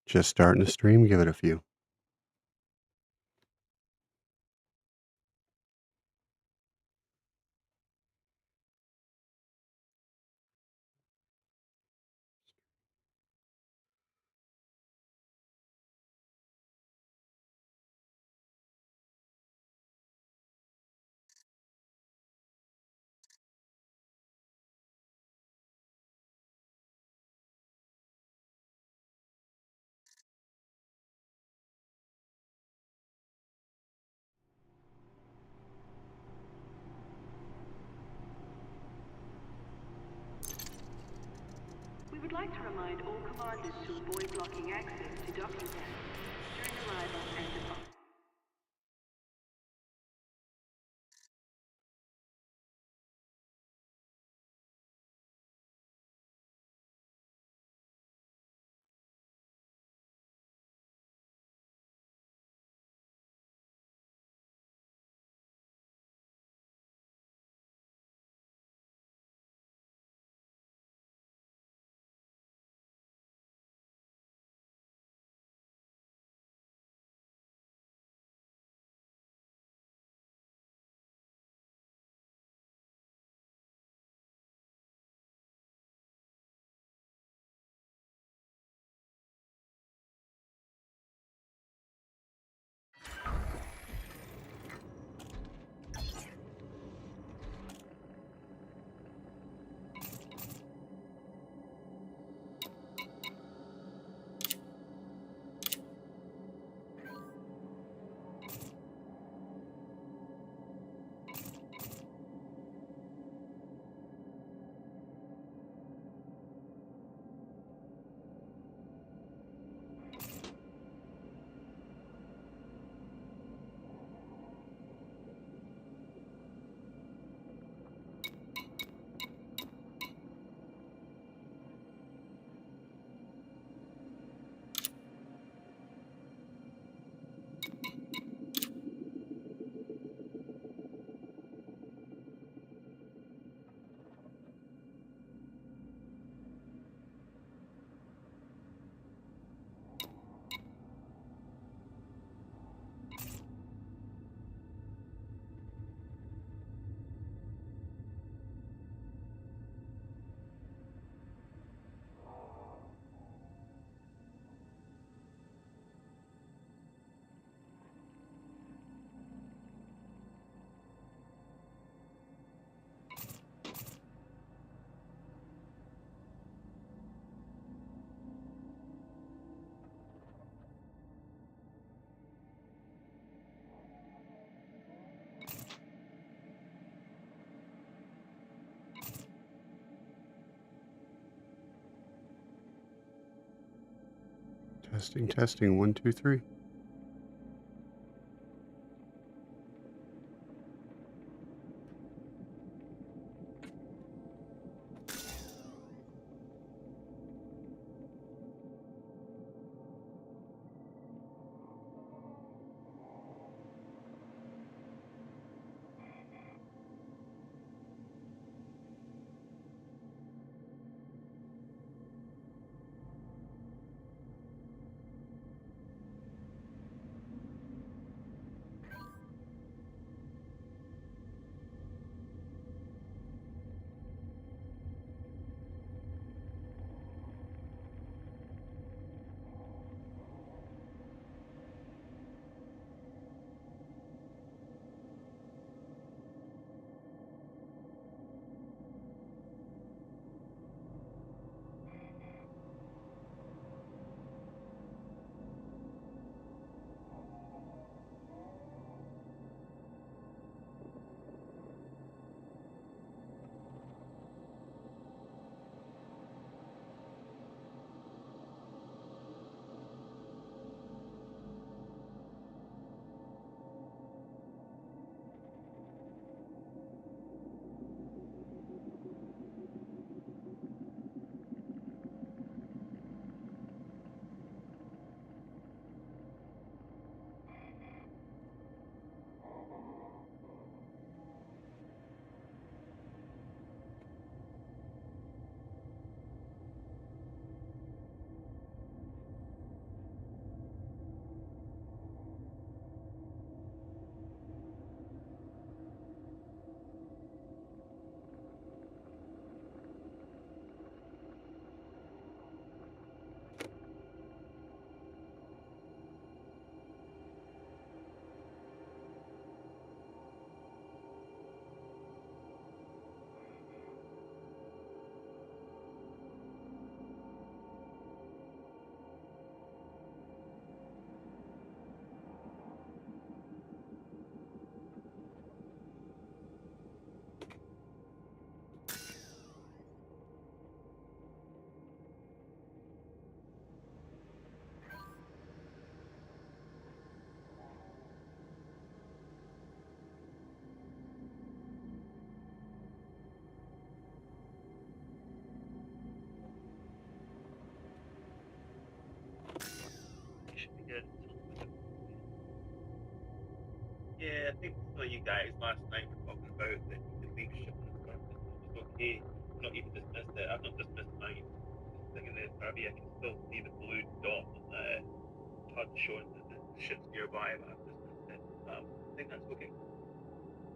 Just starting to stream, give it a few. We would like to remind all commanders to avoid blocking access to DocuSign during arrival and departure. Testing, testing. 1, 2, 3. Yeah, I think some of you guys last night were talking about that you could leave ship on the surface. It was okay. Not even dismissed it. I've not dismissed mine. Just thinking that maybe I can still see the blue dot on the HUD showing that the ship's nearby, but I've dismissed it. I think that's okay.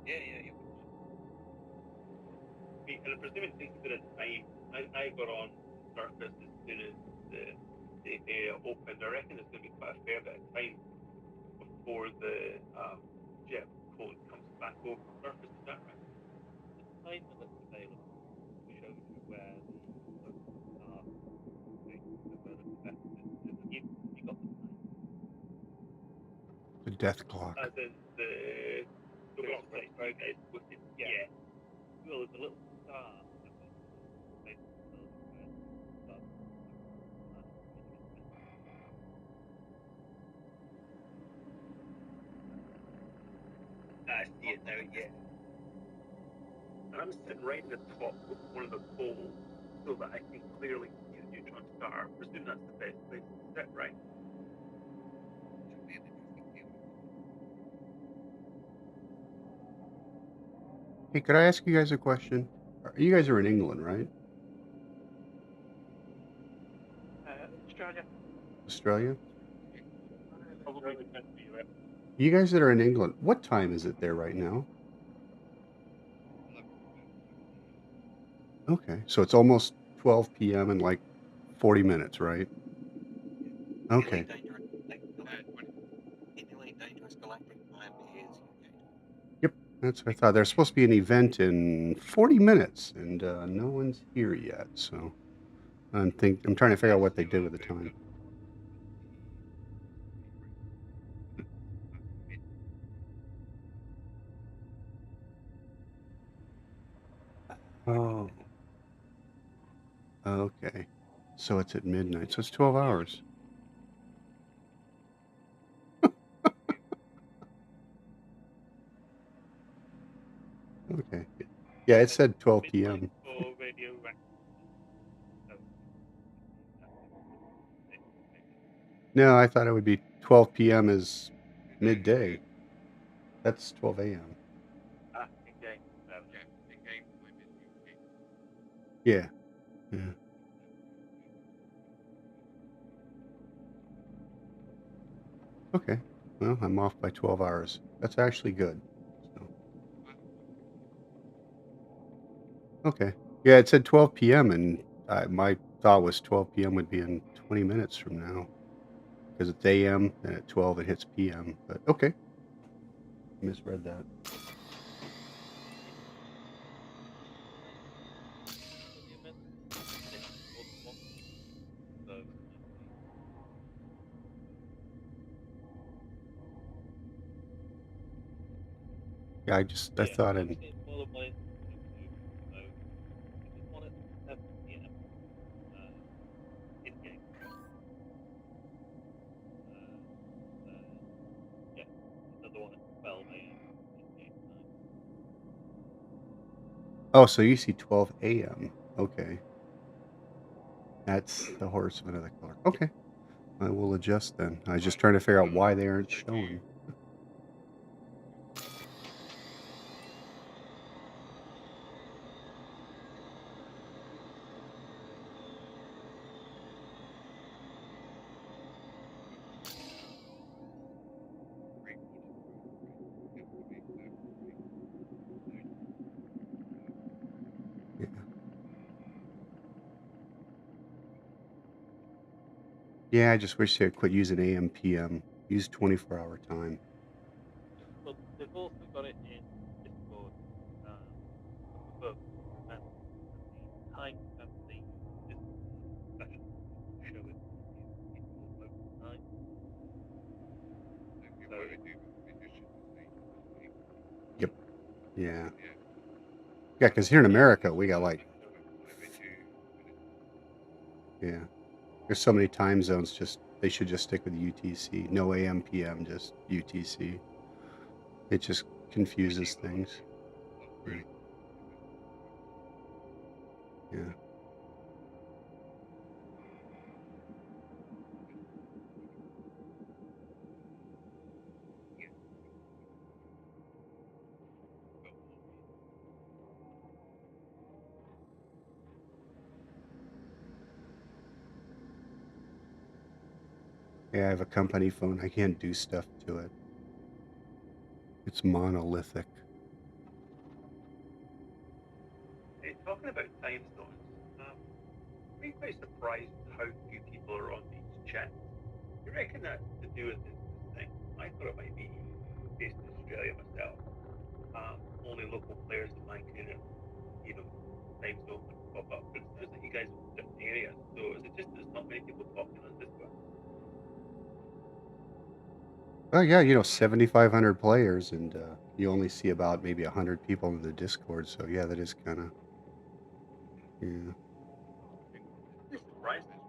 Yeah. And I'm presuming things a bit of time. I got on surface as soon as the area opened. I reckon there's going to be quite a fair bit of time before the jet code comes back over surface. Is that right? The timer that's available shows you where the locations are. Okay, so where the vessel is. You got the time. The death clock. As in the clock that you guys posted. Yeah. Well, there's a little star at the base of the building where the start I see it now, yeah. And I'm sitting right in the top of one of the poles so that I can clearly see the neutron star. I presume that's the best place to sit, right? should be an interesting view. Hey, could I ask you guys a question? You guys are in England, right? Australia. Australia? Probably depends where you're at. You guys that are in England, what time is it there right now? Okay, so it's almost 12 p.m. in like 40 minutes, right? Okay. Nearly Dangerous Galactic Time is UK. Yep, that's what I thought. There's supposed to be an event in 40 minutes, and no one's here yet. So I'm trying to figure out what they did with the time. Oh, okay. So it's at midnight. So it's 12 hours. Okay. Yeah, it said 12 p.m. For radio right. No, I thought it would be 12 p.m. is midday. That's 12 a.m. Okay. Yeah. Yeah. Okay. Well, I'm off by 12 hours. That's actually good. So. Okay. Yeah, it said 12 p.m. and my thought was 12 p.m. would be in 20 minutes from now because it's a.m. and at 12 it hits p.m. But okay. Misread that. Yeah, I thought in Another one at 12 a.m. UK time. Oh, so you see 12 a.m. Okay. That's the horse of another color. Okay. I will adjust then. I was just trying to figure out why they aren't showing. Yeah. Yeah, I just wish they'd quit using AM, PM. Use 24-hour time. Well, they've also got it in Discord up above, and the time that they use Discord session will show it for you in your local time. Yep. Yeah. Yeah, because here in America, we got like, yeah, there's so many time zones. They should just stick with UTC. No AM, PM, just UTC. It just confuses things. Yeah. Yeah, I have a company phone. I can't do stuff to it. It's monolithic. Hey, talking about time zones, I'm quite surprised how few people are on these chats. You reckon that's to do with this thing? I thought it might be based in Australia myself. Only local players in my kind of, time zone would pop up. But it sounds like you guys are in different areas. So is it just there's not many people talking on Discord? Oh yeah, 7,500 players, and you only see about maybe 100 people in the Discord. So yeah, that is kind of yeah. It's surprising.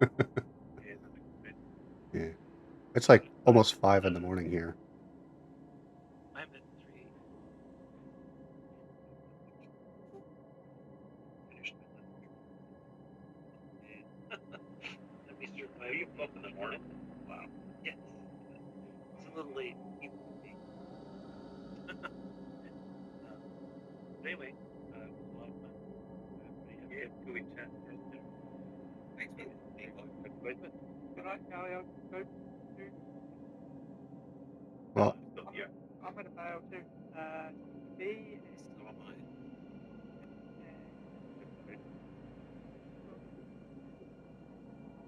Yeah, that makes sense. Yeah. It's like almost 5 in the morning here. I'm at 3. Finished my last year. Let me see. Are you up in the morning? Wow. Yes. It's a little late even for me. But anyway, it was a lot of fun. Everybody have a Yeah, good cool chat. Thanks for the feedback. Good. All right, Charlie, I'll go to. Well, I'm still here. I'm going to bail too. B is. So am I.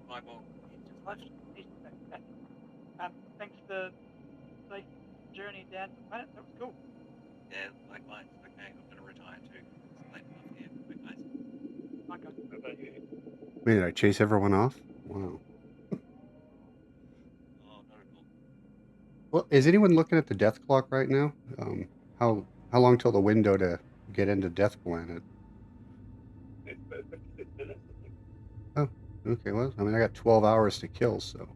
My ball. Just left. Thanks for the safe journey down to the planet. That was cool. Yeah, likewise. Okay, I'm going to retire too. It's late enough here. Bye, guys. Okay. How about you? wait, did I chase everyone off? Wow. Oh, not at all. Well, is anyone looking at the death clock right now? How long till the window to get into Death Planet? It's about 56 minutes, I think. Oh, okay. Well, I mean, I got 12 hours to kill, so,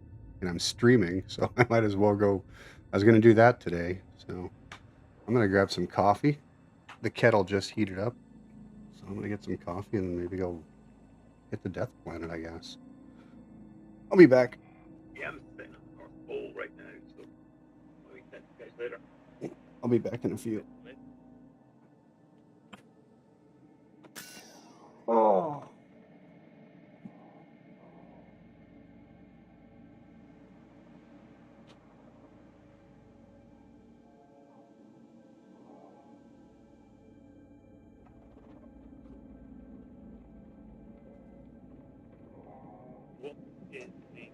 and I'm streaming, so I might as well go. I was going to do that today, so I'm going to grab some coffee. The kettle just heated up, so I'm going to get some coffee and then maybe go hit the Death Planet, I guess. I'll be back. Yeah, I'm sitting on the North Pole right now, so I'll catch you guys later. I'll be back in a few. Oh. What is the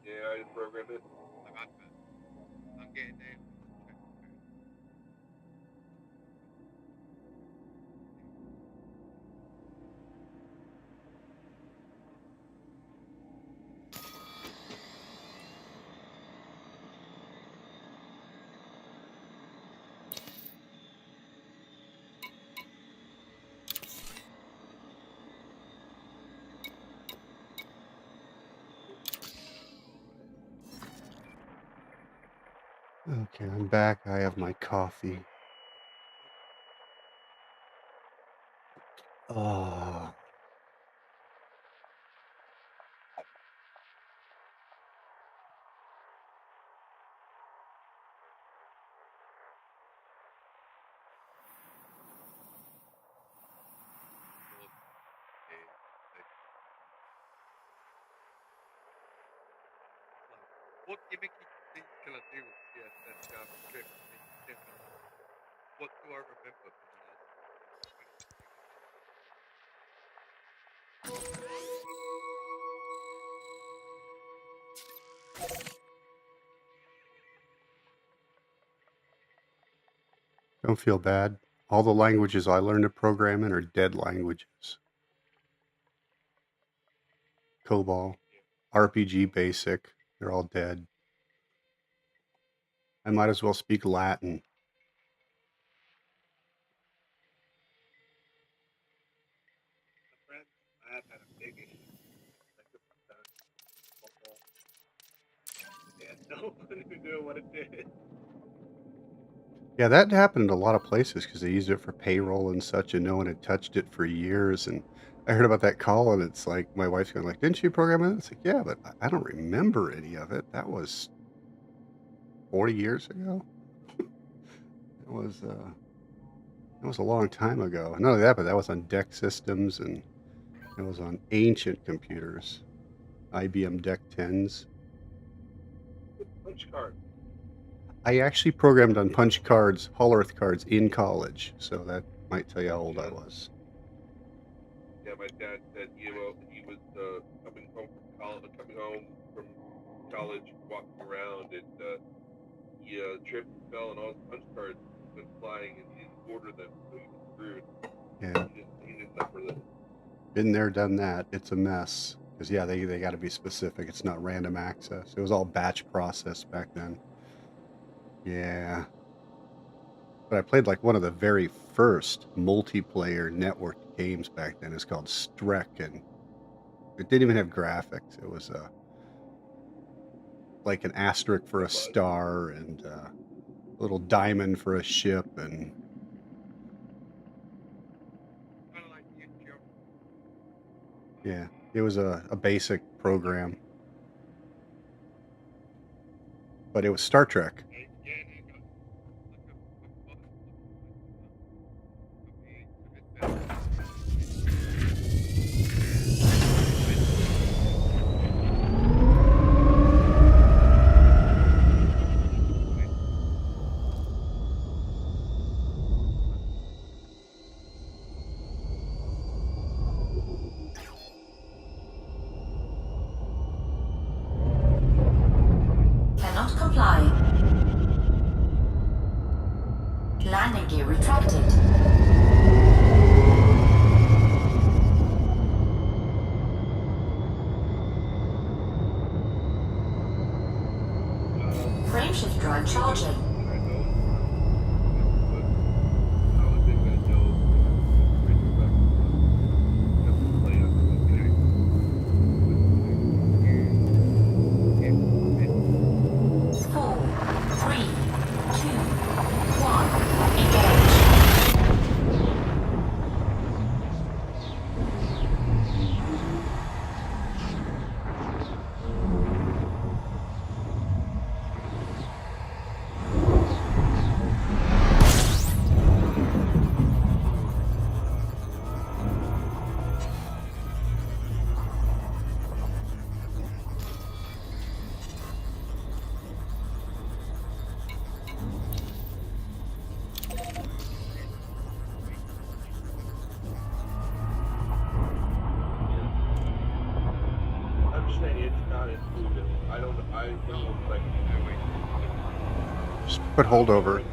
Yeah, I didn't program it. I'm getting there. Okay, I'm back. I have my coffee. Oh, What gimmicky things can I do with CSS JavaScript? What do I remember from the last 20? don't feel bad. All the languages I learned to program in are dead languages. COBOL, RPG Basic, they're all dead. I might as well speak Latin. My friend's lab had a big issue. Like it was done. Football. Yeah, no one who knew what it did. Yeah, that happened in a lot of places because they used it for payroll and such, and no one had touched it for years. And I heard about that call, and it's like my wife's going like, "Didn't you program it?" It's like, "Yeah, but I don't remember any of it. That was 40 years ago. It was a long time ago. Not only that, but that was on DEC systems, and it was on ancient computers, IBM DEC 10s. Punch card. I actually programmed on punch cards, Hull Earth cards in college, so that might tell you how old I was. Yeah, my dad said he was coming home from college, walking around, and he tripped and fell, and all his punch cards went flying, and he didn't order them, so he was screwed. Yeah, He didn't number them. been there, done that. It's a mess because yeah, they got to be specific. It's not random access. It was all batch process back then. Yeah, but I played like one of the very first multiplayer networked games back then. It's called Strek, and it didn't even have graphics. It was like an asterisk for a star and a little diamond for a ship, and Kind of like YouTube. yeah, it was a basic program, but it was Star Trek. Yeah, applying. Landing gear retracted. Frameshift drive charging. Four, three, two, one. Engage. I'm saying it's not intuitive. I don't know like Just put holdover.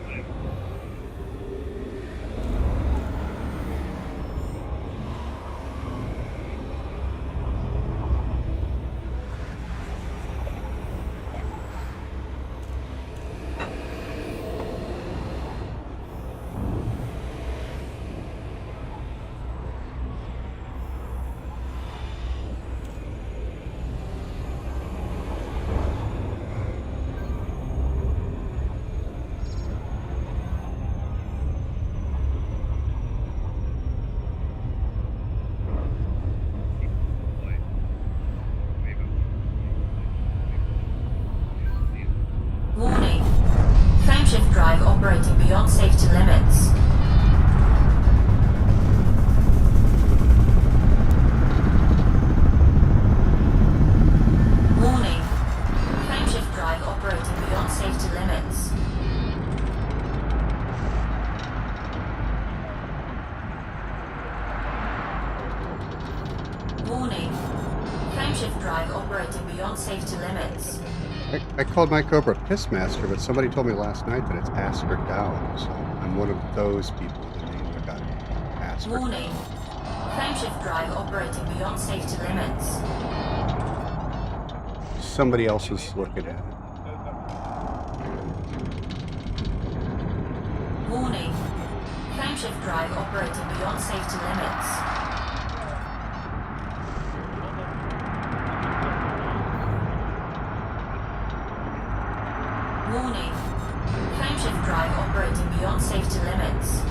Warning. Frameshift drive operating beyond safety limits. Warning. Frameshift drive operating beyond safety limits. Warning. Frameshift drive operating beyond safety limits. I called my Cobra Pissmaster, but somebody told me last night that it's Asker Down, so I'm one of those people that named it got Asker. Warning. Frameshift drive operating beyond safety limits. Somebody else is looking at it. Warning. Frameshift drive operating beyond safety limits. Warning. Frameshift drive operating beyond safety limits.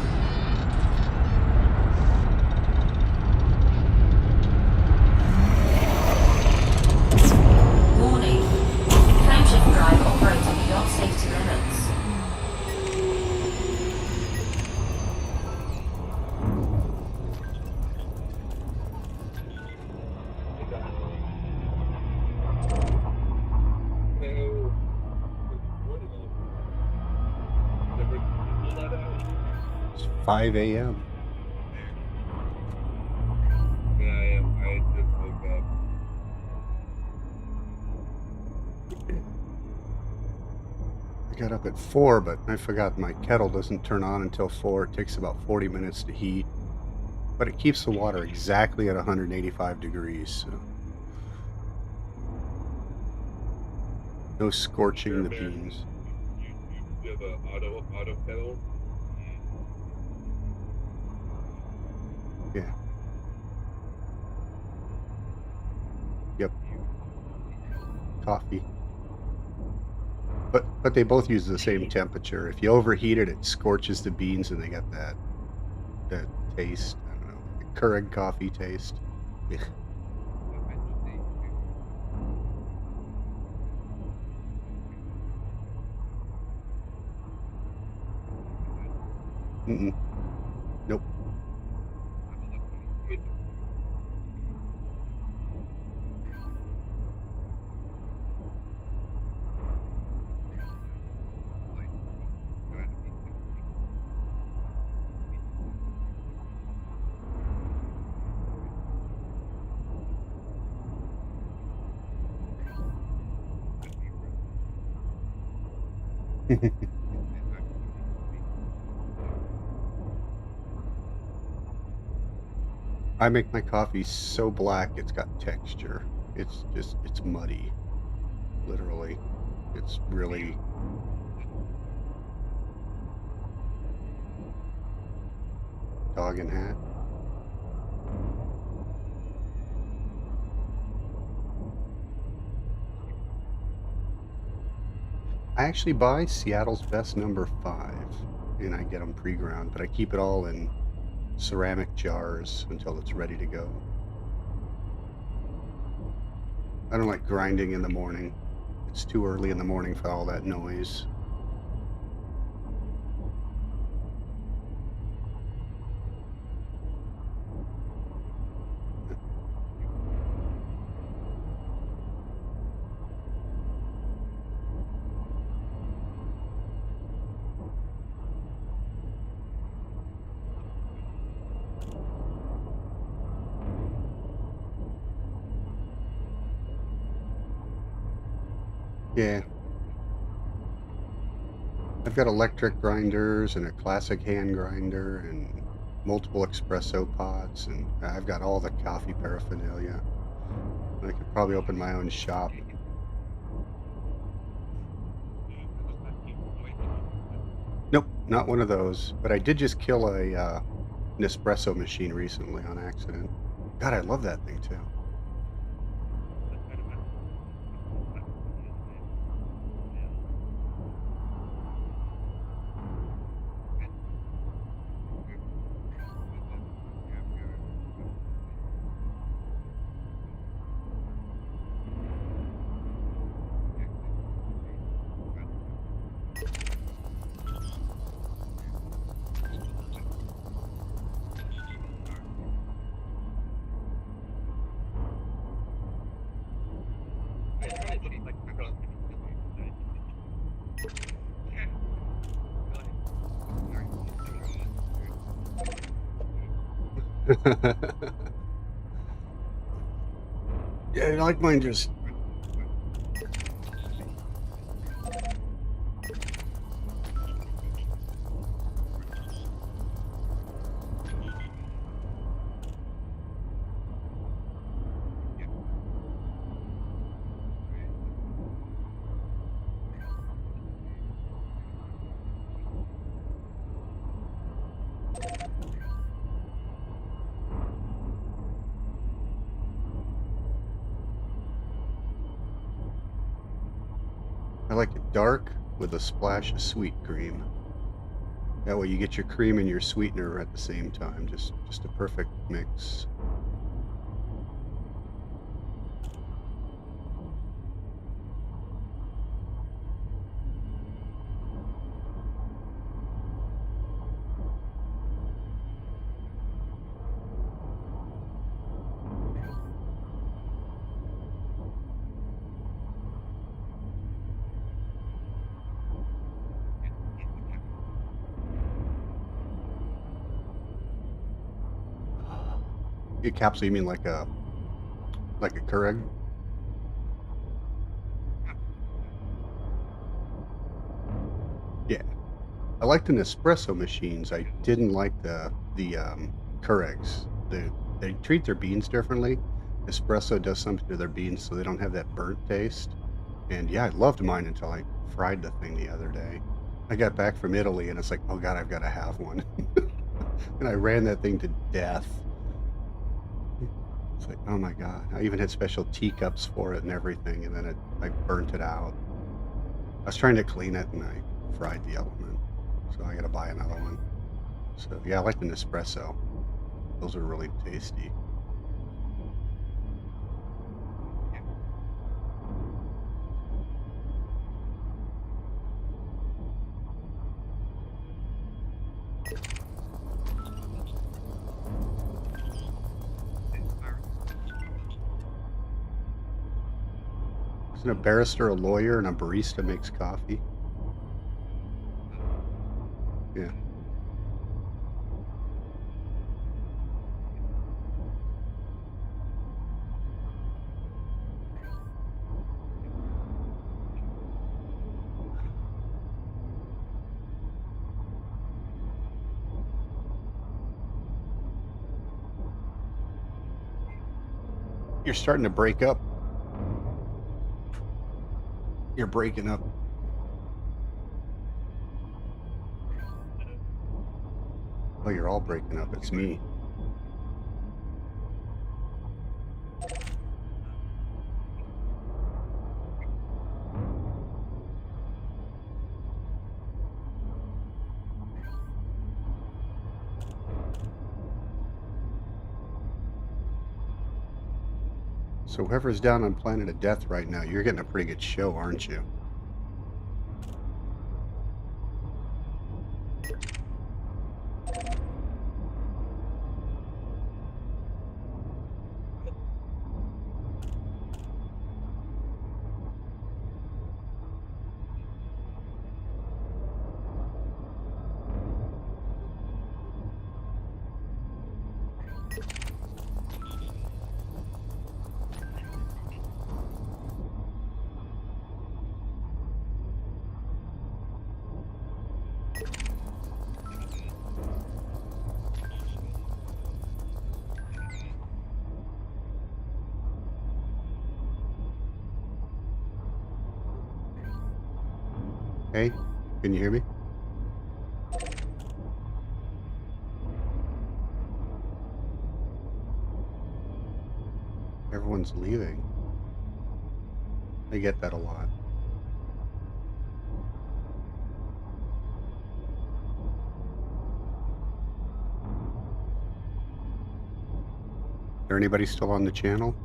Warning. Frameshift drive operating beyond safety limits. It's 5 a.m. Yeah, I just woke up. I got up at 4, but I forgot my kettle doesn't turn on until 4. It takes about 40 minutes to heat, but it keeps the water exactly at 185 degrees. So no scorching the beans. You have an auto kettle? Yeah. Yep. Coffee. But they both use the same temperature. If you overheat it, it scorches the beans, and they got that taste. I don't know, the Keurig coffee taste. Ugh. Mm-mm. Nope. I make my coffee so black it's got texture. It's muddy, literally. It's really dog and hat. I actually buy Seattle's Best number 5, and I get them pre-ground, but I keep it all in ceramic jars until it's ready to go. I don't like grinding in the morning. It's too early in the morning for all that noise. Yeah. I've got electric grinders and a classic hand grinder and multiple espresso pots, and I've got all the coffee paraphernalia. I could probably open my own shop. Nope, not one of those. But I did just kill an espresso machine recently on accident. God, I love that thing too. Yeah, I like mine just. I like it dark with a splash of sweet cream. That way you get your cream and your sweetener at the same time. Just a perfect mix. A capsule, you mean like a Keurig? Yeah. I liked the Nespresso machines. I didn't like the Keurigs. They treat their beans differently. Espresso does something to their beans so they don't have that burnt taste. And yeah, I loved mine until I fried the thing the other day. I got back from Italy and it's like, oh God, I've got to have one. And I ran that thing to death. It's like, oh my God. I even had special teacups for it and everything, and then I burnt it out. I was trying to clean it and I fried the element. So I gotta buy another one. So yeah, I like the Nespresso. Those are really tasty. Isn't a barrister a lawyer and a barista makes coffee? Yeah. You're starting to break up. You're breaking up. Oh, you're all breaking up. It's me. So whoever's down on Planet of Death right now, you're getting a pretty good show, aren't you? Hey, can you hear me? Everyone's leaving. I get that a lot. Is there anybody still on the channel?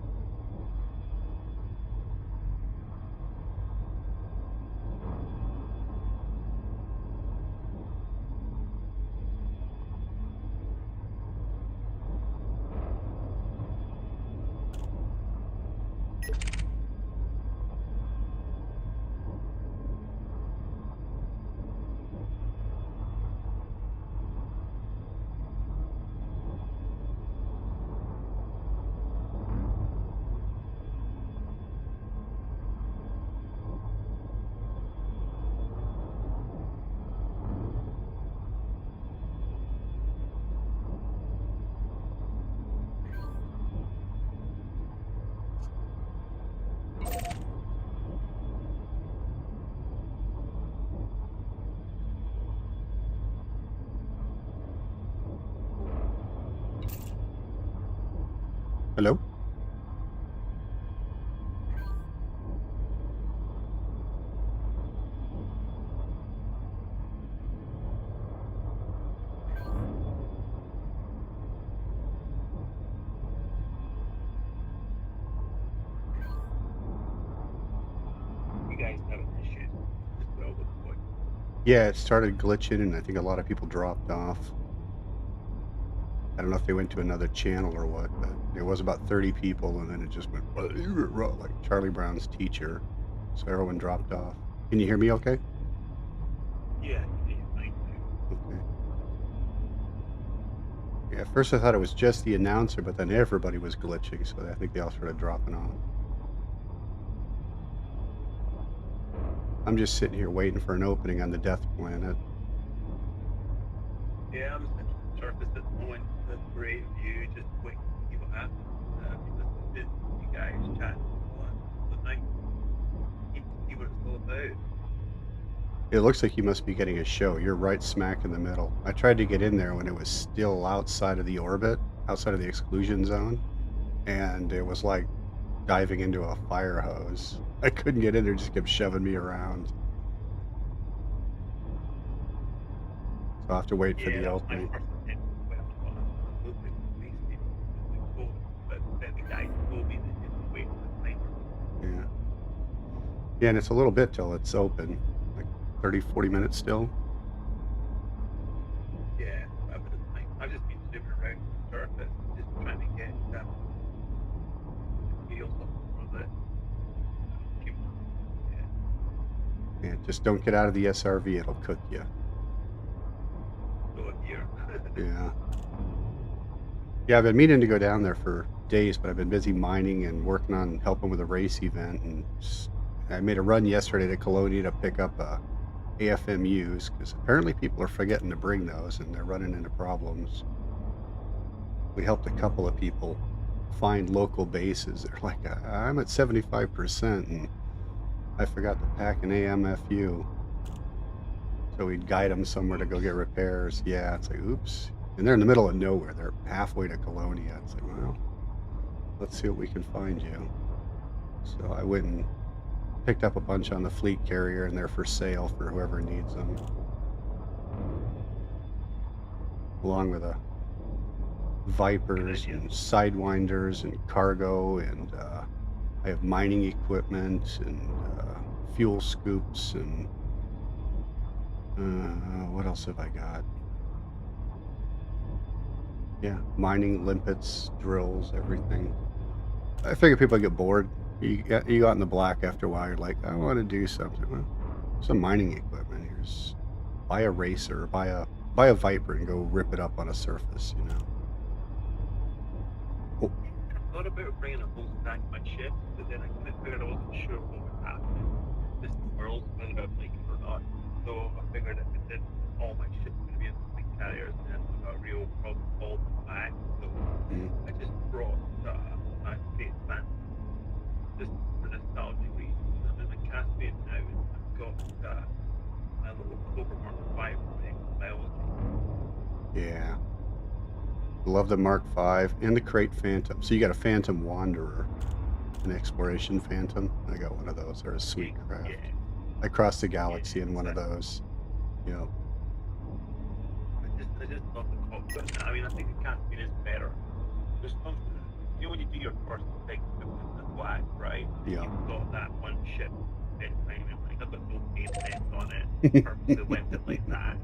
Hello? You guys have issues as well with what Yeah, it started glitching and I think a lot of people dropped off. I don't know if they went to another channel or what, but there was about 30 people and then it just went like Charlie Brown's teacher. So everyone dropped off. Can you hear me okay? yeah, you might do. Okay. Yeah, at first I thought it was just the announcer, but then everybody was glitching, so I think they all started dropping off. I'm just sitting here waiting for an opening on the Death Planet. Yeah, I'm sitting on the surface at the moment, the great view, just waiting to see what happens. Listening to you guys chat all the night. Keep to see what it's all about. It looks like you must be getting a show. You're right smack in the middle. I tried to get in there when it was still outside of the orbit, outside of the exclusion zone, and it was like diving into a fire hose. I couldn't get in there, just kept shoving me around. So I'll have to wait for Yeah, the that was my opening. first attempt. Well, a little bit wasted with the code, but then the guy told me that it's wait for the timer. Yeah. Yeah, and it's a little bit till it's open, like 30, 40 minutes still. Yeah, a bit of time. I've just been zooming around the surface, just trying to get feel something for the human. Yeah, Yeah, just don't get out of the SRV, it'll cook you. go here. Yeah. Yeah, I've been meaning to go down there for days, but I've been busy mining and working on helping with a race event. And I made a run yesterday to Colonia to pick up AFMUs because apparently people are forgetting to bring those and they're running into problems. We helped a couple of people find local bases. They're like, I'm at 75%, and I forgot to pack an AMFU. So we'd guide them somewhere to go get repairs. Yeah, it's like, oops. And they're in the middle of nowhere. They're halfway to Colonia. It's like, well, let's see what we can find you. So I went and picked up a bunch on the fleet carrier, and they're for sale for whoever needs them. Along with Vipers and Sidewinders and cargo, and I have mining equipment and fuel scoops, and what else have I got? Yeah, mining limpets, drills, everything. I figure people get bored. You got out in the black after a while. You're like, I want to do something. Well, some mining equipment. Here's buy a racer, buy a Viper, and go rip it up on a surface. You know. Oh, I thought about bringing a whole stack of my ship, but then I couldn't figure I wasn't sure what would happen. This world, whether I'd like it or not. So I figured if it did, all my ships would be in the fleet carriers, and then I got a real problem all the back. So I just brought my Space Fan just for nostalgia reasons. I'm in the Caspian now, and I've got my little Cobra Mark 5 thing, biology. yeah. Love the Mark V and the Crate Phantom. So you got a Phantom Wanderer, an exploration Phantom. I got one of those. They're a sweet craft. Yeah. I crossed the galaxy in one of those. You know. I just love the cockpit. I mean, I think the Caspian is better. There's something, you know, when you do your first big trip in the black, right? Yeah. You've got that one ship, that time, and like, I've got no paint left on it. Purposely left it like that.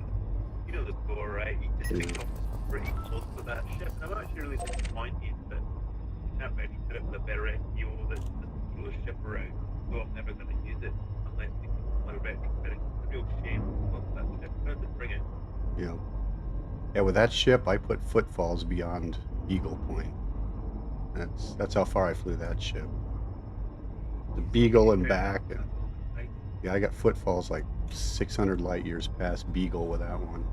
You know the score, right? You just think it's pretty close to that ship. And I'm actually really disappointed that you can't really put it with a better SEO that doesn't throw the ship around. So I'm never going to use it unless they can let it retrofit it. It's a real shame. I love that ship. Where's it bring it? Yeah. Yeah, with that ship, I put footfalls beyond Eagle Point. That's how far I flew that ship. The Beagle and back, and yeah, I got footfalls like 600 light years past Beagle with that one.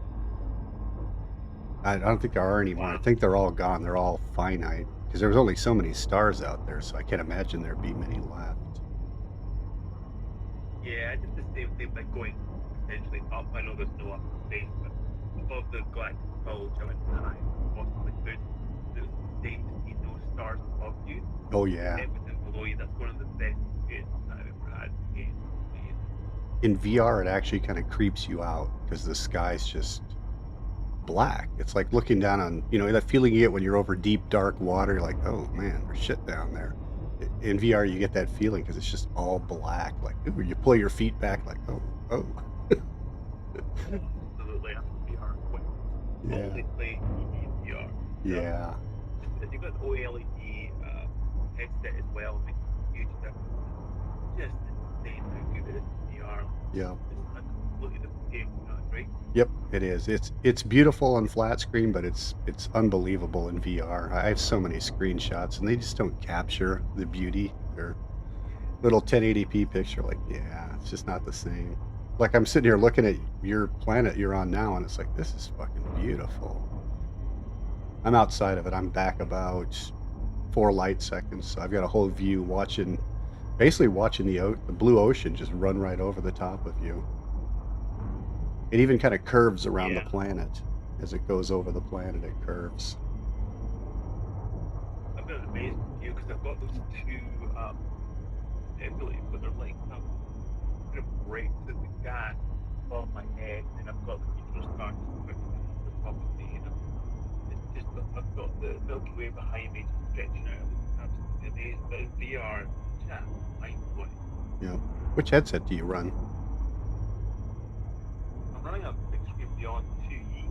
I don't think there are any more. I think they're all gone. They're all finite because there was only so many stars out there, so I can't imagine there'd be many left. Yeah, I did the same thing by going essentially up. I know there's no up space, but above the galactic bulge, I went high, possibly could. There's safe to see no stars above you. Oh yeah. Everything below you. That's one of the best experiences I've ever had. In VR, it actually kind of creeps you out because the sky's just black. It's like looking down on, you know, that feeling you get when you're over deep, dark water. You're like, oh man, there's shit down there. In VR, you get that feeling because it's just all black. Like, ooh, you pull your feet back, like, oh. Absolutely, I'm VR quick. Yeah. Only play VR. Yeah. If you've got an OLED headset as well, it makes a huge difference. Just insane how good it is in VR. Yeah. It's a completely different game, you know, right? Yep, it is. It's beautiful on flat screen, but it's unbelievable in VR. I have so many screenshots, and they just don't capture the beauty. They're little 1080p picture, like, yeah, it's just not the same. Like, I'm sitting here looking at your planet you're on now, and it's like, this is fucking beautiful. I'm outside of it. I'm back about 4 light seconds, so I've got a whole view basically watching the blue ocean just run right over the top of you. It even kind of curves around the planet. As it goes over the planet, it curves. I've been amazed with you because I've got those two emulators, but they're like kind of breaks in the gas above my head, and I've got the neutral stars on the top of me, and it's just I've got the Milky Way behind me stretching out. It's absolutely amazing. But in VR, chat, mind-blowing. Yeah. Which headset do you run? I'm running a Big Screen Beyond 2E.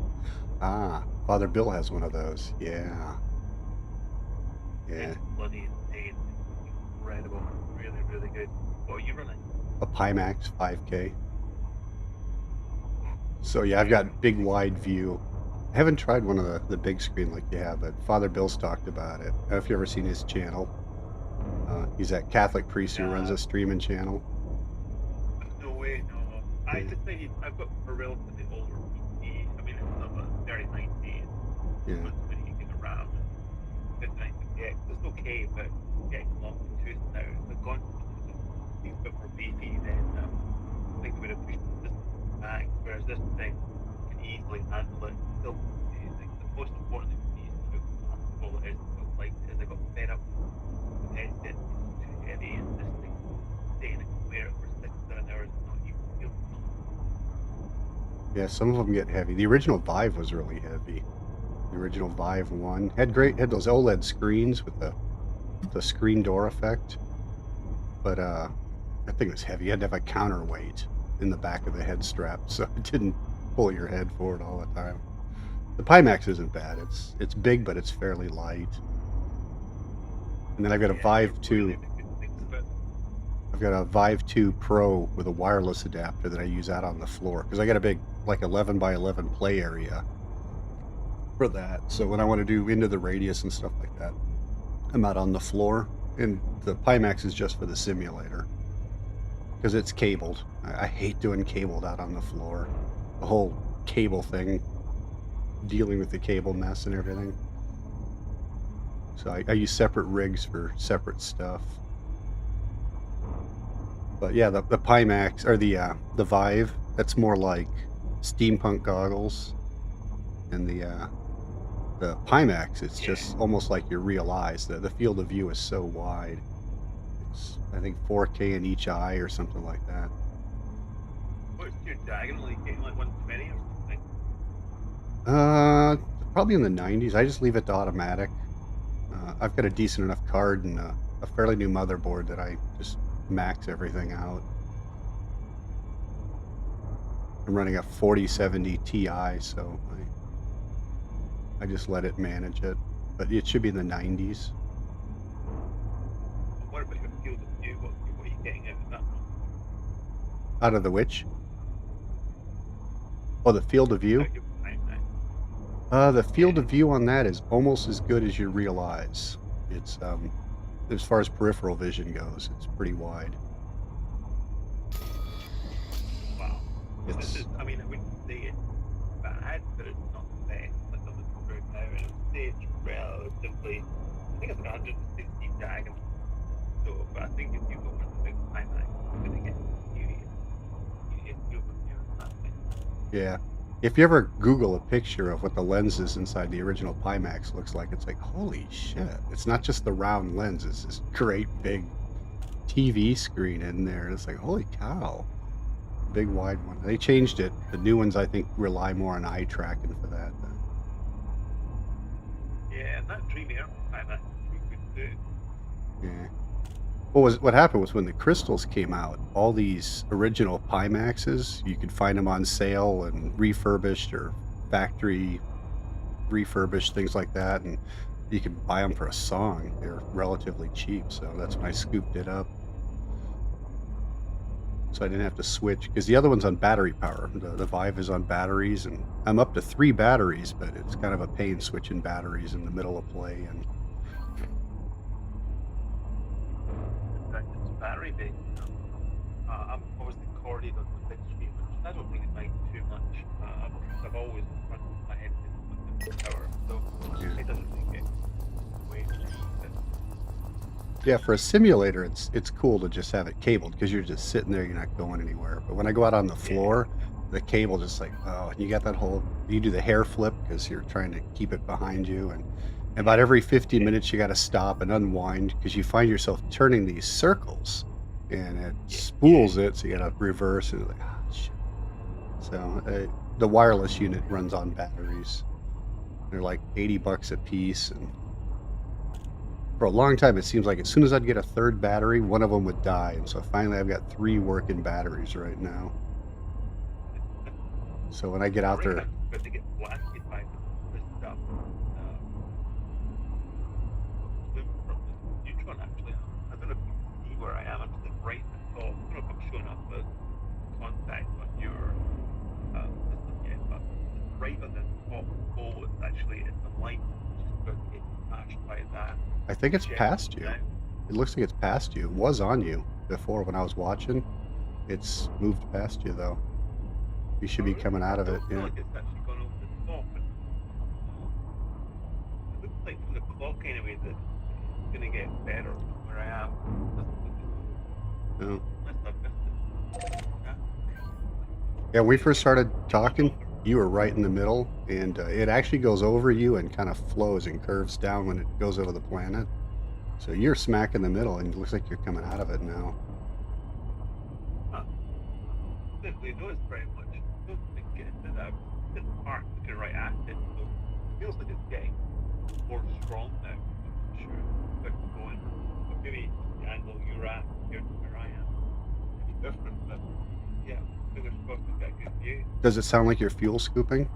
Ah, Father Bill has one of those. Yeah. Yeah. It's bloody insane. It's incredible. Really, really good. What are you running? A Pimax 5K. So yeah, I've got big wide view. I haven't tried one of the big screen like you have, but Father Bill's talked about it. I don't know if you've ever seen his channel. He's that Catholic priest who runs a streaming channel. No way, no. I just think I've got a relatively older PC. I mean, it's not a 3090. Yeah. It's 20 gig of RAM. 59, 58. It's okay, but getting long in the tooth now, if they'd gone a bit more beefy, then I think it would have pushed the system back, whereas this thing can easily handle it. Still, the most important thing for me is how comfortable it is, how light it is. I got fed up with the headset being too heavy, and this thing staying clear for 6-7 hours and not even feel Yeah, some of them get heavy. The original Vive was really heavy. The original Vive 1 had those OLED screens with the screen door effect, but that thing was heavy. You had to have a counterweight in the back of the head strap, so it didn't pull your head forward all the time. The Pimax isn't bad. It's big, but it's fairly light. And then I've got a Vive 2. I've got a Vive 2 Pro with a wireless adapter that I use out on the floor because I got a big, like 11 by 11 play area for that. So when I want to do into the radius and stuff like that, I'm out on the floor. And the Pimax is just for the simulator because it's cabled. I hate doing cabled out on the floor. The whole cable thing, dealing with the cable mess and everything. So I use separate rigs for separate stuff. But yeah, the Pimax, or the Vive, that's more like steampunk goggles. And the Pimax, it's just almost like your real eyes. The field of view is so wide. It's, I think, 4K in each eye or something like that. What's your diagonally getting, like 120 or something? Probably in the 90s. I just leave it to automatic. I've got a decent enough card and a fairly new motherboard that I just max everything out. I'm running a 4070 Ti, so I just let it manage it. But it should be in the 90s. What about your field of view? What are you getting out of that? Out of the which? Oh, the field of view? The field of view on that is almost as good as your real eyes. It's as far as peripheral vision goes, it's pretty wide. Wow. It's, This is, I mean, I wouldn't say it's bad, but it's not the best. Like I'm looking through it now, and I would say it's relatively, I think it's 160 diagonal. So, but I think if you go for the big Pimax, you're going to get serious field of view on that thing. yeah. If you ever Google a picture of what the lenses inside the original Pimax looks like, it's like, holy shit. It's not just the round lens, it's this great big TV screen in there. It's like, holy cow. Big wide one. They changed it. The new ones, I think, rely more on eye tracking for that. Yeah, and that Dream Air Pimax is really good too. Yeah. What happened was when the crystals came out, all these original Pimaxes, you could find them on sale and refurbished or factory refurbished, things like that, and you could buy them for a song. They're relatively cheap, so that's when I scooped it up. So I didn't have to switch, because the other one's on battery power. The Vive is on batteries, and I'm up to 3 batteries, but it's kind of a pain switching batteries in the middle of play. And It's battery based. I'm obviously corded on the big screen, which I don't really mind too much. I've always run my headset with the power, so it doesn't really get away from it. yeah, for a simulator, it's cool to just have it cabled, because you're just sitting there, you're not going anywhere. But when I go out on the floor, the cable just like, oh, you got that whole, you do the hair flip because you're trying to keep it behind you, and about every 15 minutes you got to stop and unwind because you find yourself turning these circles and it spools it, so you got to reverse and like, ah, shit. So the wireless unit runs on batteries. They're like $80 a piece, and for a long time it seems like as soon as I'd get a third battery, one of them would die, and so finally I've got 3 working batteries right now. So when I get out there, But to get blasted by this stuff. From the neutron, actually. I don't know if you can see where I am. I'm sitting right at the top. I don't know if I'm showing up the contact on your system yet, but it's right on the top pole. It's actually in the light. Just about to get smashed by that. I think it's jet past you. down. It looks like it's past you. It was on you before when I was watching. It's moved past you though. You should be coming out of it. I feel Yeah. like it's actually gone over the top. And, it looks like from the clock anyway that it's going to get better where I am. No. Unless I've missed it. Yeah. Yeah, when we first started talking, you were right in the middle, and it actually goes over you and kind of flows and curves down when it goes over the planet. So you're smack in the middle, and it looks like you're coming out of it now. Simply noticed very much. I don't think that this part looking right at it, so it feels like it's getting more strong now. I'm not sure how it's going. But maybe the angle you're at compared to where I am is different, but yeah, fingers crossed we've got a good view. Does it sound like you're fuel scooping?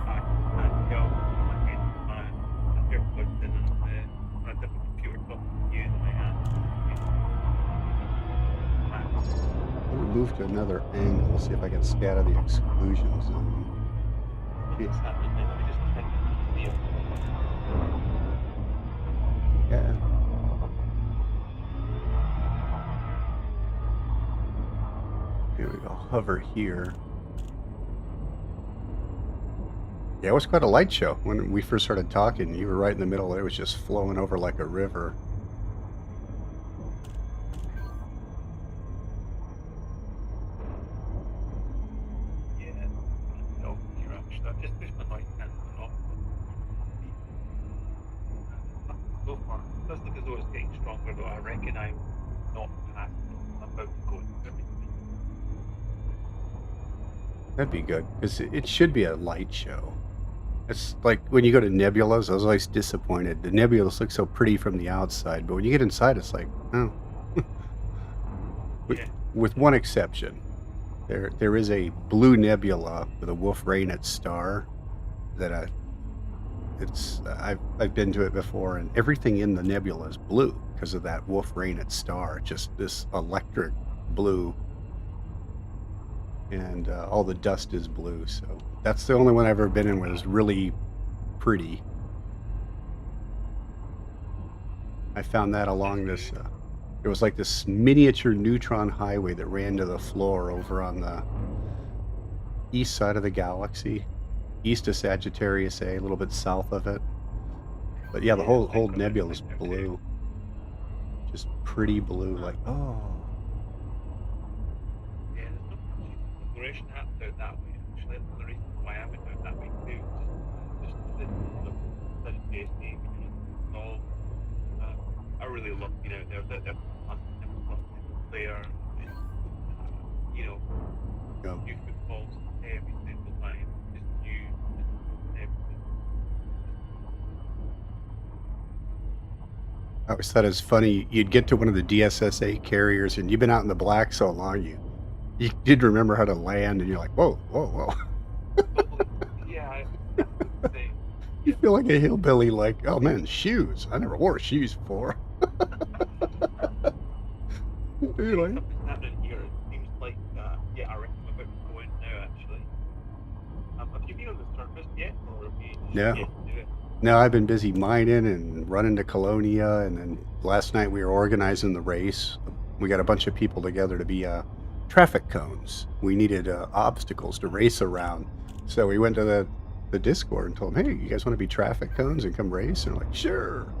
I can't tell from my head, my AirPods in and on a different computer talking to you than I am. Let me move to another angle, see if I can scatter the exclusion zone. What's happening now? Let me just check the video. Yeah. Here we go. Hover here. Yeah, it was quite a light show. When we first started talking, you were right in the middle. It was just flowing over like a river. Yeah, no, you're actually. I've just pushed my noise cancelling off. So far, it does look as though it's getting stronger, though. I reckon I'm not past it. I'm about to go into everything. That'd be good, because it should be a light show. It's like when you go to nebulas, I was always disappointed. The nebulas look so pretty from the outside, but when you get inside, it's like, oh. Yeah. With one exception. There is a blue nebula with a Wolf-Rayet star that I've been to it before, and everything in the nebula is blue because of that Wolf-Rayet star. Just this electric blue, and all the dust is blue. So that's the only one I've ever been in where it's really pretty. I found that along this. It was like this miniature neutron highway that ran to the floor over on the east side of the galaxy, east of Sagittarius A, a little bit south of it. But yeah, the whole nebula is blue, just pretty blue. Like, oh, Yeah, there's no much exploration happened out that way. Actually, that's the reason why I went out that way too. Just the Sagittarius A, it's all. I really love being out there. There's lots of there, and you know, yeah. new footballs every single time. Just new, everything. I always thought it was funny. You'd get to one of the DSSA carriers, and you've been out in the black so long, you did remember how to land, and you're like, whoa, whoa, whoa. Yeah, I would say. You feel like a hillbilly, like, oh man, shoes. I never wore shoes before. You're like, Something's happening here. It seems like, yeah, I reckon we're about to go in now, actually. Have you been on the surface yet, or have you just No. yet to do it? no, I've been busy mining and running to Colonia, and then last night we were organizing the race. We got a bunch of people together to be traffic cones. We needed obstacles to race around. So we went to the Discord and told them, hey, you guys want to be traffic cones and come race? And they're like, sure.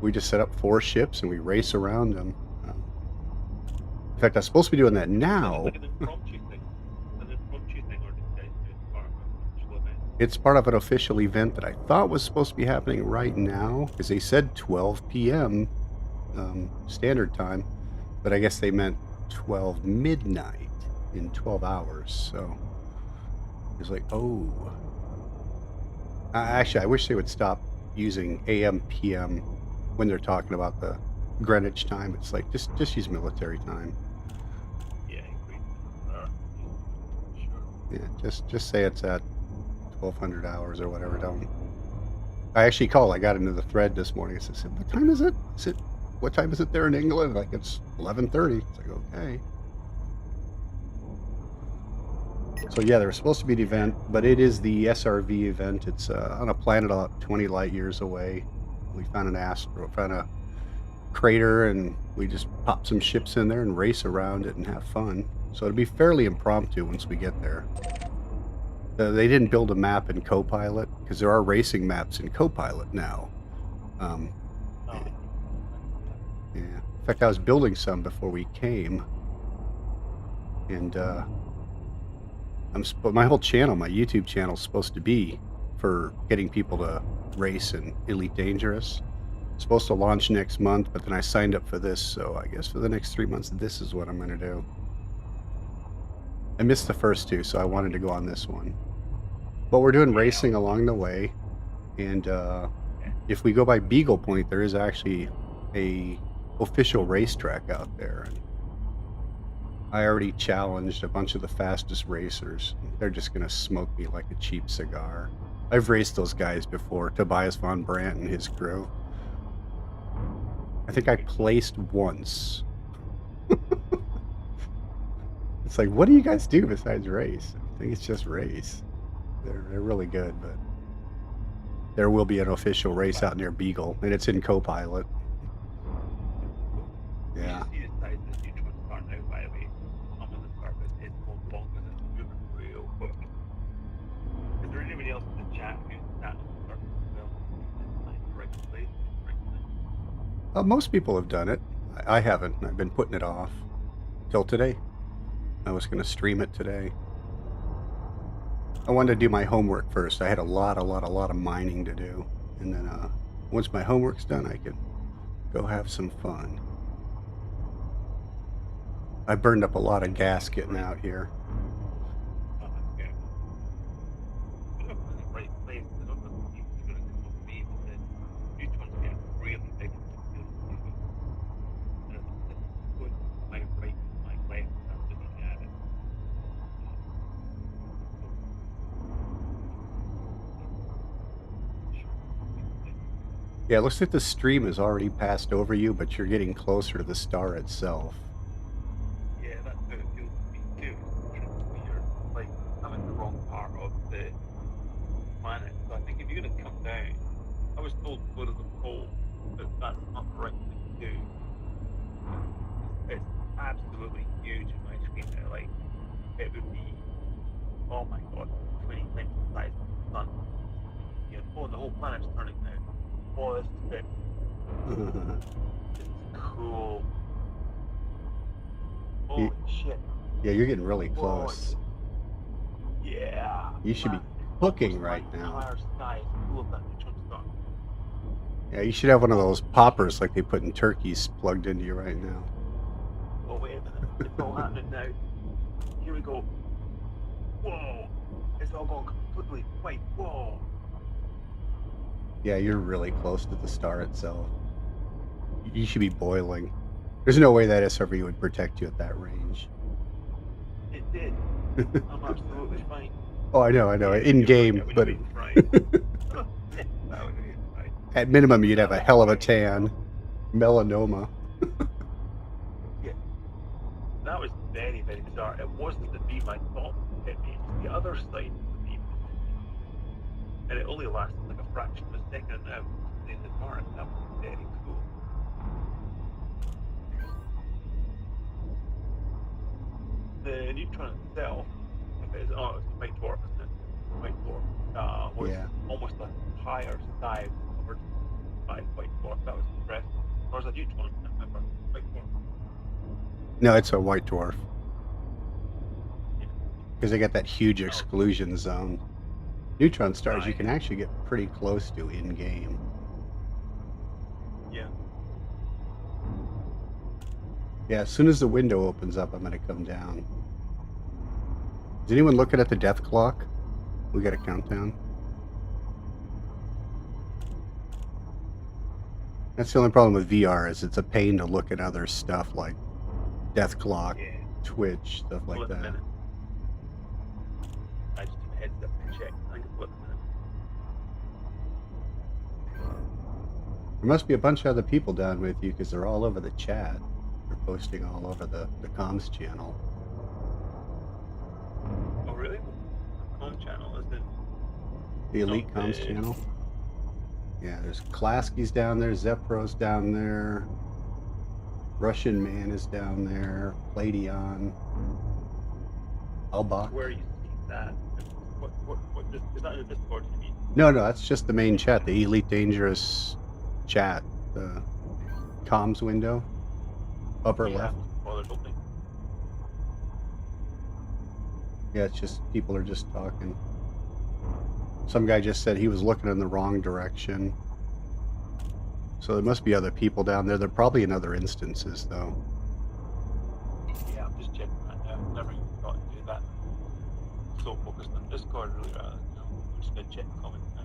We just set up 4 ships and we race around them. In fact, I'm supposed to be doing that now. Like an impromptu thing. An impromptu thing, or did you guys do it part of an actual event? It's part of an official event that I thought was supposed to be happening right now, because they said 12 p.m. Standard time, but I guess they meant 12 midnight in 12 hours. So it's like, oh. Actually, I wish they would stop using AM, PM when they're talking about the Greenwich time. It's like, just use military time. Yeah, I agree. Sure. Yeah, just say it's at 1200 hours or whatever. Don't. I actually called. I got into the thread this morning. I said, "What time is it? What time is it there in England?" Like, it's 11:30. It's like, okay. So yeah, there was supposed to be an event, but it is the SRV event. It's on a planet about 20 light years away. We found a crater, and we just pop some ships in there and race around it and have fun. So it'll be fairly impromptu once we get there. They didn't build a map in Copilot because there are racing maps in Copilot now. Oh, Yeah. In fact, I was building some before we came, and my whole channel, my YouTube channel, is supposed to be for getting people to race in Elite Dangerous. It's supposed to launch next month, but then I signed up for this, so I guess for the next 3 months, this is what I'm going to do. I missed the first two, so I wanted to go on this one. But we're doing racing along the way, and if we go by Beagle Point, there is actually a official racetrack out there. I already challenged a bunch of the fastest racers. They're just going to smoke me like a cheap cigar. I've raced those guys before, Tobias von Brandt and his crew. I think I placed once. It's like, what do you guys do besides race? I think it's just race. They're really good, but there will be an official race out near Beagle, and it's in Copilot. Yeah. You just see the size of the neutron star now, by the way. I'm on the surface, it's more long than it's moving real quick. Is there anybody else in the chat who's sat on the surface as well? Like the right place, right time? Most people have done it. I haven't. I've been putting it off till today. I was going to stream it today. I wanted to do my homework first. I had a lot of mining to do. And then once my homework's done, I could go have some fun. I burned up a lot of gas getting out here. Okay. I'm in the right place. I don't know if you're going to come up with me, but the neutrons get really big and confusing. And it's going my right, my left, I'm looking at it. Yeah, it looks like the stream has already passed over you, but you're getting closer to the star itself. Yeah, that's how it feels to me too. It's weird. Like, I'm in the wrong part of the planet. So I think if you're going to come down, I was told to go to the pole, but that's not the right thing to do. It's absolutely huge in my screen now. Like, it would be, oh my god, 20 times the size of the sun. Yeah, oh, the whole planet's turning now. Oh, this is big. This is cool. Holy shit. Yeah, you're getting really Whoa, close. yeah. You should be man, it's hooking almost right like the now. entire sky is full of that neutron star. Yeah, you should have one of those poppers like they put in turkeys plugged into you right now. Oh, wait a minute. It's all happening now. Here we go. Whoa. It's all going completely white. Whoa. Yeah, you're really close to the star itself. You should be boiling. There's no way that SRV would protect you at that range. It did. I'm absolutely fine. Oh, I know. In game, That but would have been fine. at minimum, you'd have a hell of a tan. Melanoma. Yeah. That was very, very bizarre. It wasn't the beam I thought hit me. It was the other side of the beam. And it only lasted like a fraction of a second, and I was in the dark. That was very cool. The neutron itself, if it is, oh, it's a white dwarf, isn't it? White dwarf was Yeah. almost the entire size covered by white dwarf. That was impressive. Or was it a neutron? I can't remember. White dwarf. No, it's a white dwarf. Because they got that huge exclusion zone. Neutron stars you can actually get pretty close to in game. Yeah. Yeah, as soon as the window opens up, I'm going to come down. Is anyone looking at the death clock? We got a countdown. That's the only problem with VR is it's a pain to look at other stuff like death clock, Yeah. Twitch, stuff like Flip a that. minute. I just took a heads up and checked. I think it's flip a minute. There must be a bunch of other people down with you because they're all over the chat. They're posting all over the comms channel. Oh, really? Home channel, is it? The Elite Oh, comms the- channel. Yeah, there's Klasky's down there, Zepro's down there, Russian Man is down there, Palladion, Albach. Where you see that? What Is that in the Discord? You mean? No, that's just the main chat, the Elite Dangerous chat, the comms window, upper left. Well, there's opening. Yeah, it's just people are just talking. Some guy just said he was looking in the wrong direction. So there must be other people down there. They're probably in other instances, though. Yeah, I'm just checking that now. Never even thought to do that. So focused on Discord, really, rather than, I'm just gonna check comments now.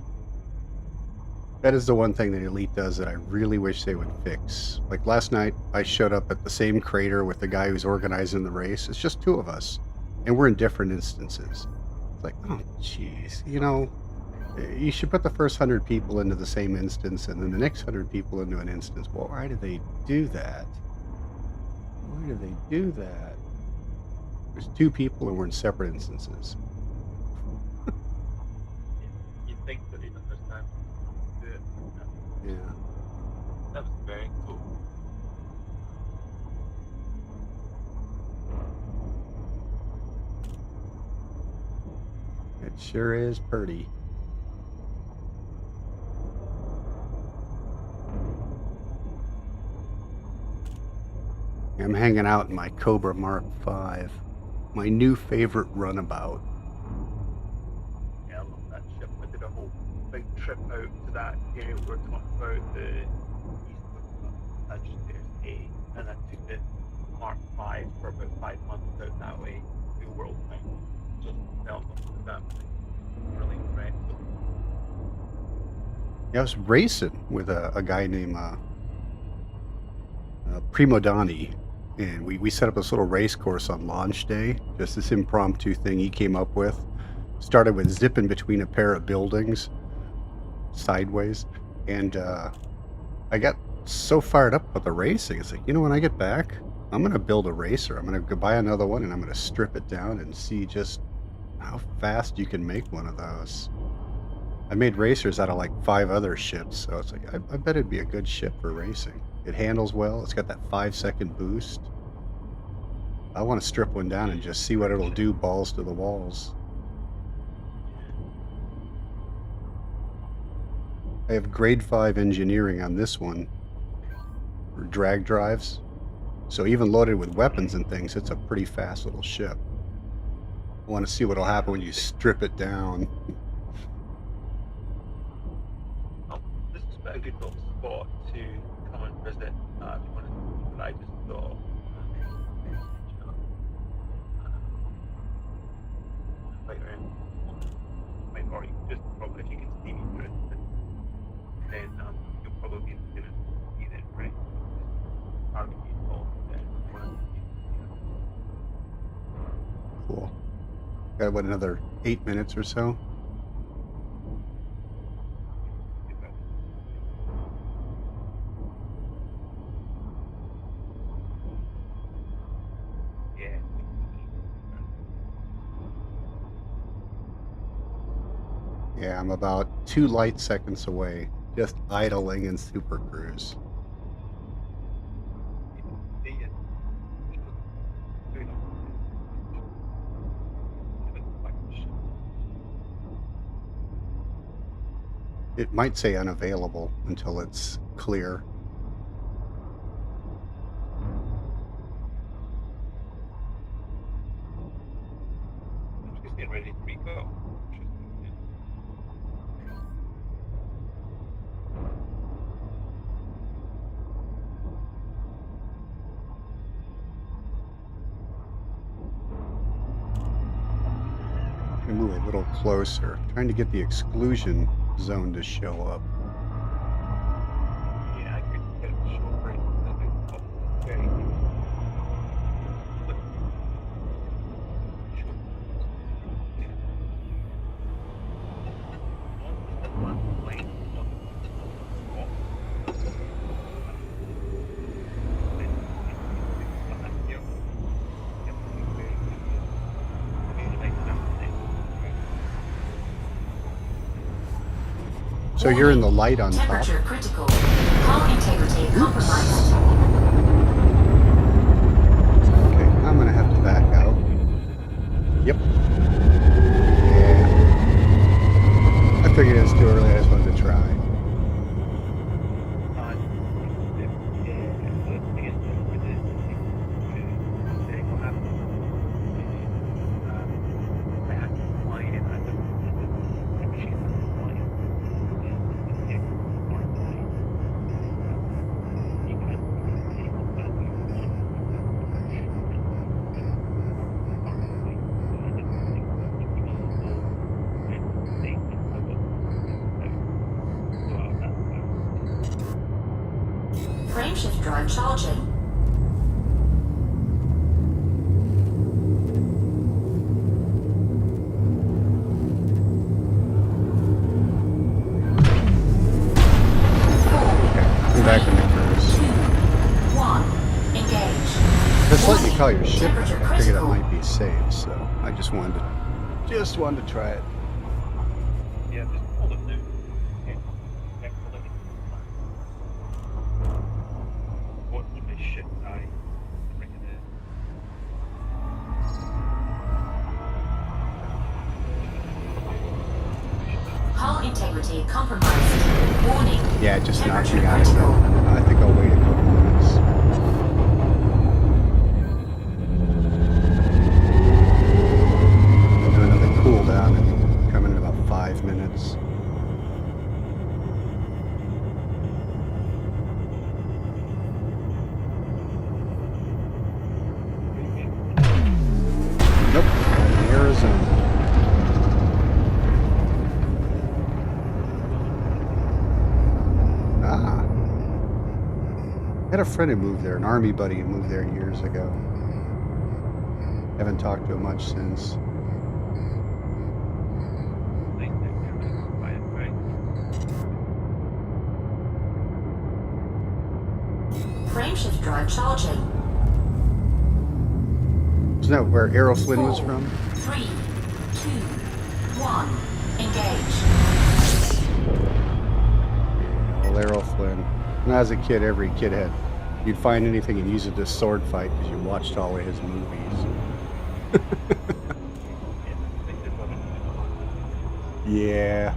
That is the one thing that Elite does that I really wish they would fix. Like last night, I showed up at the same crater with the guy who's organizing the race. It's just two of us, and we're in different instances. It's like, oh, jeez, you know, you should put the first 100 people into the same instance, and then the next 100 people into an instance. Well, why do they do that? Why do they do that? There's two people, and we're in separate instances. You'd think that they'd understand how to do it. Yeah. That was very cool. It sure is pretty. I'm hanging out in my Cobra Mark V, my new favorite runabout. Yeah, I love that ship. I did a whole big trip out to that area we were talking about, the east of Sagittarius A, and I took the Mark V for about 5 months out that way, the world thing. Just fell in love with that thing. Really impressed. Yeah, I was racing with a guy named Primo Donny, and we set up this little race course on launch day, just this impromptu thing he came up with. Started with zipping between a pair of buildings sideways, and I got so fired up with the racing. It's like, you know, when I get back, I'm going to build a racer. I'm going to go buy another one, and I'm going to strip it down and see just how fast you can make one of those. I made racers out of like 5 other ships, so it's like, I bet it'd be a good ship for racing. It handles well. It's got that 5-second boost. I want to strip one down and just see what it'll do balls to the walls. I have grade 5 engineering on this one for drag drives. So even loaded with weapons and things, it's a pretty fast little ship. I want to see what'll happen when you strip it down. This is a good little spot to come and visit if you want to see what I just saw. Right around. Or you can just probably, if you can see me for instance, then you'll probably be able to see that, right? Target you all Cool. Got what, another 8 minutes or so? Yeah, I'm about 2 light seconds away, just idling in Super Cruise. It might say unavailable until it's clear. I'm just getting ready to recall. Move a little closer, trying to get the exclusion zone to show up. Yeah, I could get a short break. Okay. So you're in the light on top. Temperature critical. Hull integrity compromised. Okay, I'm gonna have to back out. Yep. Yeah. drive charging. Come back in the cruise. 1. Engage. Just letting you call your ship back. Temperature I figured it critical. might be safe, so I just wanted to try it. Yeah, just hold it now. Okay. Excellent. Watch my shit die. Bring it in. Hull integrity compromised. Warning. Yeah, it just knocked me Temperature out of it. critical. I think I'll wait a couple minutes. Do another cool down and come in about 5 minutes. Nope, I'm in Arizona. Ah. I had a friend who moved there, an army buddy who moved there years ago. Haven't talked to him much since. Frameshift drive charging. Isn't that where Errol Flynn was from? 3, 2, 1. Engage. Well, Errol Flynn. When I was a kid, every kid had. You'd find anything and use it to sword fight because you watched all of his movies. Yeah.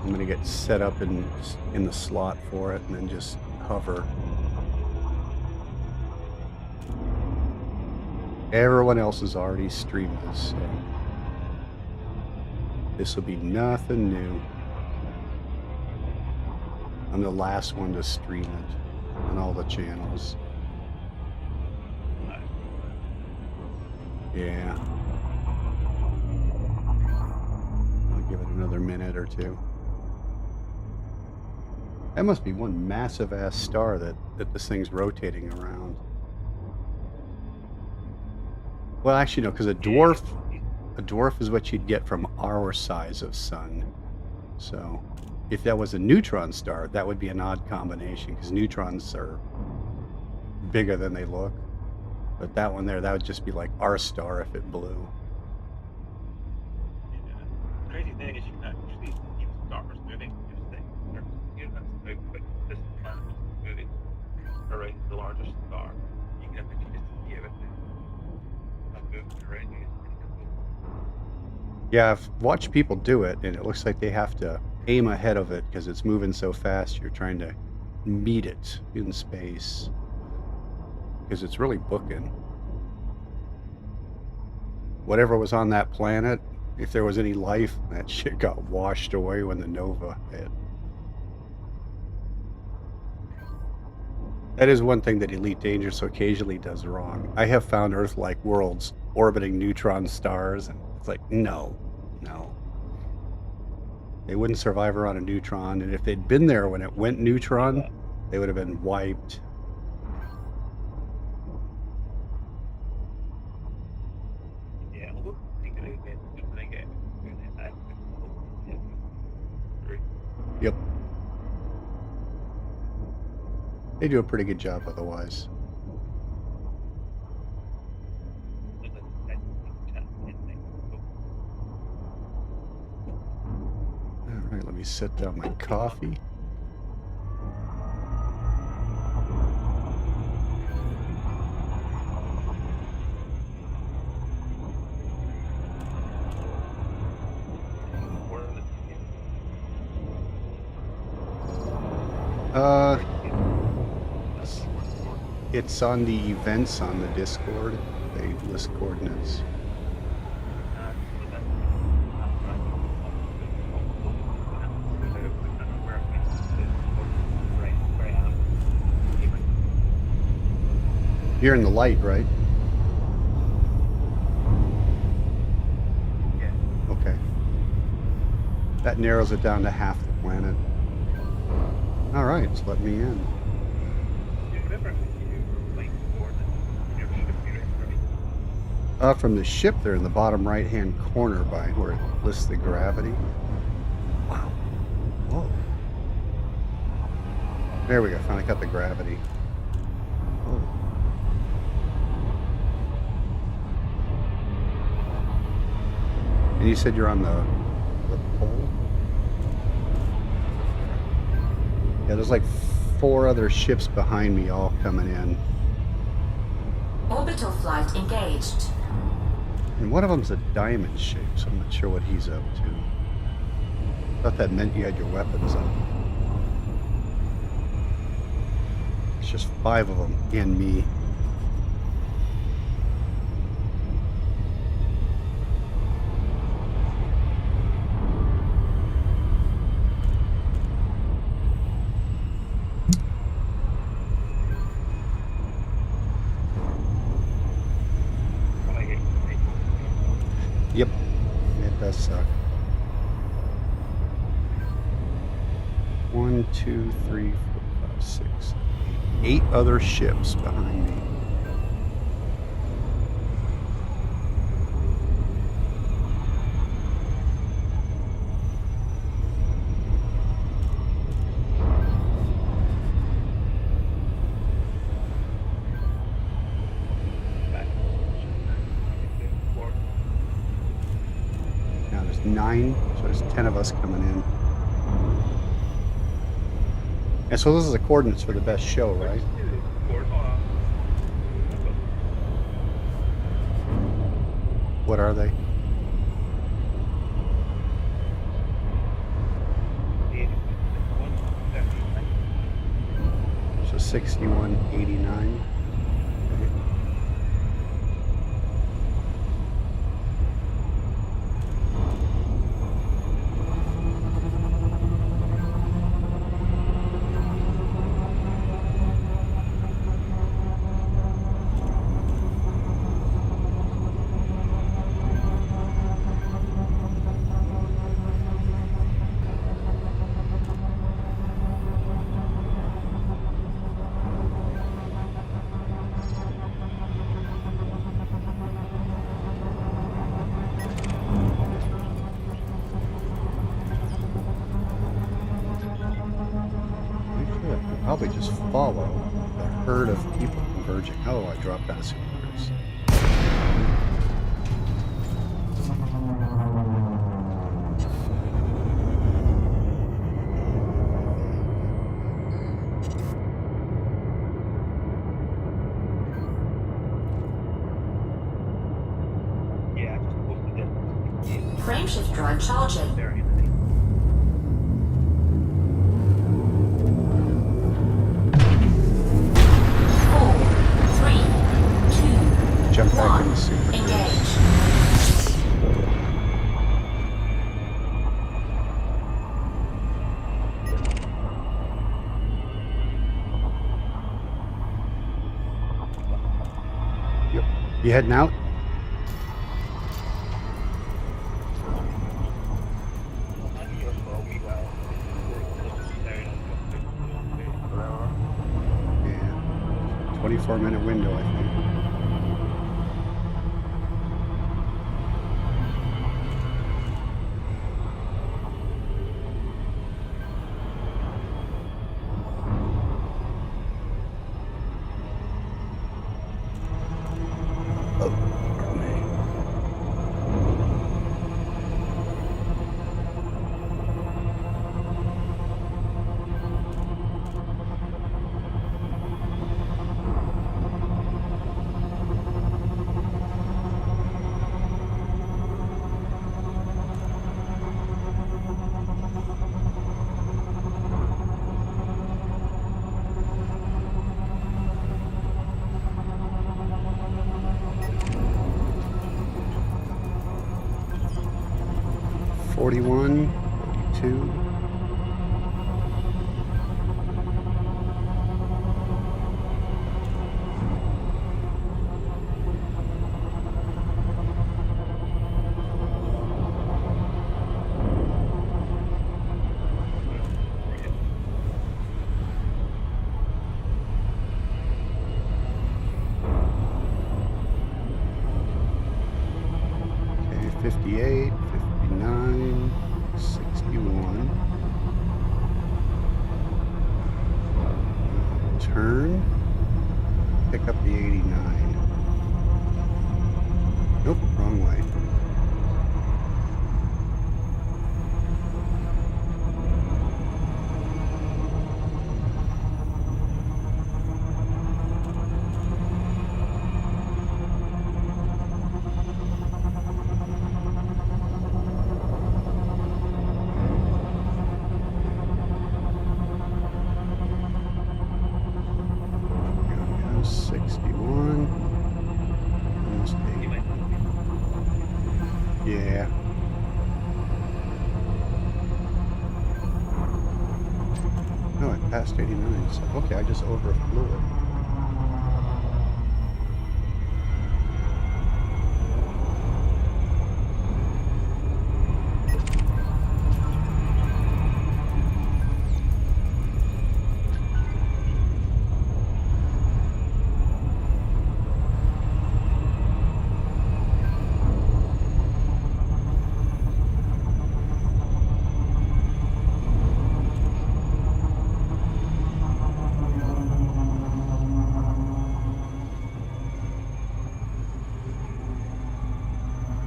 I'm gonna get set up in the slot for it and then just hover. Everyone else has already streamed this, so this will be nothing new. I'm the last one to stream it on all the channels. Yeah. I'll give it another minute or two. That must be one massive ass star that this thing's rotating around. Well, actually, no, because a dwarf is what you'd get from our size of sun. So, if that was a neutron star, that would be an odd combination because neutrons are bigger than they look. But that one there, that would just be like our star if it blew. Yeah. The crazy thing is you can actually see the stars moving. That's how quick this planet is moving around the largest star. You can actually just see everything moving around you. It's pretty cool. Yeah, I've watched people do it, and it looks like they have to aim ahead of it because it's moving so fast. You're trying to meet it in space because it's really booking. Whatever was on that planet, if there was any life, that shit got washed away when the nova hit. That is one thing that Elite Dangerous occasionally does wrong. I have found Earth-like worlds orbiting neutron stars, and it's like, no. They wouldn't survive around a neutron, and if they'd been there when it went neutron, they would have been wiped. Yeah, although I think they get Yep. They do a pretty good job otherwise. Alright, let me me set down my coffee. It's on the events on the Discord. They list coordinates. You're in the light, right? Yeah. Okay. That narrows it down to half the planet. All right, so let me in. Do you remember when you were late for your ship you're in, right? From the ship, they're in the bottom right-hand corner by where it lists the gravity. Wow. Whoa. There we go. Finally got the gravity. Oh. And you said you're on the pole? Yeah, there's like 4 other ships behind me all coming in. Orbital flight engaged. And one of them's a diamond shape, so I'm not sure what he's up to. Thought that meant you had your weapons up. It's just 5 of them and me. Yep, it does suck. 1, 2, 3, 4, 5, 6, 8 other ships behind me. Now there's 9, so there's 10 of us coming in. And so those are the coordinates for the best show, right? What are they? So 6189. Probably just follow the herd of people converging. Oh, I dropped out of supers. Yeah, I just posted it. Frameshift drive charging. There. 4, 3, 2, Jump back in the 1. super cruise. Engage. Yep. You heading out? Yeah. 24-minute window, I think. Oh, pardon me. 41, 42. Okay, 58, 59, 61. Turn. Pick up the 89. Nope, wrong way. Here we go, 61. Almost 80. Yeah. No, I passed 89. So, okay, I just overflew it.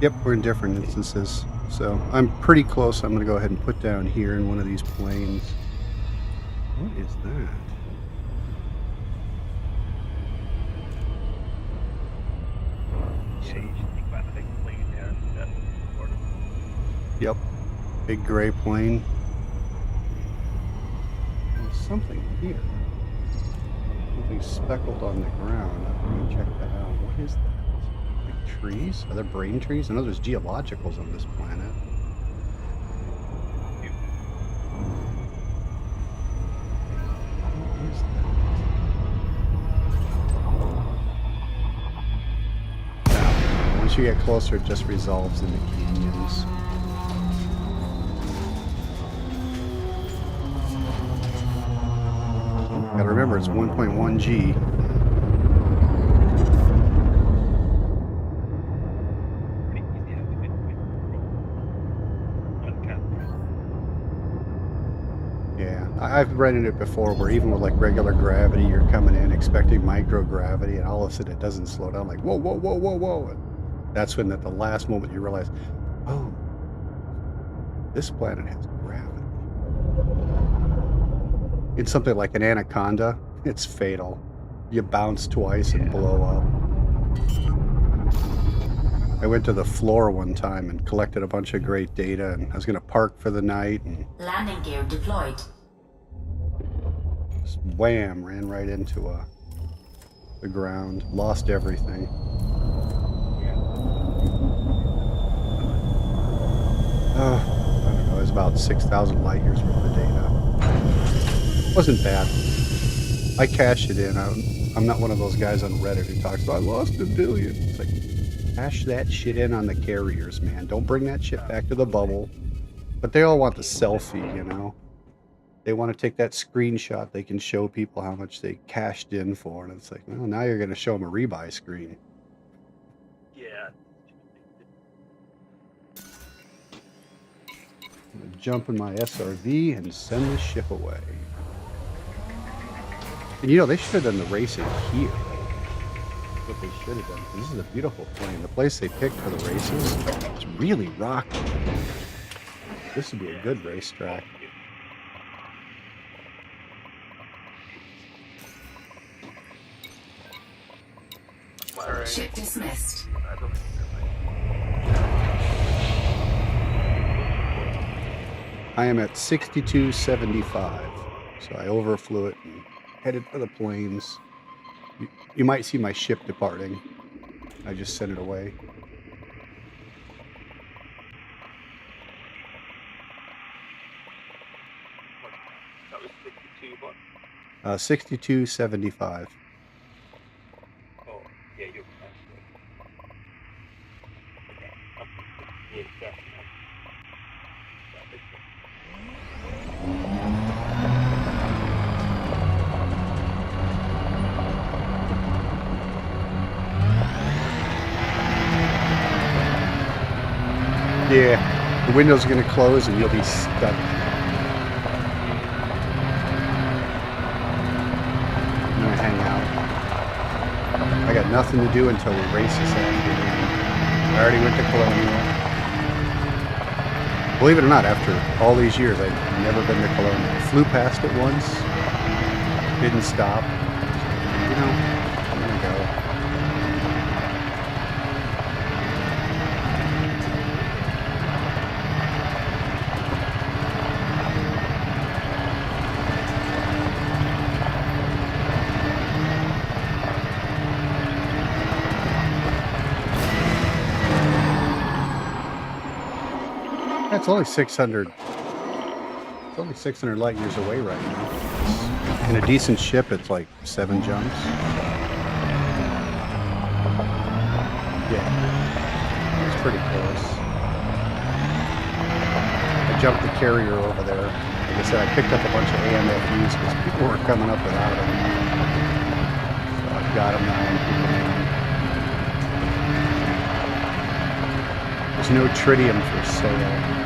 Yep, we're in different instances. So I'm pretty close. I'm going to go ahead and put down here in one of these planes. What is that? Yeah, you should think about the big plane there. That's important. Yep, big gray plane. There's something here. Something speckled on the ground. I'm going to check that out. What is that? Like trees? Are there brain trees? I know there's geologicals on this planet. What is that? Now, once you get closer, it just resolves into canyons. Gotta remember, it's 1.1 G. Pretty easy how we could on camera. Yeah, I've read in it before where even with like regular gravity, you're coming in expecting microgravity, and all of a sudden it doesn't slow down. Like whoa, whoa, whoa, whoa, whoa! And that's when at the last moment you realize, oh, this planet has gravity. In something like an anaconda, it's fatal. You bounce twice and blow up. I went to the floor one time and collected a bunch of great data, and I was going to park for the night, and Landing gear deployed. just wham, ran right into the ground, lost everything. I don't know, it was about 6,000 light years worth of data. Wasn't bad. I cashed it in. I'm not one of those guys on Reddit who talks about I lost $1 billion. It's like, cash that shit in on the carriers, man. Don't bring that shit back to the bubble. But they all want the selfie, you know. They want to take that screenshot. They can show people how much they cashed in for, and it's like, well, now you're going to show them a rebuy screen. Yeah. I'm going to jump in my SRV and send this ship away. And you know, they should have done the racing here. That's what they should have done. This is a beautiful plane. The place they picked for the races is really rocky. This would be a good racetrack. Ship dismissed. I don't think I am at 6275, so I overflew it and headed for the plains. You might see my ship departing. I just sent it away. 6275. Oh, yeah, you're fine. Okay, I'm yeah, exactly. Yeah, the window's going to close and you'll be stuck. I'm going to hang out. I got nothing to do until we race this afternoon. I already went to Colonial. Believe it or not, after all these years, I've never been to Colonial. Flew past it once, didn't stop. You know, I'm going to go. That's only 600. It's only 600 light years away right now. In a decent ship, it's like 7 jumps. Yeah, it's pretty close. I jumped the carrier over there. Like I said, I picked up a bunch of AMFUs because people were coming up without them. So I've got them now. There's no tritium for sale.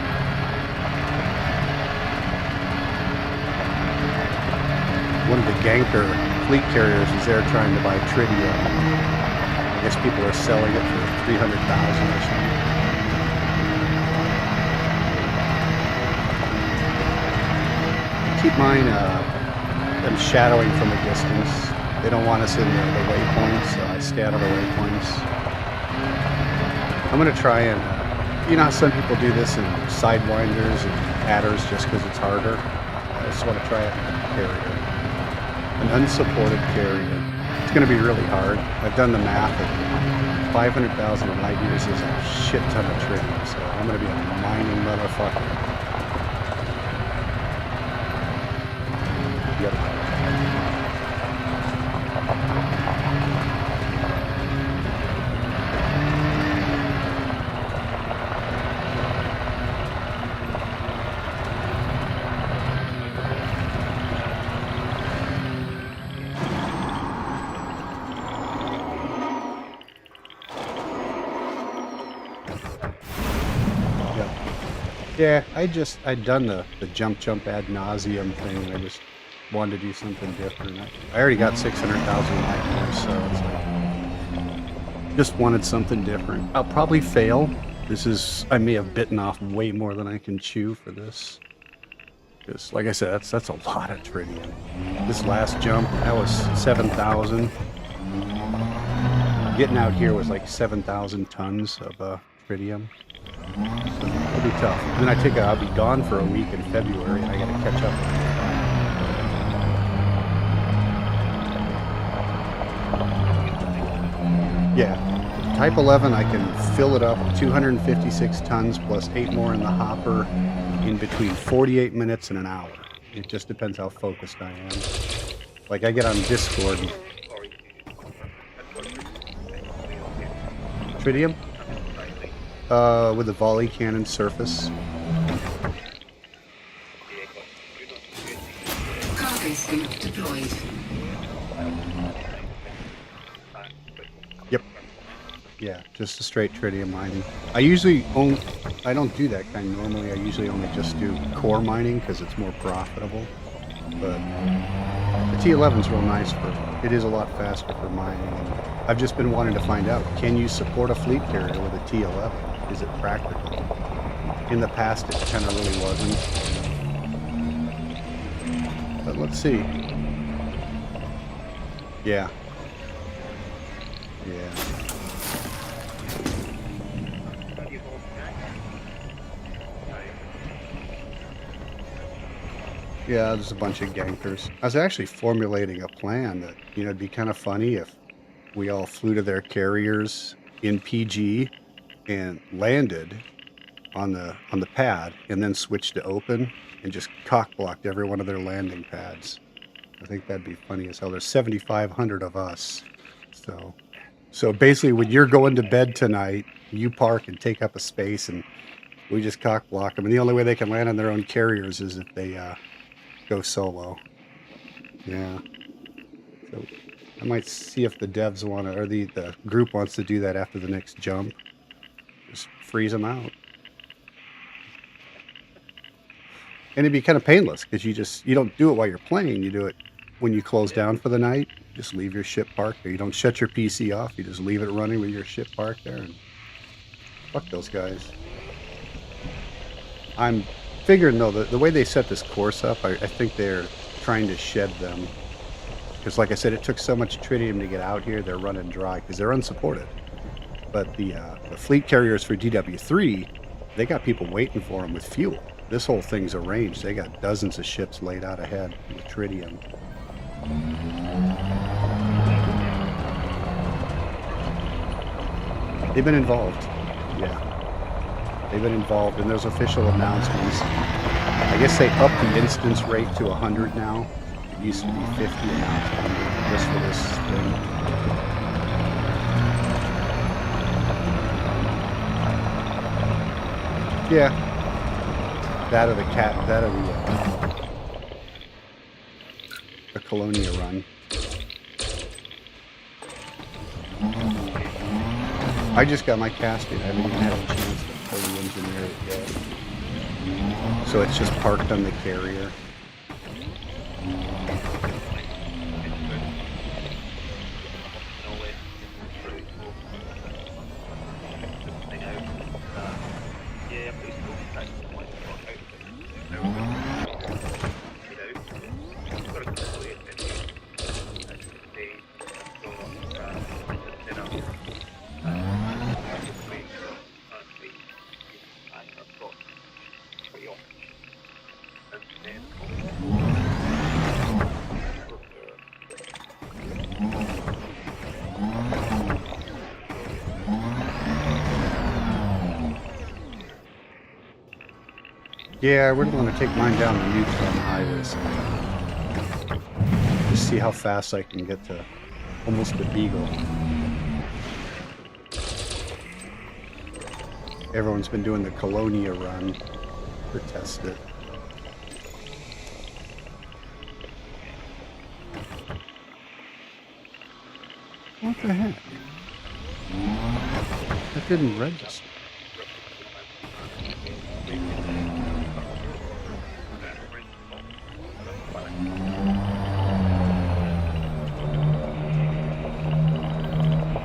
One of the Ganker fleet carriers is there trying to buy tritium. I guess people are selling it for $300,000 or something. Keep mine, I'm shadowing from a distance. They don't want us in the waypoints, so I stay out of the waypoints. I'm going to try and, you know how some people do this in Sidewinders and adders just because it's harder? I just want to try it in a carrier. An unsupported carrier. It's going to be really hard. I've done the math. 500,000 light years is a shit ton of tritium, so I'm going to be a mining motherfucker. Yep. Yeah, I'd done the jump ad nauseum thing, and I just wanted to do something different. I already got 600,000 light years, so it's like, just wanted something different. I'll probably fail. I may have bitten off way more than I can chew for this. Because, like I said, that's a lot of tritium. This last jump, that was 7,000. Getting out here was like 7,000 tons of tritium. So it'll be tough. Then I'll be gone for a week in February, and I gotta catch up. Yeah, Type 11, I can fill it up 256 tons plus 8 more in the hopper in between 48 minutes and an hour. It just depends how focused I am. Like I get on Discord. Tritium? With a volley cannon surface. Cargo scoop deployed. Yep. Yeah, just a straight tritium mining. I don't do that kind normally. I usually only just do core mining because it's more profitable. But the T11's real nice it is a lot faster for mining. And I've just been wanting to find out, can you support a fleet carrier with a T11? Is it practical? In the past, it kind of really wasn't. But let's see. Yeah. Yeah. Yeah, there's a bunch of gankers. I was actually formulating a plan that, it'd be kind of funny if we all flew to their carriers in PG and landed on the pad and then switched to open and just cock blocked every one of their landing pads. I think that'd be funny as hell. There's 7,500 of us. So basically, when you're going to bed tonight, you park and take up a space, and we just cock block them. And the only way they can land on their own carriers is if they go solo. Yeah. So I might see if the devs want to, or the group wants to do that after the next jump. Just freeze them out. And it'd be kind of painless because you don't do it while you're playing. You do it when you close down for the night. Just leave your ship parked there. You don't shut your PC off. You just leave it running with your ship parked there. And fuck those guys. I'm figuring though the way they set this course up, I think they're trying to shed them. Because like I said, it took so much tritium to get out here. They're running dry because they're unsupported. But the fleet carriers for DW3, they got people waiting for them with fuel. This whole thing's arranged. They got dozens of ships laid out ahead with tritium. They've been involved. Yeah. They've been involved, and there's official announcements. I guess they upped the instance rate to 100 now. It used to be 50, and now it's 100 just for this thing. Yeah. That or the Colonia run. I just got my casket. I haven't even had a chance to fully engineer it yet. So it's just parked on the carrier. Yeah, I wouldn't want to take mine down the Utah highway side. Just see how fast I can get to almost the Beagle. Everyone's been doing the Colonia run to test it. What the heck? That didn't register.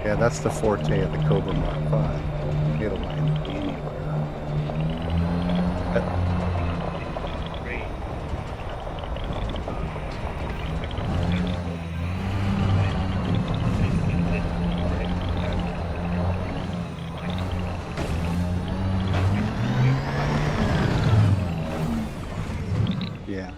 Yeah, that's the forte of the Cobra Mark V. It'll land anywhere. Yeah.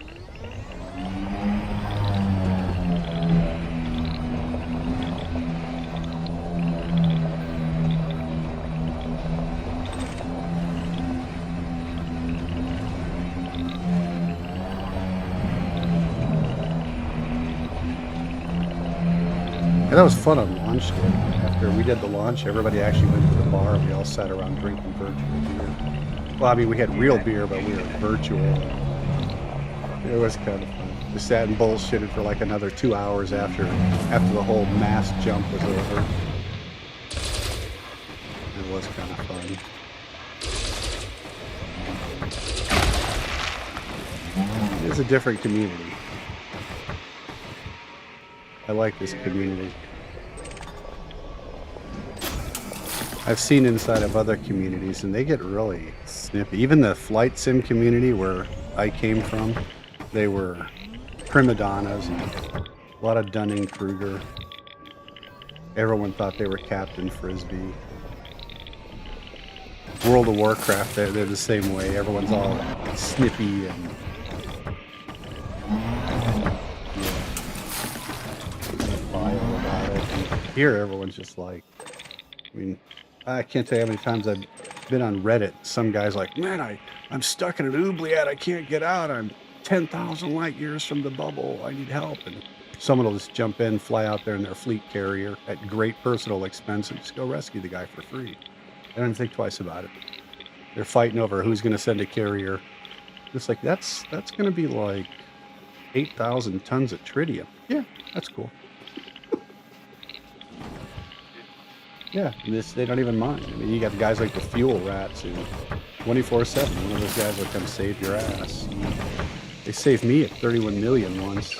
That was fun on launch day. After we did the launch, everybody actually went to the bar. We all sat around drinking virtual beer. Well, I mean, we had real beer, but we were virtual. It was kind of fun. We sat and bullshitted for like another 2 hours after the whole mass jump was over. It was kind of fun. It is a different community. I like this community. I've seen inside of other communities and they get really snippy. Even the flight sim community where I came from, they were prima donnas and a lot of Dunning-Kruger. Everyone thought they were Captain Frisbee. World of Warcraft, they're the same way. Everyone's all snippy and vile about it. And here, everyone's just like, I mean, I can't tell you how many times I've been on Reddit. Some guy's like, man, I'm stuck in an oubliette. I can't get out. I'm 10,000 light years from the bubble. I need help. And someone will just jump in, fly out there in their fleet carrier at great personal expense and just go rescue the guy for free. They don't even think twice about it. They're fighting over who's going to send a carrier. It's like, that's going to be like 8,000 tons of tritium. Yeah, that's cool. Yeah, they don't even mind. I mean, you got guys like the fuel rats who 24/7, one of those guys will come save your ass. They saved me at 31 million once.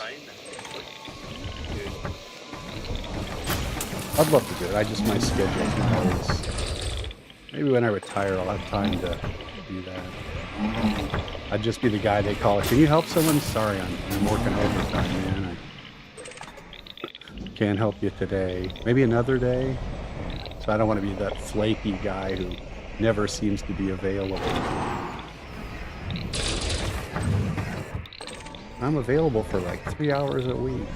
I'd love to do it. My schedule's not always. Maybe when I retire, I'll have time to do that. I'd just be the guy they call. Can you help someone? Sorry, I'm working overtime, man. I can't help you today. Maybe another day. So I don't want to be that flaky guy who never seems to be available. I'm available for like 3 hours a week.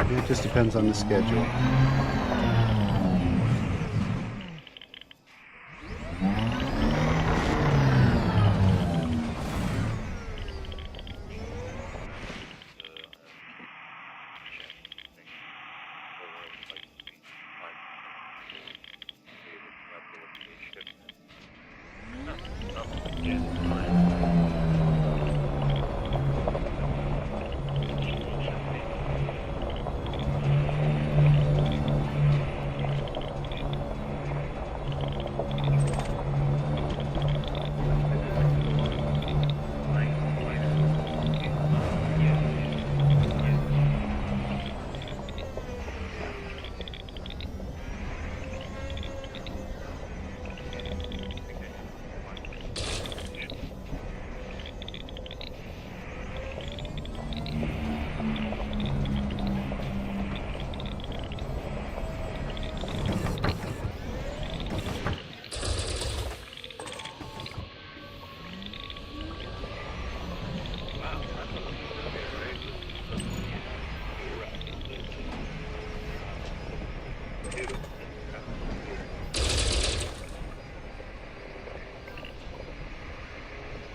It just depends on the schedule.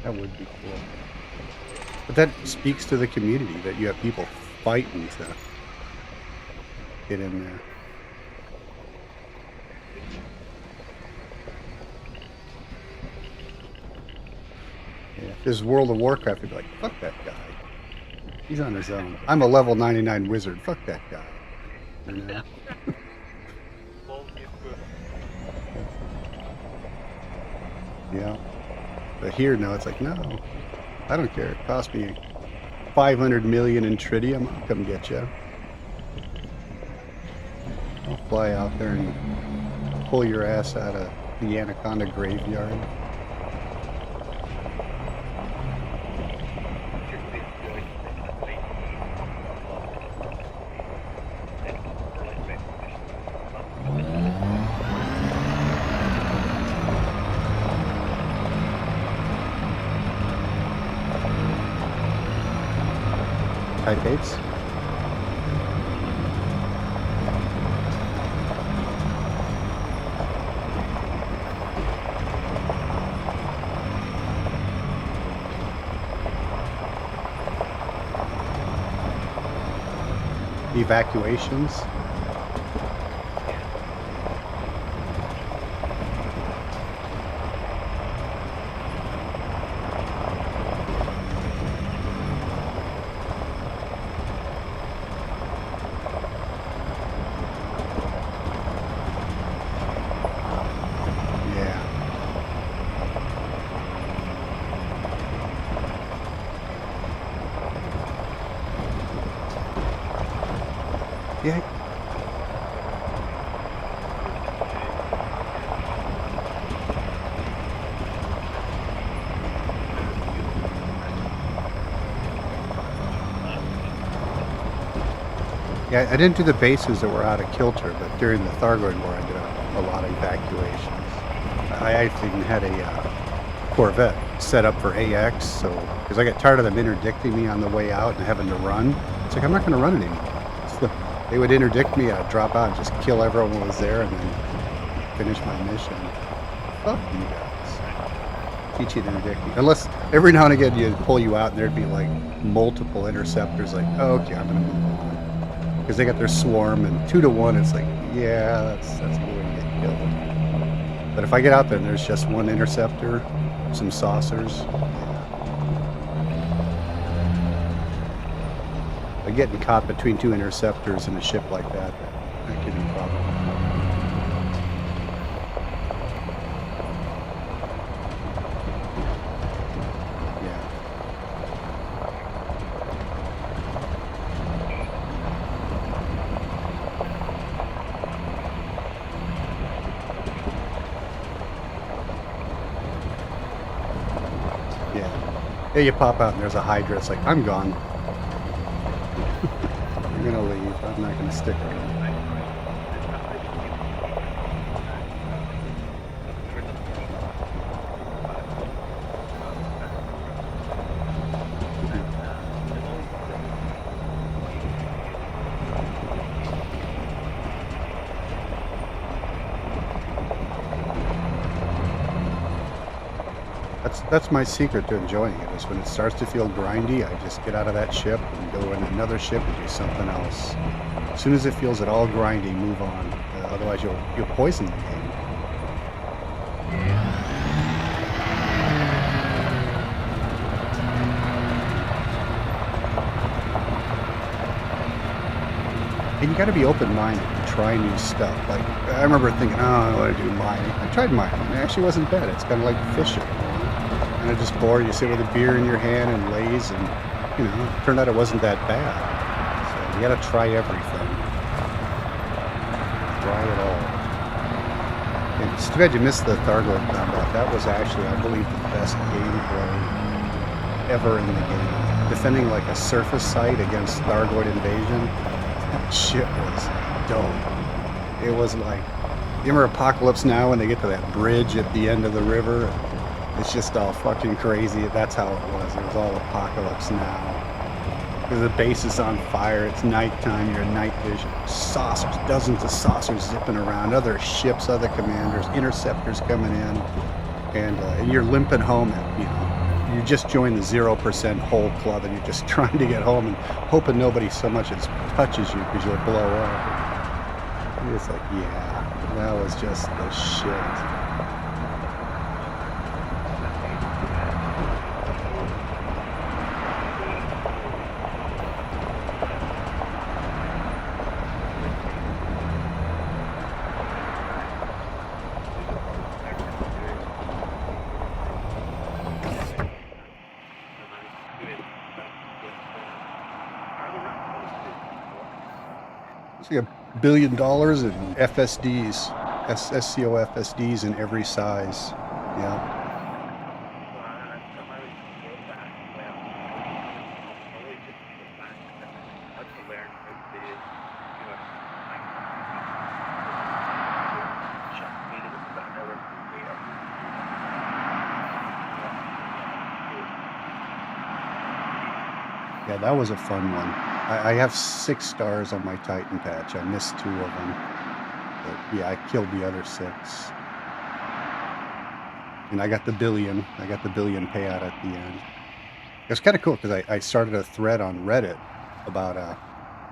That would be cool. But that speaks to the community that you have people fighting to get in there. Yeah, if this is World of Warcraft, I'd be like, fuck that guy. He's on his own. I'm a level 99 wizard. Fuck that guy. You know? Yeah. But here, no, it's like, no, I don't care. It cost me 500 million in tritium. I'll come get you. I'll fly out there and pull your ass out of the Anaconda graveyard. Type 8s. Evacuations. Yeah. Yeah, I didn't do the bases that were out of kilter, but during the Thargoid War, I did a lot of evacuations. I even had a Corvette set up for AX, so because I got tired of them interdicting me on the way out and having to run. It's like, I'm not going to run anymore. So they would interdict me, I'd drop out and just kill everyone who was there and then finish my mission. Fuck you guys. Teach you to interdict me. Unless every now and again you pull you out and there'd be like multiple interceptors. Like, oh, okay, I'm gonna move on because they got their swarm and 2 to 1. It's like, yeah, that's a good way to get killed. But if I get out there and there's just one interceptor, some saucers, but getting caught between 2 interceptors in a ship like that could be a problem. Yeah. Yeah. Yeah, you pop out and there's a Hydra. It's like, I'm gone. I'm gonna leave. I'm not gonna stick around. That's my secret to enjoying it, is when it starts to feel grindy, I just get out of that ship and go in another ship and do something else. As soon as it feels at all grindy, move on. Otherwise you'll poison the game. And you gotta be open-minded to try new stuff. Like, I remember thinking, oh, I want to do mining. I tried mining. It actually wasn't bad. It's kind of like fishing. And I just bored. You sit with a beer in your hand and laze, and it turned out it wasn't that bad. So you gotta try everything. Try it all. And it's too bad you missed the Thargoid combat. That was actually, I believe, the best gameplay ever in the game. Defending like a surface site against Thargoid invasion. That shit was dope. It was like, you remember Apocalypse Now when they get to that bridge at the end of the river? It's just all fucking crazy. That's how it was. It was all Apocalypse Now. Because the base is on fire. It's nighttime. You're in night vision. Saucers, dozens of saucers zipping around. Other ships, other commanders, interceptors coming in, and you're limping home. You just joined the 0% hole club, and you're just trying to get home and hoping nobody so much as touches you because you'll blow up. And it's like, yeah, that was just the shit. It's like $1 billion in FSDs, SCO FSDs in every size. Yeah. Yeah, that was a fun one. I have 6 stars on my Titan patch. I missed 2 of them. But yeah, I killed the other 6. And I got the billion. I got the billion payout at the end. It was kind of cool because I started a thread on Reddit about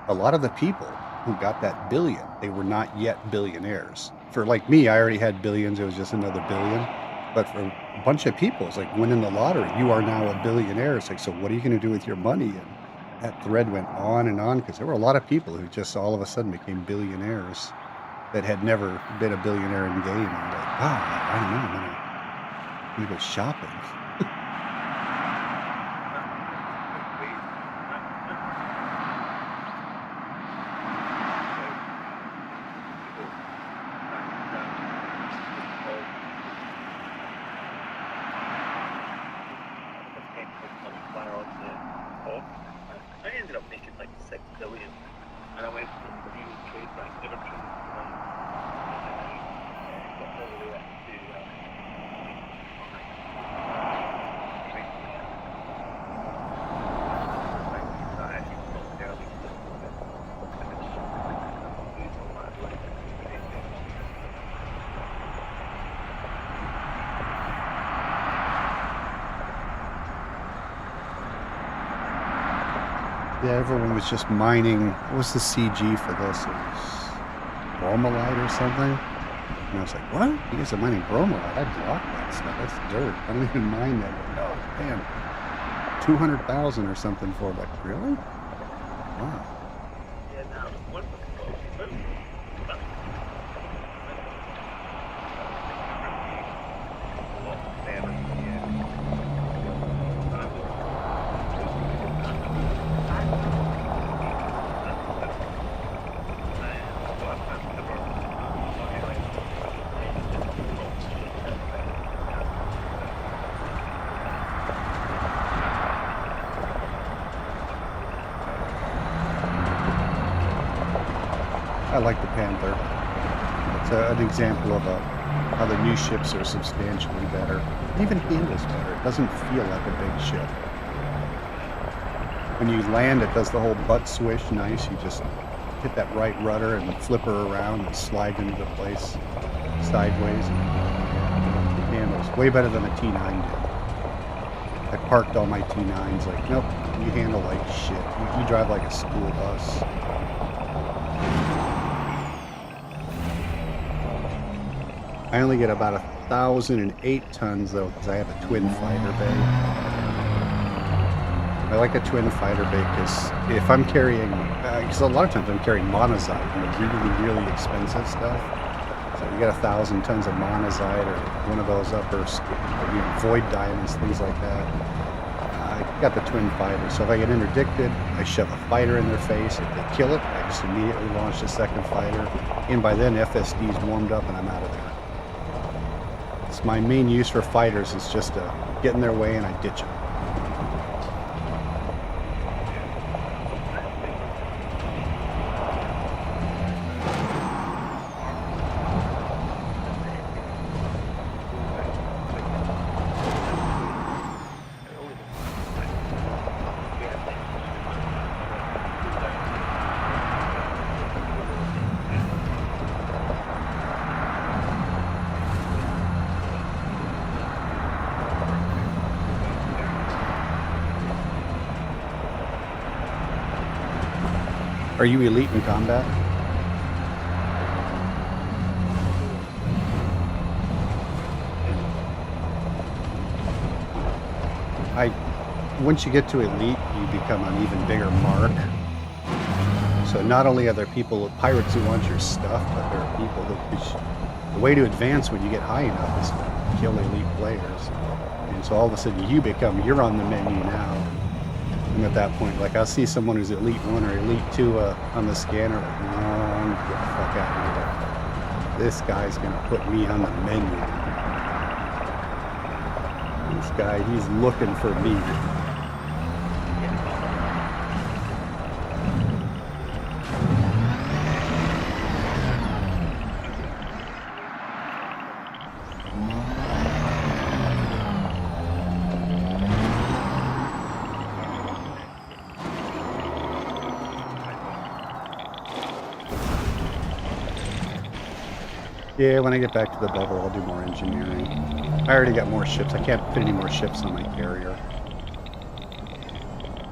a lot of the people who got that billion. They were not yet billionaires. For like me, I already had billions. It was just another billion. But for a bunch of people, it's like winning the lottery. You are now a billionaire. It's like, so what are you going to do with your money? And that thread went on and on because there were a lot of people who just all of a sudden became billionaires that had never been a billionaire in game. And like, wow, I don't know. I'm going to go shopping. I ended up making like 6 billion, and I went from reading trade bank, never traded for money, and then I got all the way up to Yeah, everyone was just mining. What was the CG for this? It was bromelite or something. And I was like, what? You guys are mining bromelite? I'd block that stuff. That's dirt. I don't even mine that. Like, oh, man. 200,000 or something for it. Like, really? Wow. Yeah, now, one of the I like the Panther. It's an example of how the new ships are substantially better. It even handles better. It doesn't feel like a big ship. When you land, it does the whole butt swish nice. You just hit that right rudder and flip her around and slide into the place sideways. It handles way better than a T9 did. I parked all my T9s like, nope, you handle like shit. You drive like a school bus. I only get about 1,008 tons though, because I have a twin fighter bay. I like a twin fighter bay because if I'm carrying, because a lot of times I'm carrying monazite and really, really expensive stuff. So you get 1,000 tons of monazite or one of those upper, void diamonds, things like that. I got the twin fighter, so if I get interdicted, I shove a fighter in their face. If they kill it, I just immediately launch the second fighter. And by then, FSD's warmed up and I'm out of there. It's my main use for fighters is just to get in their way and I ditch them. Are you elite in combat? Once you get to elite, you become an even bigger mark. So not only are there pirates who want your stuff, but there are people who, the way to advance when you get high enough is to kill elite players. And so all of a sudden you're on the menu now. And at that point, like I'll see someone who's Elite 1 or Elite 2 on the scanner, like, no, get the fuck out of here. This guy's gonna put me on the menu. This guy, he's looking for me. Yeah, when I get back to the bubble, I'll do more engineering. I already got more ships. I can't fit any more ships on my carrier.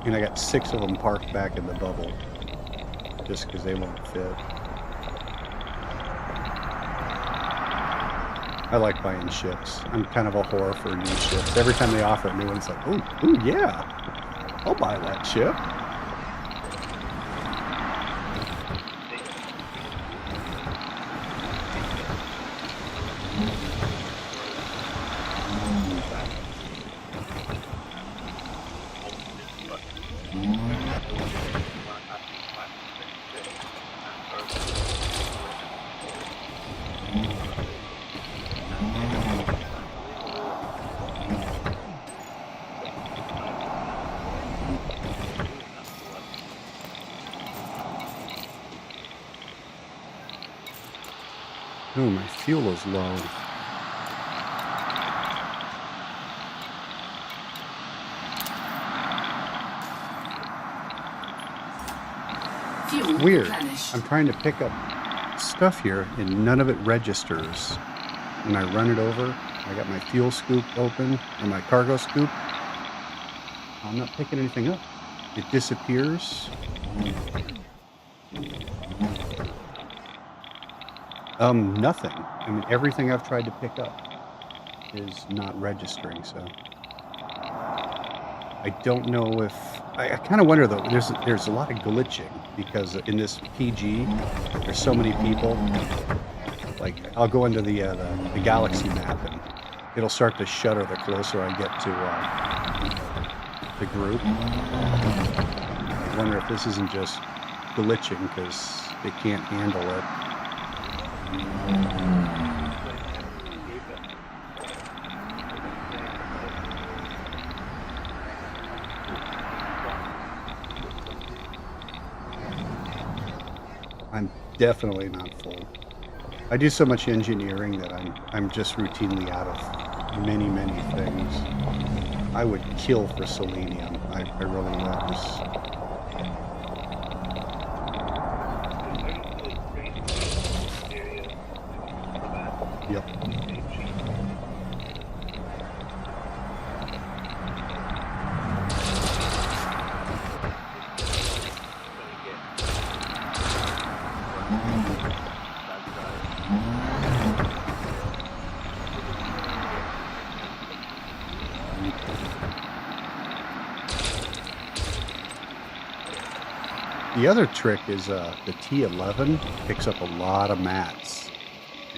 And I got 6 of them parked back in the bubble. Just because they won't fit. I like buying ships. I'm kind of a whore for new ships. Every time they offer a new one, it's like, ooh, yeah. I'll buy that ship. Oh, my fuel is low. Fuel Weird. replenished. I'm trying to pick up stuff here and none of it registers. When I run it over, I got my fuel scoop open or my cargo scoop. I'm not picking anything up. it disappears. Nothing. I mean, everything I've tried to pick up is not registering, so I don't know if I kind of wonder though. There's a lot of glitching because in this PG, there's so many people. Like I'll go into the galaxy map and it'll start to shudder the closer I get to the group. I wonder if this isn't just glitching because it can't handle it. I'm definitely not full. I do so much engineering that I'm just routinely out of many things. I would kill for selenium. I really was. Yep. The other trick is the T11 picks up a lot of mats.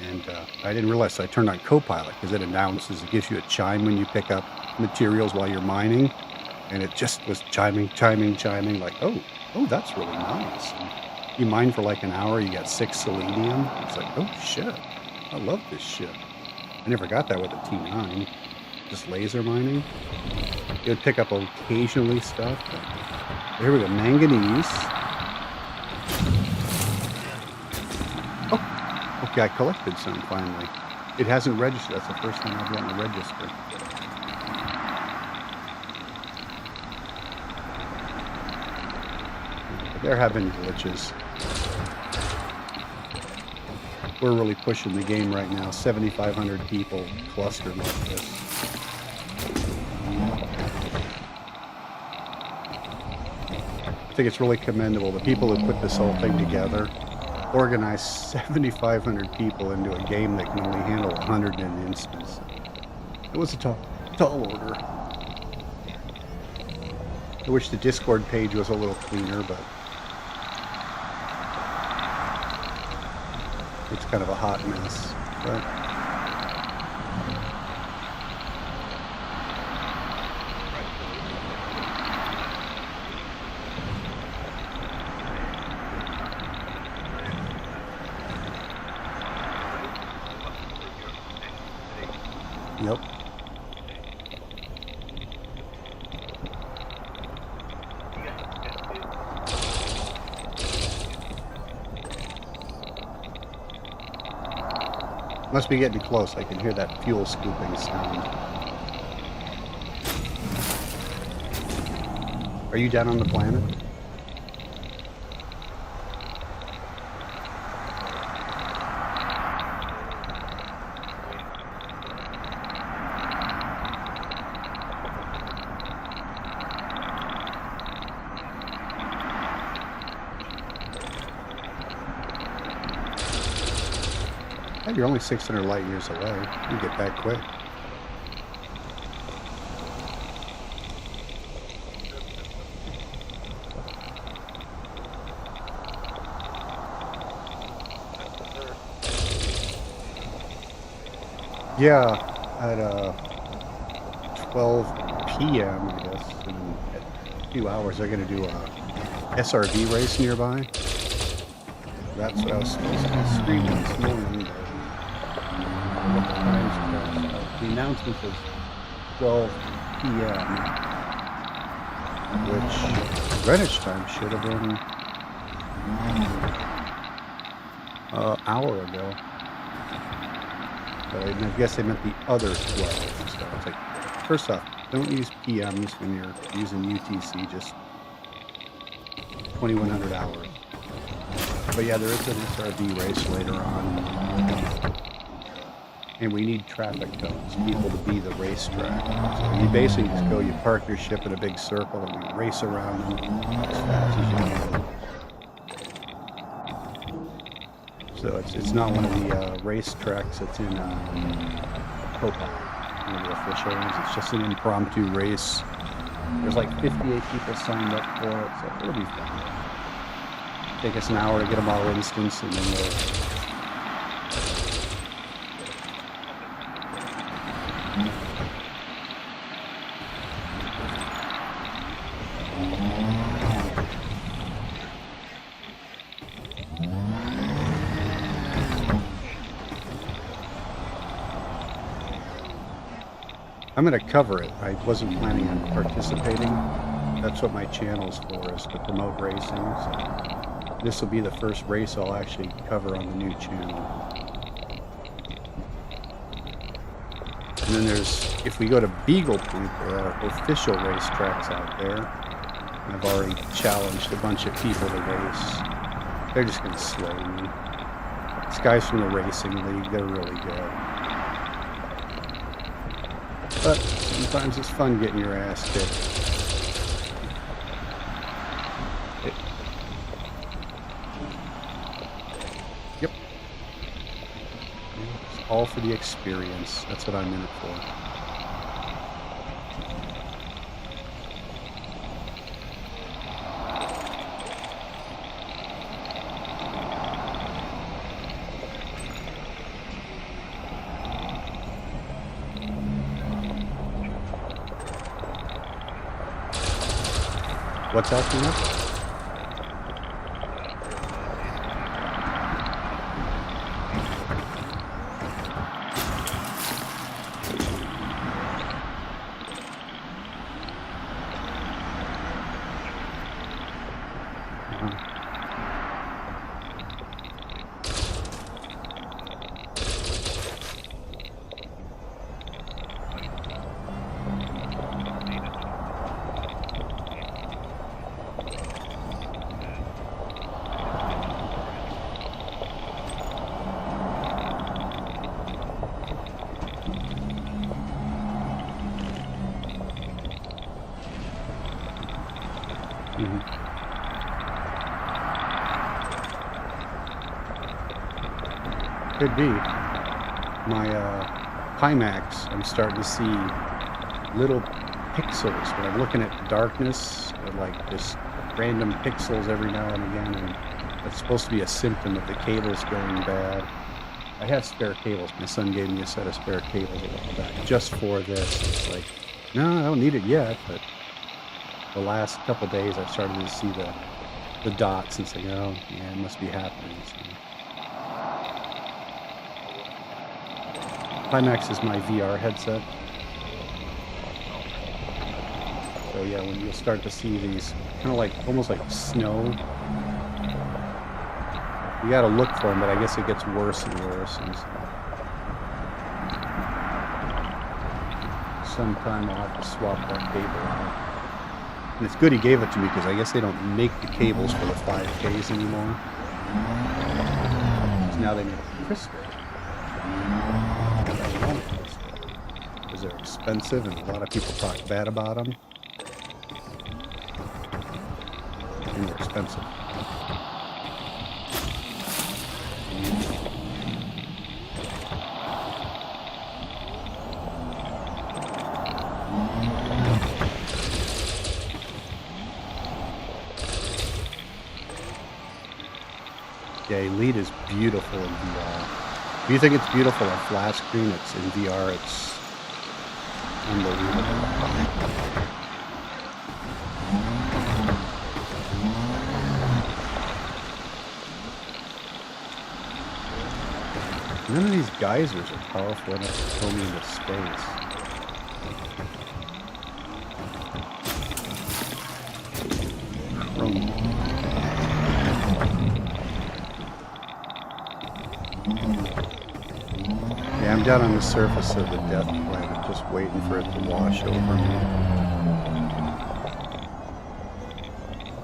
And I didn't realize, so I turned on Copilot because it announces, it gives you a chime when you pick up materials while you're mining. And it just was chiming, like, oh, that's really nice. And you mine for like an hour, you got 6 selenium. It's like, oh shit, I love this shit. I never got that with a T9. Just laser mining. It would pick up occasionally stuff. But here we go, manganese. Okay, I collected some finally. It hasn't registered. That's the first time I've gotten to register. They're having glitches. We're really pushing the game right now. 7,500 people clustered like this. I think it's really commendable. The people who put this whole thing together organize 7,500 people into a game that can only handle 100 in an instance. It was a tall order. I wish the Discord page was a little cleaner, but it's kind of a hot mess. But yep. Must be getting close. I can hear that fuel scooping sound. Are you down on the planet? You're only 600 light years away. You get back quick. Yeah, at 12 p.m. I guess, in a few hours, they're going to do a SRV race nearby. That's what I was supposed to be streaming this morning. The announcement was 12 p.m., which Greenwich time should have been an hour ago. But I guess they meant the other 12. So it's like, first off, don't use PMs when you're using UTC, just 2100 hours. But yeah, there is an SRV race later on. And we need traffic cones, people to be the racetrack. So you basically just go, you park your ship in a big circle, and we race around them as fast as you can. So it's not one of the racetracks that's in Copa, one of the official ones. It's just an impromptu race. There's like 58 people signed up for it, so it'll be fun. Take us an hour to get them all instanced, and then we'll... I'm going to cover it. I wasn't planning on participating. That's what my channel's for, is to promote racing. So this will be the first race I'll actually cover on the new channel. And then there's, if we go to Beagle Point, there are official racetracks out there. And I've already challenged a bunch of people to race. They're just going to slay me. These guys from the Racing League, they're really good. But sometimes it's fun getting your ass kicked. Yep. It's all for the experience. That's what I'm in it for. What's acting up? Could be. My Pimax, I'm starting to see little pixels when I'm looking at the darkness, like just random pixels every now and again, and that's supposed to be a symptom of the cables going bad. I have spare cables. My son gave me a set of spare cables a while back just for this. It's like, no, I don't need it yet, but the last couple days I've started to see the dots and say, oh, yeah, it must be happening. So. Pimax is my VR headset. So yeah, when you'll start to see these kind of like, almost like snow, you gotta look for them, but I guess it gets worse and worse. And so sometime I'll have to swap that cable out. And it's good he gave it to me, because I guess they don't make the cables for the 5Ks anymore. So now they make crystal. Because they're expensive and a lot of people talk bad about them. And they're expensive. Yeah, Elite is beautiful in VR. If you think it's beautiful on flat screen, it's in VR, it's unbelievable. None of these geysers are powerful enough to throw me into space. Yeah, I'm down on the surface of the death planet, just waiting for it to wash over me.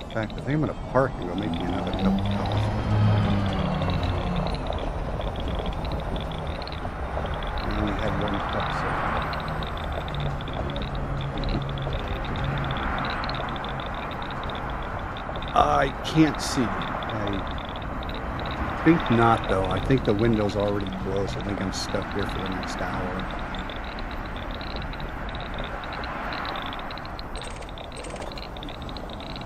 In fact, I think I'm going to park and go make me another cup of coffee. I only had one cup so. I can't see. I think not, though. I think the window's already closed. I think I'm stuck here for the next hour.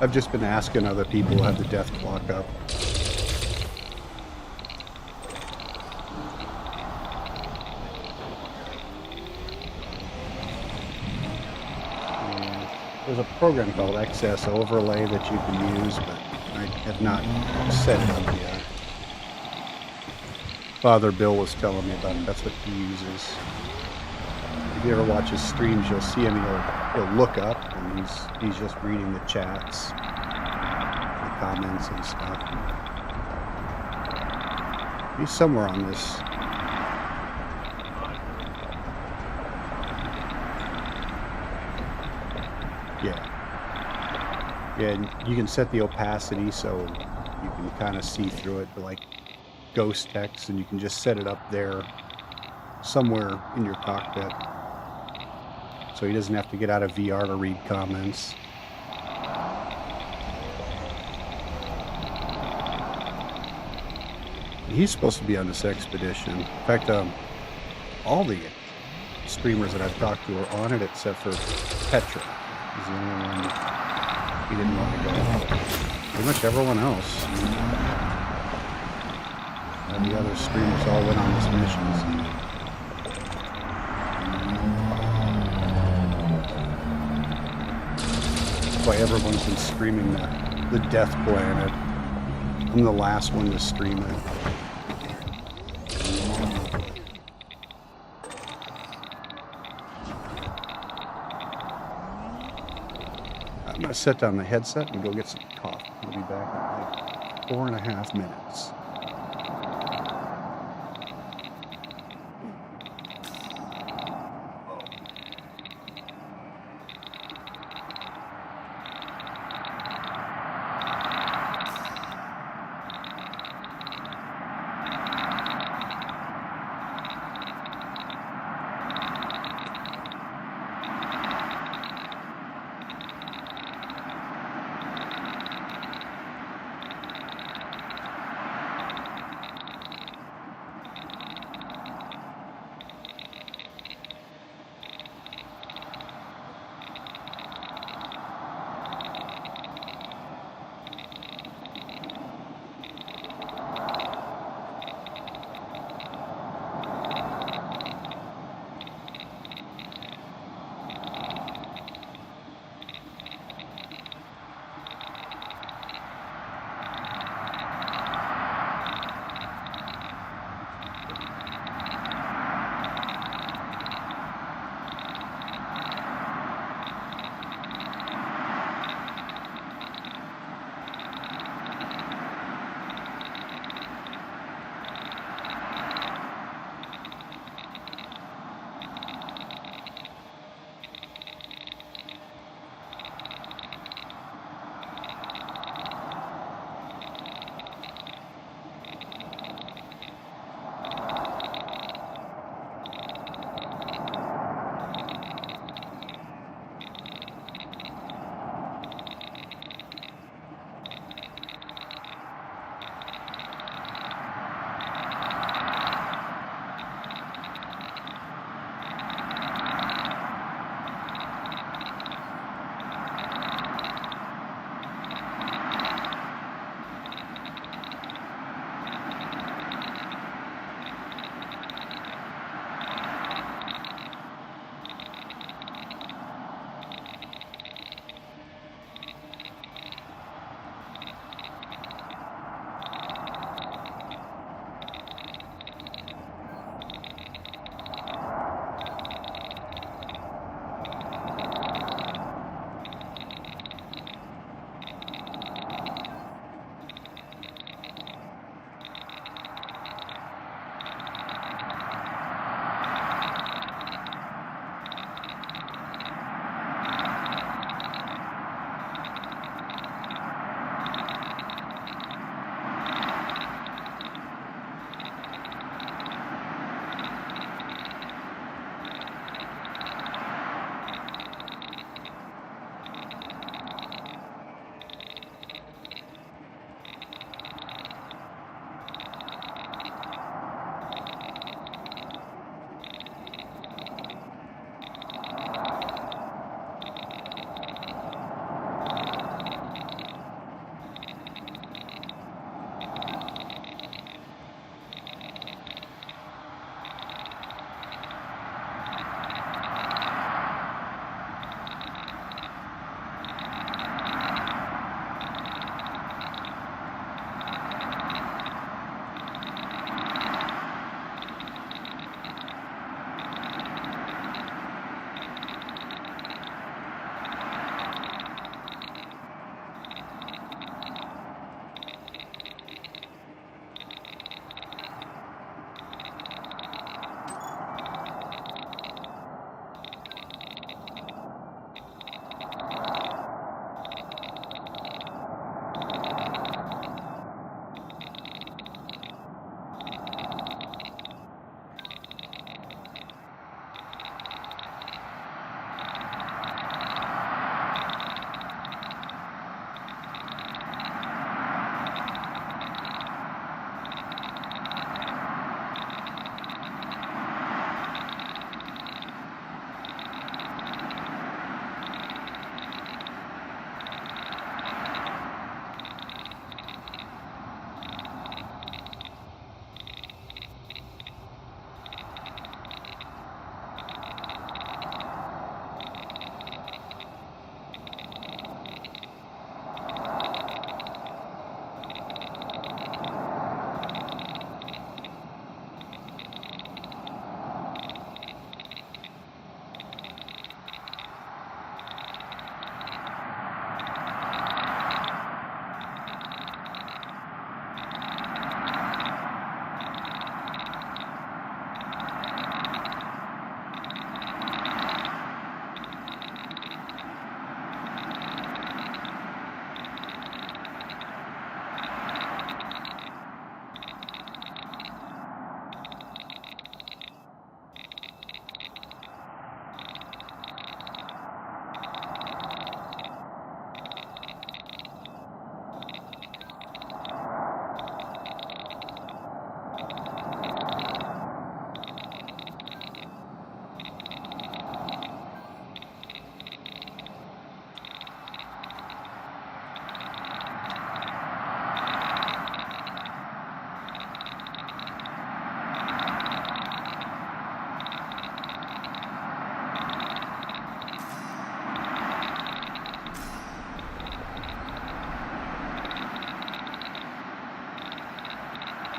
I've just been asking other people who have the death clock up. There's a program called XS Overlay that you can use, but I have not set it up yet. Father Bill was telling me about it. That's what he uses. If you ever watch his streams, you'll see him. He'll look up, and he's just reading the chats, the comments, and stuff. He's somewhere on this. Yeah, and you can set the opacity so you can kind of see through it to like ghost text, and you can just set it up there somewhere in your cockpit so he doesn't have to get out of VR to read comments. He's supposed to be on this expedition. In fact, all the streamers that I've talked to are on it except for Petra. He's the only one he didn't want to go. Pretty much everyone else. And the other streamers all went on this mission. That's why everyone's been streaming the Death Planet. I'm the last one to stream it. I'm going to set down the headset and go get some coffee. I'll be back in like 4.5 minutes.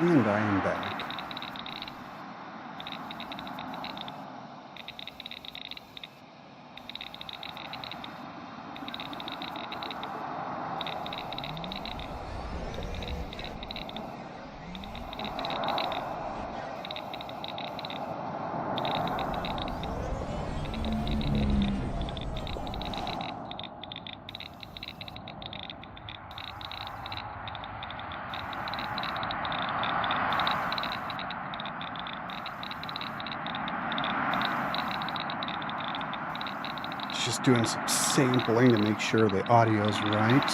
And I am back. Just doing some sampling to make sure the audio's right.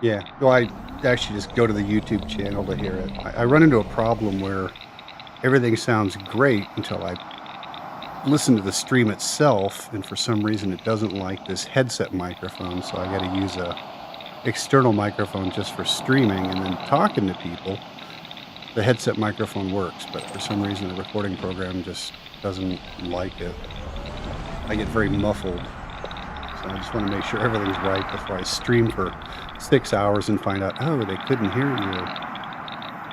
Yeah, well, I actually just go to the YouTube channel to hear it. I run into a problem where everything sounds great until I listen to the stream itself, and for some reason it doesn't like this headset microphone, so I got to use a external microphone just for streaming, and then talking to people. The headset microphone works, but for some reason the recording program just doesn't like it. I get very muffled, so I just want to make sure everything's right before I stream for 6 hours and find out, oh, they couldn't hear you.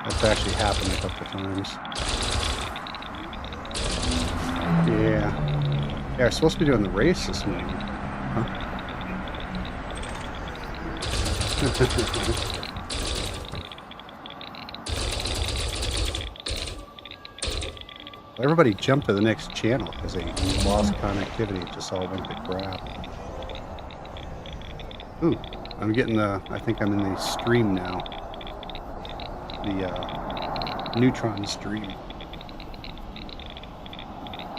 That's actually happened a couple times. Yeah. Yeah, we're supposed to be doing the race this morning. Huh? Everybody jumped to the next channel because they lost connectivity. It just all went to crap. Ooh, I'm getting the, I think I'm in the stream now. The Neutron stream.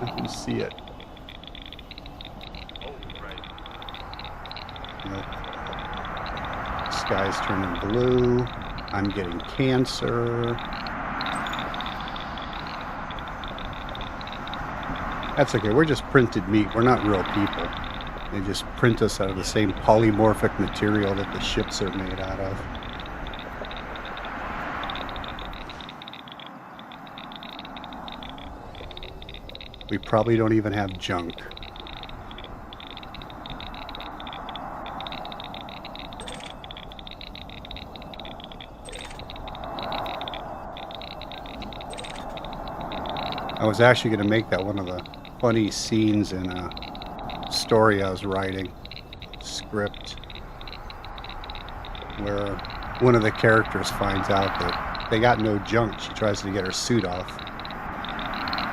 I can see it. Oh, right. Yep. Sky's turning blue. I'm getting cancer. That's okay. We're just printed meat. We're not real people. They just print us out of the same polymorphic material that the ships are made out of. We probably don't even have junk. I was actually going to make that one of the funny scenes in a story I was writing, script, where one of the characters finds out that they got no junk. She tries to get her suit off.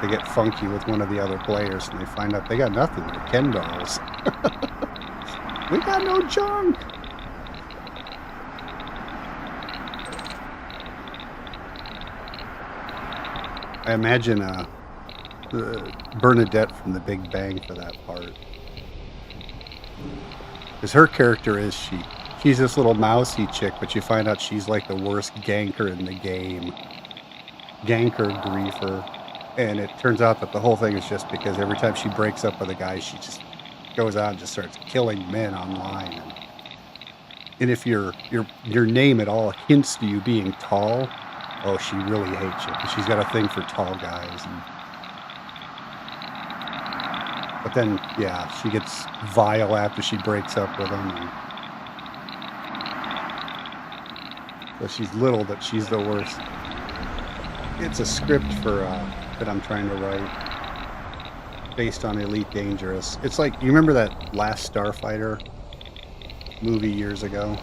They get funky with one of the other players, and they find out they got nothing. They're Ken dolls. We got no junk. I imagine Bernadette from The Big Bang for that part. Because her character is she's this little mousy chick, but you find out she's like the worst ganker in the game. Ganker, griefer. And it turns out that the whole thing is just because every time she breaks up with a guy, she just goes out and just starts killing men online. And if your name at all hints to you being tall, oh, she really hates you. She's got a thing for tall guys. But then, yeah, she gets vile after she breaks up with him. So she's little, but she's the worst. It's a script for that I'm trying to write based on Elite Dangerous. It's like, you remember that Last Starfighter movie years ago?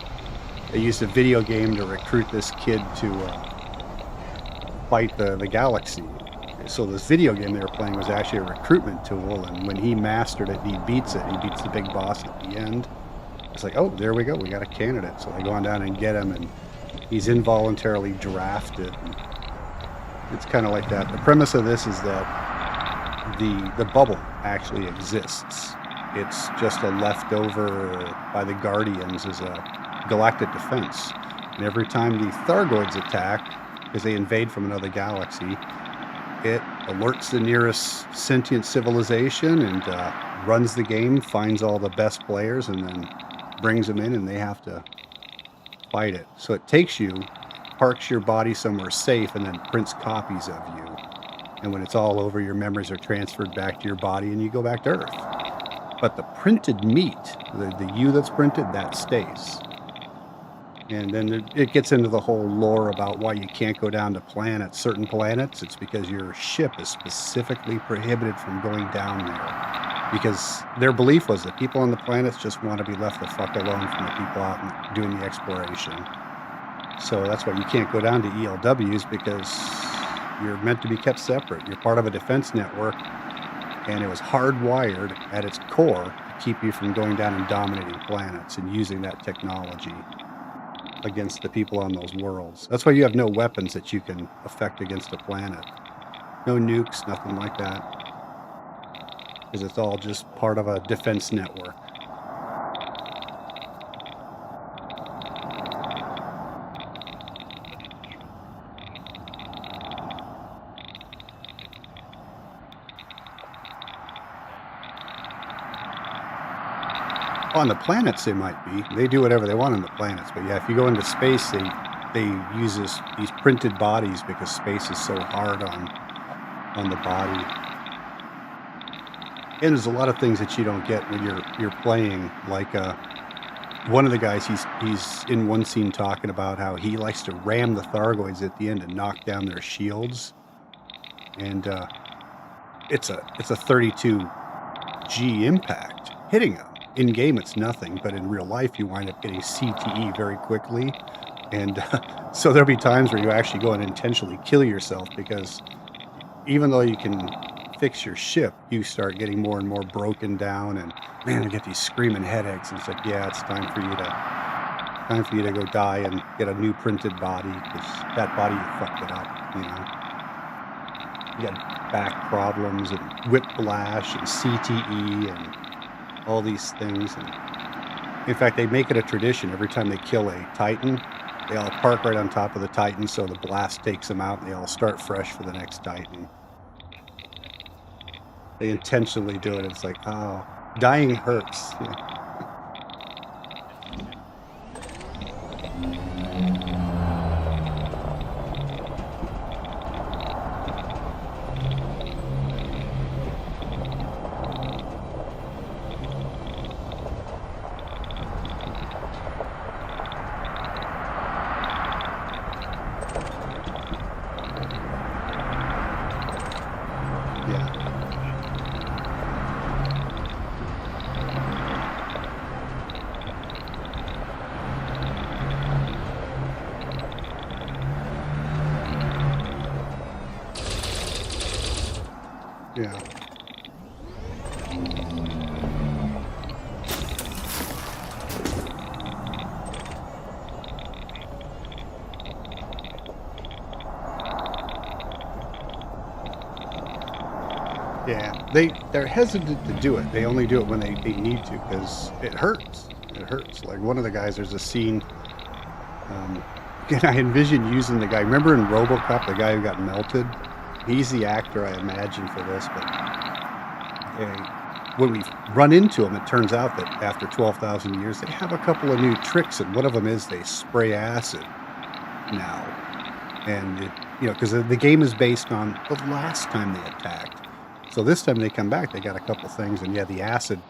They used a video game to recruit this kid to fight the galaxy. So this video game they were playing was actually a recruitment tool, and when he mastered it, he beats it. He beats the big boss at the end. It's like, oh, there we go. We got a candidate. So they go on down and get him, and he's involuntarily drafted. And it's kind of like that. The premise of this is that the bubble actually exists. It's just a leftover by the Guardians as a galactic defense. And every time the Thargoids attack, because they invade from another galaxy, it alerts the nearest sentient civilization and runs the game, finds all the best players, and then brings them in, and they have to fight it. So it takes you, parks your body somewhere safe, and then prints copies of you. And when it's all over, your memories are transferred back to your body, and you go back to Earth. but the printed meat, the U that's printed, that stays. And then it gets into the whole lore about why you can't go down to planets, certain planets. It's because your ship is specifically prohibited from going down there. Because their belief was that people on the planets just want to be left the fuck alone from the people out and doing the exploration. So that's why you can't go down to ELWs, because you're meant to be kept separate. You're part of a defense network, and it was hardwired at its core to keep you from going down and dominating planets and using that technology against the people on those worlds. That's why you have no weapons that you can affect against a planet. No nukes, nothing like that. Because it's all just part of a defense network. On the planets, they might be. They do whatever they want on the planets. But yeah, if you go into space, they use these printed bodies because space is so hard on the body. And there's a lot of things that you don't get when you're playing. Like one of the guys, he's in one scene talking about how he likes to ram the Thargoids at the end and knock down their shields. And it's a 32G impact hitting them. In game, it's nothing, but in real life, you wind up getting CTE very quickly. And so there'll be times where you actually go and intentionally kill yourself, because even though you can fix your ship, you start getting more and more broken down, and man, I get these screaming headaches. And it's like, yeah, it's time for you to go die and get a new printed body, because that body, you fucked it up, you know. You got back problems and whiplash and CTE and all these things. And in fact, they make it a tradition every time they kill a Titan, they all park right on top of the Titan, so the blast takes them out and they all start fresh for the next Titan. They intentionally do it. It's like, oh, dying hurts. Yeah. Yeah. Yeah, they're hesitant to do it. They only do it when they need to, because it hurts. It hurts. Like one of the guys, there's a scene, and I envision using the guy. Remember in RoboCop, the guy who got melted? He's the actor I imagine for this, but when we run into him, it turns out that after 12,000 years, they have a couple of new tricks, and one of them is they spray acid now. And, because the game is based on the last time they attacked. So this time they come back, they got a couple things, and yeah, the acid,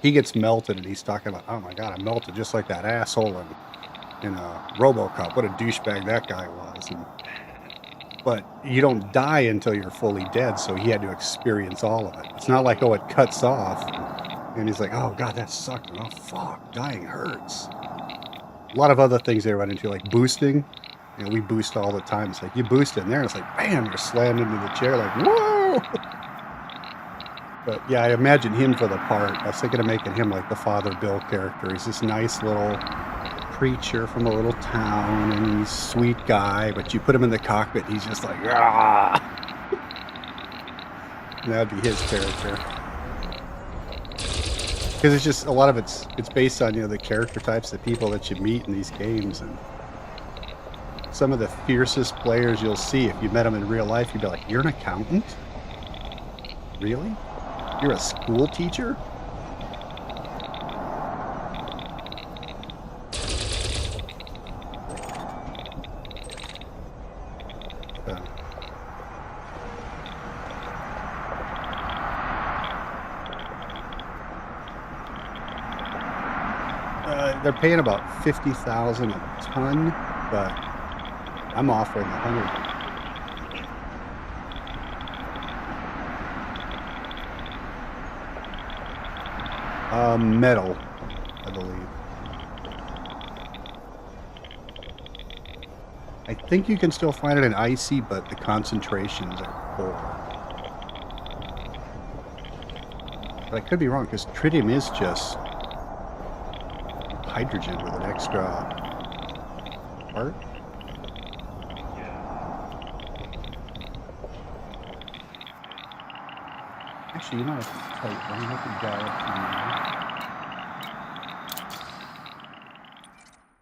he gets melted, and he's talking about, oh my God, I melted just like that asshole in RoboCop. What a douchebag that guy was. But you don't die until you're fully dead, so he had to experience all of it. It's not like, oh, it cuts off, and he's like, oh God, that sucked. Oh fuck, dying hurts. A lot of other things they run into, like boosting. We boost all the time. It's like, you boost in there, and it's like, bam, you're slammed into the chair, like, whoa! But yeah, I imagine him for the part. I was thinking of making him like the Father Bill character. He's this nice little preacher from a little town, and he's a sweet guy, but you put him in the cockpit, he's just like, ah! That'd be his character. Because it's just, a lot of it's based on, the character types, the people that you meet in these games, and some of the fiercest players you'll see, if you met them in real life, you'd be like, you're an accountant? Really? You're a school teacher? They're paying about 50,000 a ton, but I'm offering 100. Metal, I believe. I think you can still find it in icy, but the concentrations are poor. But I could be wrong because tritium is just hydrogen with an extra part. Actually, you know, I can tell you, let me look at Galaxy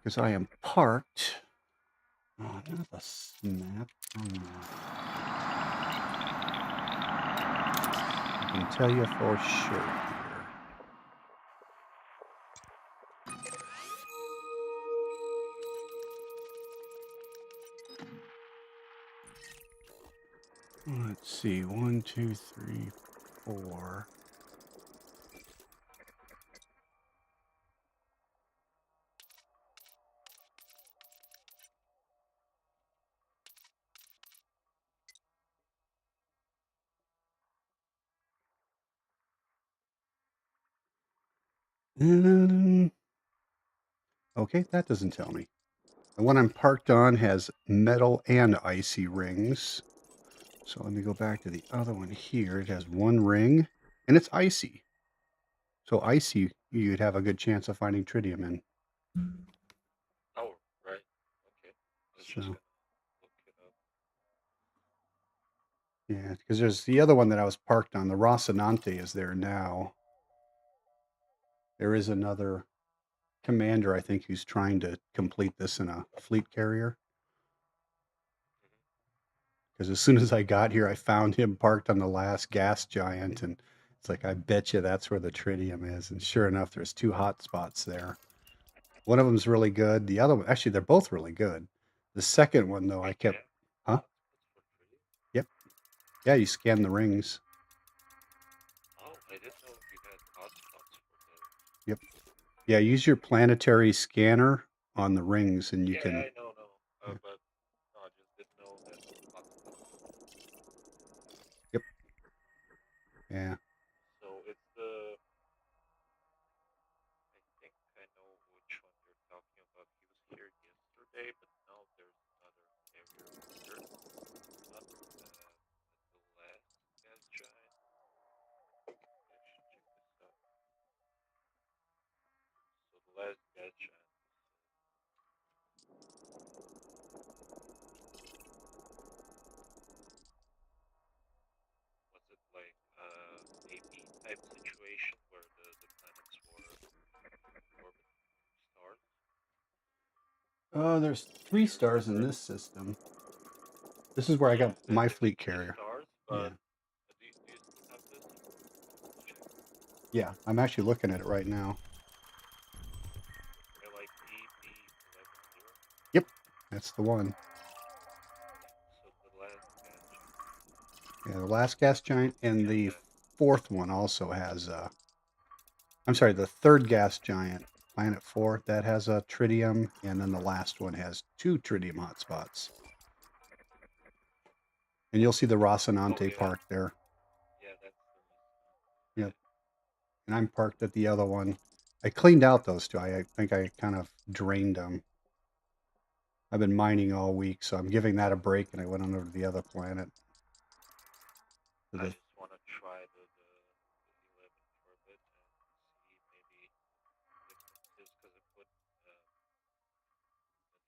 because I am parked. Oh, not the snap. Oh, no. I can tell you for sure here. Let's see. 1, 2, 3, 4. Okay, that doesn't tell me. The one I'm parked on has metal and icy rings. So let me go back to the other one here. It has one ring and it's icy. So icy, you'd have a good chance of finding tritium in. Oh, right. Okay. I was just So, gonna look it up. yeah, because there's the other one that I was parked on. The Rocinante is there now. There is another commander, I think, who's trying to complete this in a fleet carrier. Because as soon as I got here, I found him parked on the last gas giant, and it's like, I bet you that's where the tritium is. And sure enough, there's two hot spots there. One of them's really good. The other one, actually, they're both really good. The second one, though, I kept, huh? Yep. Yeah, you scan the rings. Oh, I didn't know you had hotspots for those. Yep. Yeah, use your planetary scanner on the rings, and you Yeah, can. I know. Yeah. But no, I just didn't know that hotspots. Yep. Yeah. So it's the. I think I know which one you're talking about. He was here yesterday, but now there's another carrier here. Not the last gas giant. I should check this out. So the last gas giant was it like AB type situation where the planets were orbiting stars? There's 3 stars in this system. This is where I got my There's fleet 3 carrier. stars, Yeah. but do you still have this? Let's check. Yeah, I'm actually looking at it right now. They're like AB11. Yep, that's the one. So the last gas giant. Yeah, the last gas giant and the fourth one also has I'm sorry, the third gas giant, Planet 4, that has a tritium, and then the last one has 2 tritium hotspots. And you'll see the Rocinante park there. Yeah, that's Yep. And I'm parked at the other one. I cleaned out those two. I think I kind of drained them. I've been mining all week, so I'm giving that a break, and I went on over to the other planet. To I the, just want to try the 11 for a bit and see maybe differences because I put in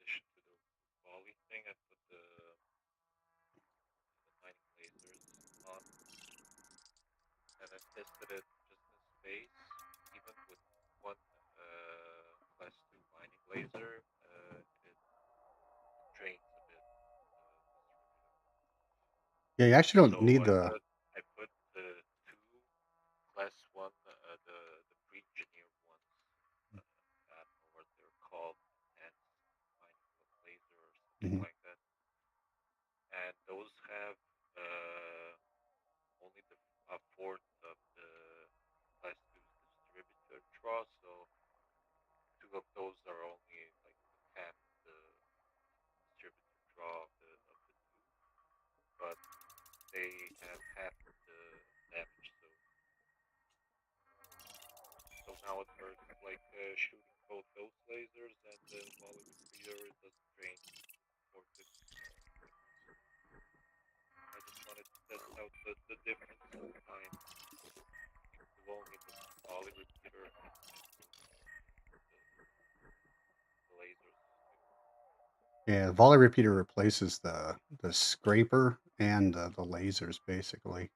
addition to the volley thing, I put the mining lasers on, and I tested it just in space, even with one class 2 mining laser, it drains a bit. yeah, you actually don't So need the. I put the 2 class 1, the pre-engineered ones. I don't know what they're called, enhanced mining laser or something Mhm. like that. And those have only a fourth of the class 2's distributor draw, so to now it hurts. Like shooting both those lasers and the volley repeater, it doesn't drain more to. I just wanted to test out the difference in time. The volume of the volley repeater and the lasers. Yeah, volley repeater replaces the scraper and the lasers basically.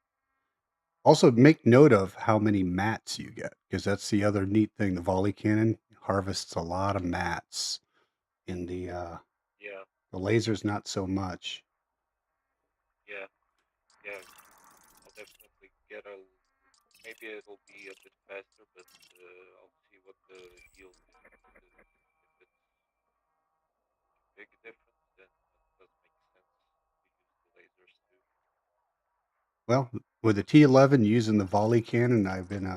Also, make note of how many mats you get, because that's the other neat thing. The volley cannon harvests a lot of mats. In the Yeah, lasers, not so much. yeah, yeah. I'll definitely get a. Maybe it'll be a bit faster, but I'll see what the yield is. If it's a big difference, then it does make sense to use the lasers too. Well, with the T11 using the volley cannon, I've been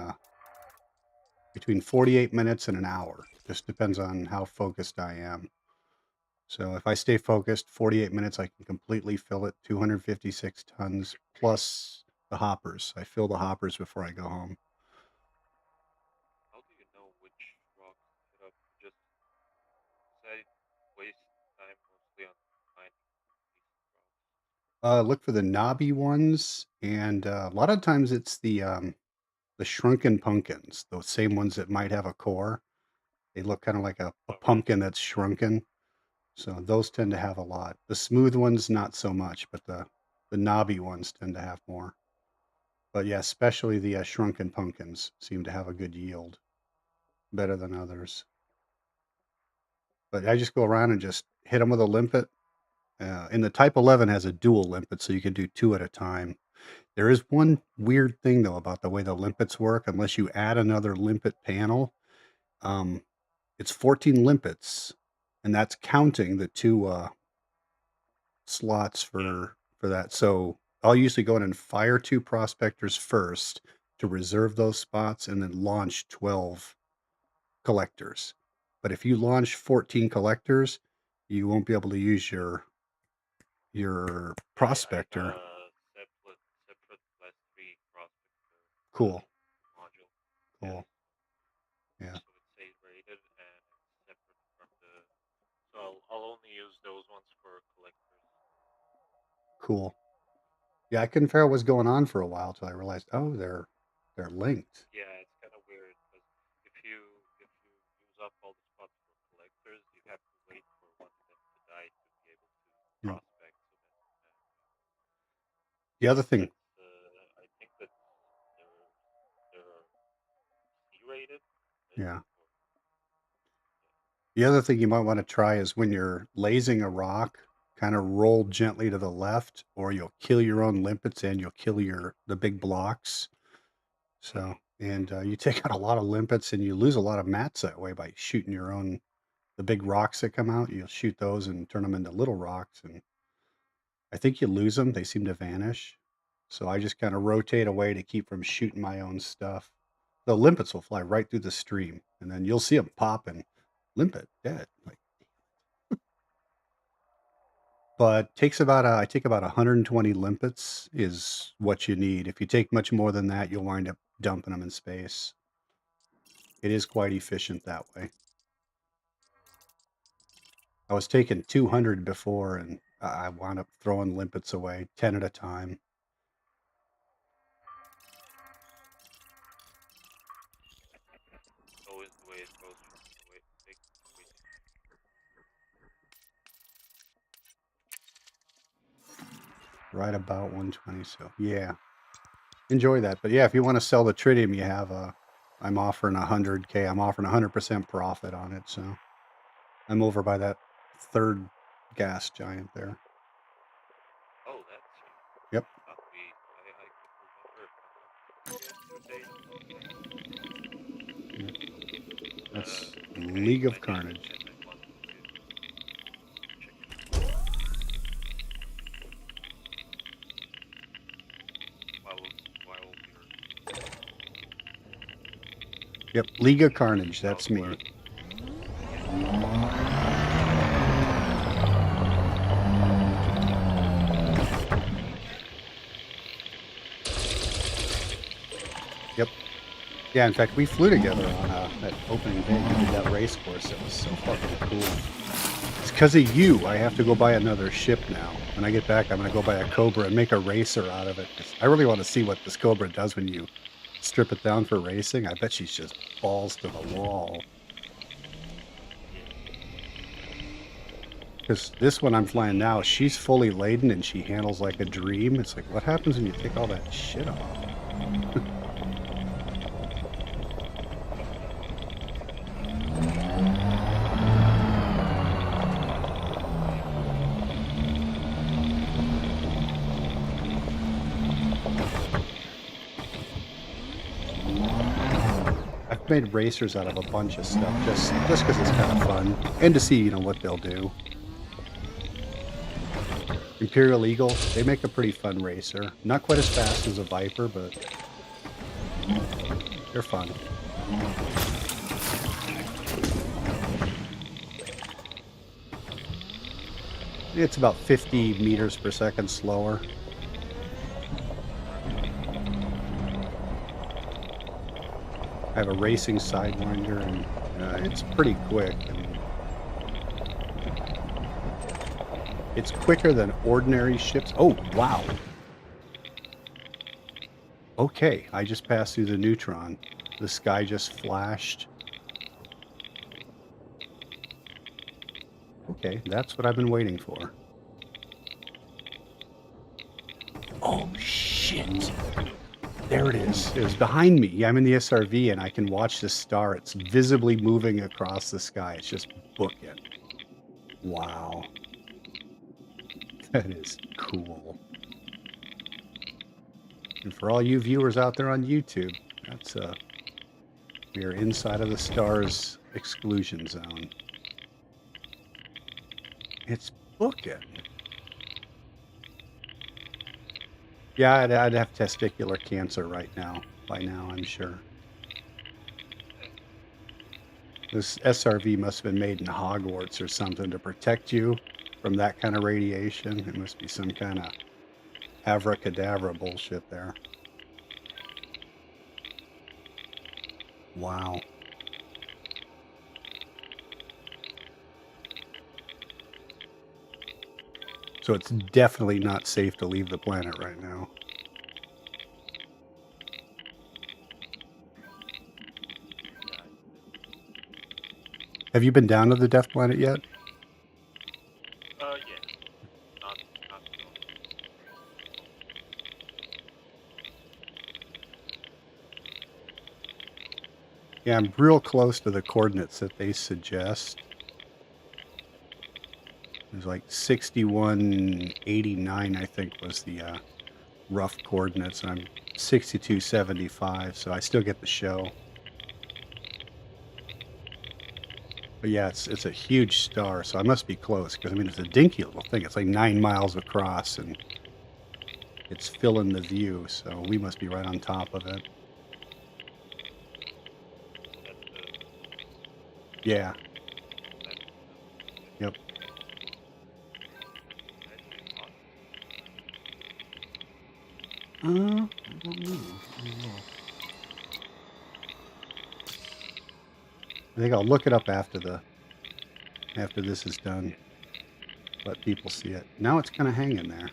between 48 minutes and an hour. Just depends on how focused I am. So if I stay focused, 48 minutes, I can completely fill it, 256 tons plus the hoppers. I fill the hoppers before I go home. How do you know which rocks to hit up? Just I waste time mostly on finding these rocks. Look for the knobby ones, and a lot of times it's the shrunken pumpkins, those same ones that might have a core. They look kind of like a pumpkin that's shrunken. So those tend to have a lot. The smooth ones, not so much, but the knobby ones tend to have more. But yeah, especially the shrunken pumpkins seem to have a good yield, better than others. But I just go around and just hit them with a limpet. And the Type 11 has a dual limpet, so you can do 2 at a time. There is one weird thing, though, about the way the limpets work. Unless you add another limpet panel, it's 14 limpets, and that's counting the 2 slots for that. So I'll usually go in and fire 2 prospectors first to reserve those spots, and then launch 12 collectors. But if you launch 14 collectors, you won't be able to use your prospector. Separate class 3 prospector Cool. module. Cool. Yeah. So it's safe rated and separate from the. So I'll only use those ones for collectors. Cool. Yeah, I couldn't figure out what's going on for a while till I realized, oh, they're linked. Yeah, it's kind of weird because if you use up all the spots for collectors, you have to wait for one of them to die to be able to Yeah. prospect. The other thing, I think that they're C-rated. yeah. The other thing you might want to try is when you're lasing a rock, kind of roll gently to the left, or you'll kill your own limpets and you'll kill the big blocks. So, and you take out a lot of limpets and you lose a lot of mats that way by shooting the big rocks that come out. You'll shoot those and turn them into little rocks, and I think you lose them. They seem to vanish. So I just kind of rotate away to keep from shooting my own stuff. The limpets will fly right through the stream, and then you'll see them pop and limpet dead. Like, but I take about 120 limpets is what you need. If you take much more than that, you'll wind up dumping them in space. It is quite efficient that way. I was taking 200 before, and I wound up throwing limpets away 10 at a time. Always the way it goes from the way big. Right about 120. So yeah, enjoy that. But yeah, if you want to sell the tritium, you have I'm offering 100K. I'm offering 100% profit on it. So I'm over by that third gas giant there. Oh, that's Yep. That's League of Carnage. Yep, League of Carnage. That's me. Yep. Yeah, in fact, we flew together on that opening day. We did that race course. It was so fucking cool. It's because of you. I have to go buy another ship now. When I get back, I'm going to go buy a Cobra and make a racer out of it. 'Cause I really want to see what this Cobra does when you strip it down for racing. I bet she's just balls to the wall. Because this one I'm flying now, she's fully laden and she handles like a dream. It's like, what happens when you take all that shit off? I've made racers out of a bunch of stuff just because it's kind of fun and to see, what they'll do. Imperial Eagle, they make a pretty fun racer. Not quite as fast as a Viper, but they're fun. It's about 50 meters per second slower. I have a racing Sidewinder, and it's pretty quick. It's quicker than ordinary ships. Oh, wow. Okay, I just passed through the neutron. The sky just flashed. Okay, that's what I've been waiting for. Oh, shit. There it is. It was behind me. Yeah, I'm in the SRV, and I can watch the star. It's visibly moving across the sky. It's just book it. Wow. That is cool. And for all you viewers out there on YouTube, that's we are inside of the star's exclusion zone. It's booking. Yeah, I'd have testicular cancer right now. By now, I'm sure. This SRV must have been made in Hogwarts or something to protect you from that kind of radiation. It must be some kind of abracadabra bullshit there. Wow. So it's definitely not safe to leave the planet right now. Have you been down to the Death Planet yet? Yeah. Not long. Yeah, I'm real close to the coordinates that they suggest. It was like 6189, I think, was the rough coordinates, and I'm 6275, so I still get the show. But yeah, it's a huge star, so I must be close, because, I mean, it's a dinky little thing. It's like 9 miles across, and it's filling the view, so we must be right on top of it. Yeah. Yep. I don't know. I think I'll look it up after this is done. Let people see it. Now it's kind of hanging there.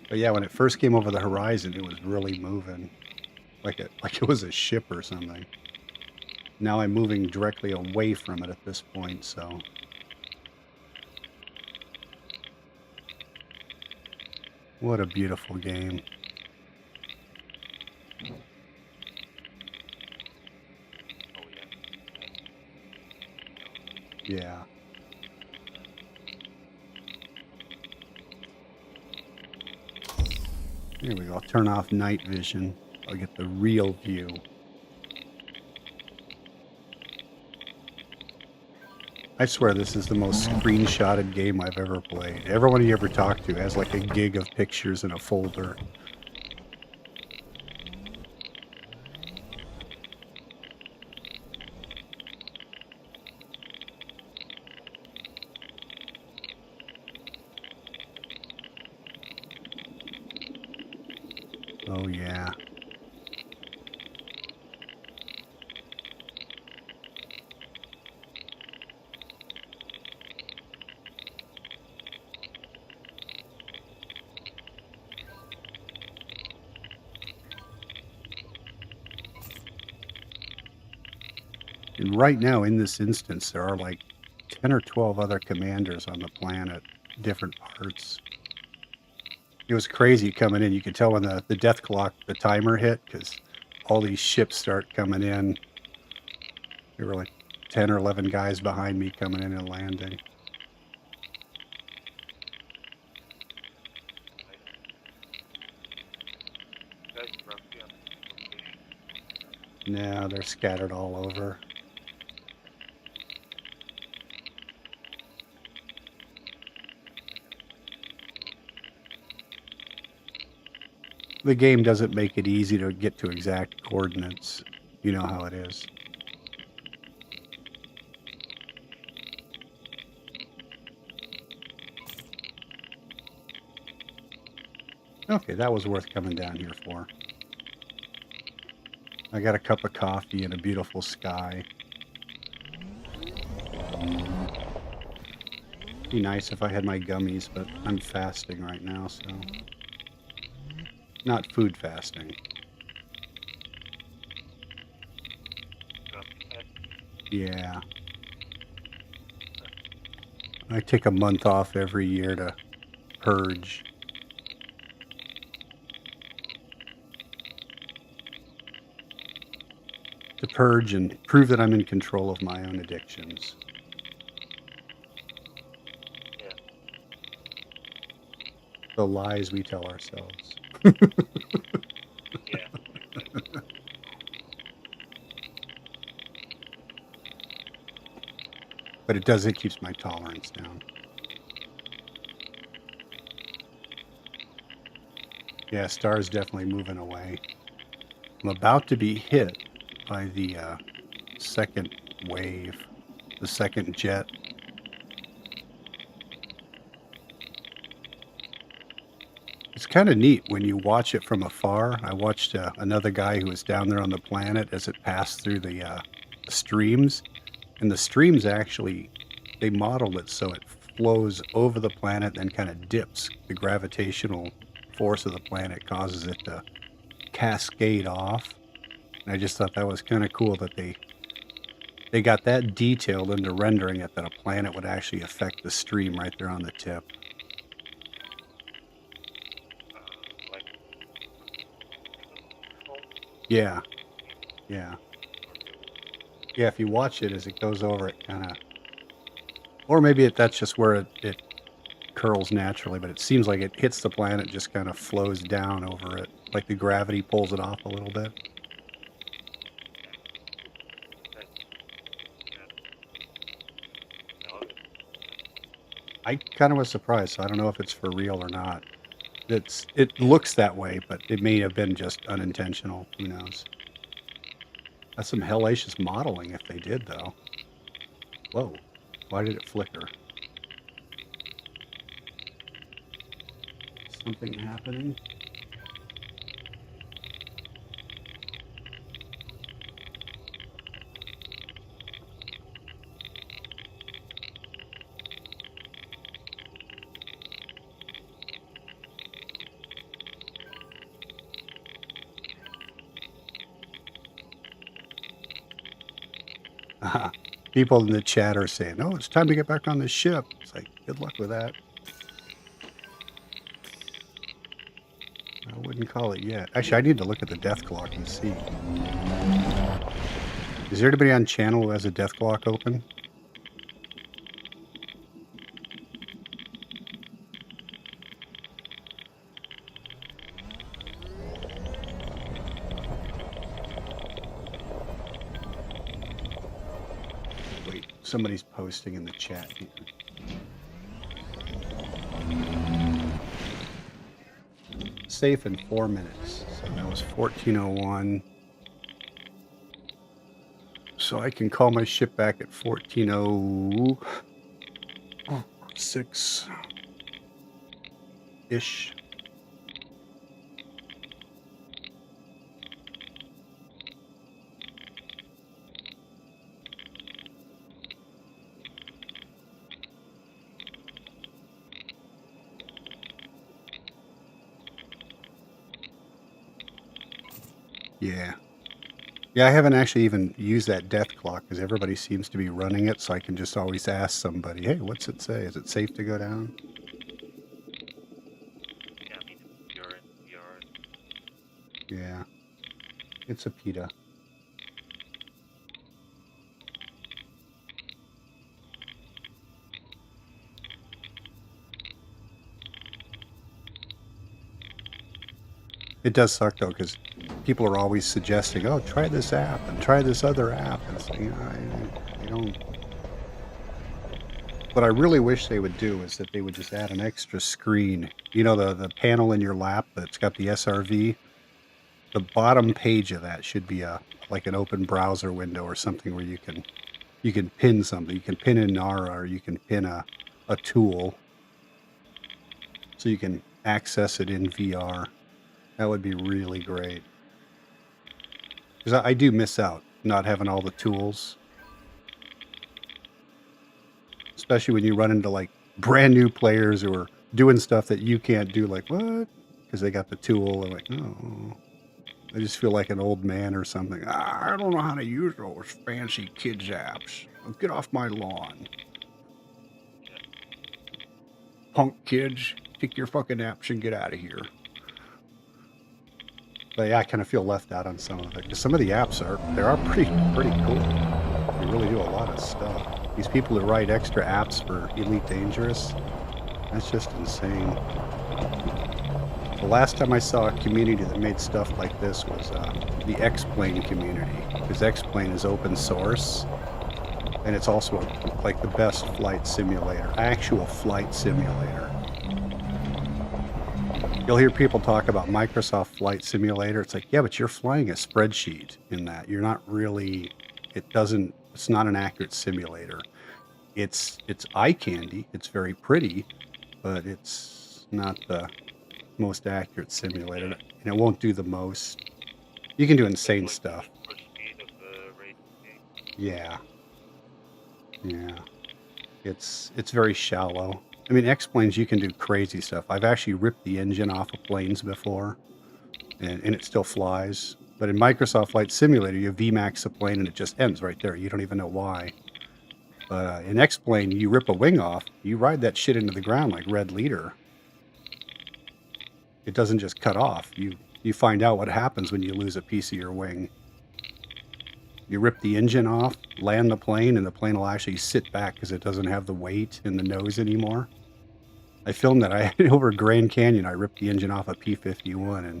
But yeah, when it first came over the horizon, it was really moving, like it was a ship or something. Now I'm moving directly away from it at this point, so. What a beautiful game. Yeah. Here we go. I'll turn off night vision. I'll get the real view. I swear this is the most screenshotted game I've ever played. Everyone you ever talk to has like a gig of pictures in a folder. Oh yeah. And right now, in this instance, there are like 10 or 12 other commanders on the planet, different parts. It was crazy coming in. You could tell when the death clock, the timer hit, because all these ships start coming in. There were like 10 or 11 guys behind me coming in and landing. Guys roughly on the same location. Now they're scattered all over. The game doesn't make it easy to get to exact coordinates. You know how it is. Okay, that was worth coming down here for. I got a cup of coffee and a beautiful sky. Be nice if I had my gummies, but I'm fasting right now, so not food fasting. Yeah. I take a month off every year to purge. To purge and prove that I'm in control of my own addictions. Yeah. The lies we tell ourselves. Yeah. But it does, it keeps my tolerance down. Yeah, Star's definitely moving away. I'm about to be hit by the second wave, the second jet. It's kind of neat when you watch it from afar. I watched another guy who was down there on the planet as it passed through the streams. And the streams actually, they modeled it so it flows over the planet and kind of dips. The gravitational force of the planet causes it to cascade off. And I just thought that was kind of cool that they got that detailed into rendering it, that a planet would actually affect the stream right there on the tip. Like, Yeah. Yeah. Yeah, if you watch it as it goes over, it kind of, or maybe that's just where it curls naturally, but it seems like it hits the planet, just kind of flows down over it, like the gravity pulls it off a little bit. I kind of was surprised, so I don't know if it's for real or not. It looks that way, but it may have been just unintentional. Who knows? That's some hellacious modeling if they did, though. Whoa. Why did it flicker? Something happening? People in the chat are saying, "Oh, it's time to get back on the ship." It's like, good luck with that. I wouldn't call it yet. Actually, I need to look at the death clock and see. Is there anybody on channel who has a death clock open? Wait, somebody's posting in the chat here. Safe in 4 minutes. So that was 14:01. So I can call my ship back at 14:06-ish. Yeah. Yeah, I haven't actually even used that death clock because everybody seems to be running it, so I can just always ask somebody, hey, what's it say? Is it safe to go down? Yeah, I mean, if you're in VR, Yeah, it's a PETA. It does suck though, because people are always suggesting, "Oh, try this app and try this other app," and it's like, I don't. What I really wish they would do is that they would just add an extra screen. You know, the panel in your lap that's got the SRV. The bottom page of that should be like an open browser window or something where you can pin something. You can pin in Nara, or you can pin a tool, so you can access it in VR. That would be really great. Because I do miss out not having all the tools, especially when you run into like brand new players who are doing stuff that you can't do. Like, what? Because they got the tool, and like, oh, I just feel like an old man or something. I don't know how to use those fancy kids apps. Get off my lawn, punk kids. Take your fucking apps and get out of here. But yeah, I kind of feel left out on some of it because some of the apps are pretty cool. They really do a lot of stuff. These people who write extra apps for Elite Dangerous, that's just insane. The last time I saw a community that made stuff like this was the X-Plane community, because X-Plane is open source, and it's also like the best flight simulator, actual flight simulator. You'll hear people talk about Microsoft Flight Simulator. It's like, yeah, but you're flying a spreadsheet in that. You're not really, it's not an accurate simulator. It's eye candy. It's very pretty, but it's not the most accurate simulator. And it won't do the most. You can do insane stuff. for speed of the racing game. Yeah. Yeah. It's very shallow. I mean, X-Planes, you can do crazy stuff. I've actually ripped the engine off of planes before, and it still flies. But in Microsoft Flight Simulator, you VMAX a plane and it just ends right there. You don't even know why. But in X-Plane, you rip a wing off, you ride that shit into the ground like Red Leader. It doesn't just cut off. You find out what happens when you lose a piece of your wing. You rip the engine off, land the plane, and the plane will actually sit back because it doesn't have the weight in the nose anymore. I filmed that. Over Grand Canyon, I ripped the engine off a P-51 and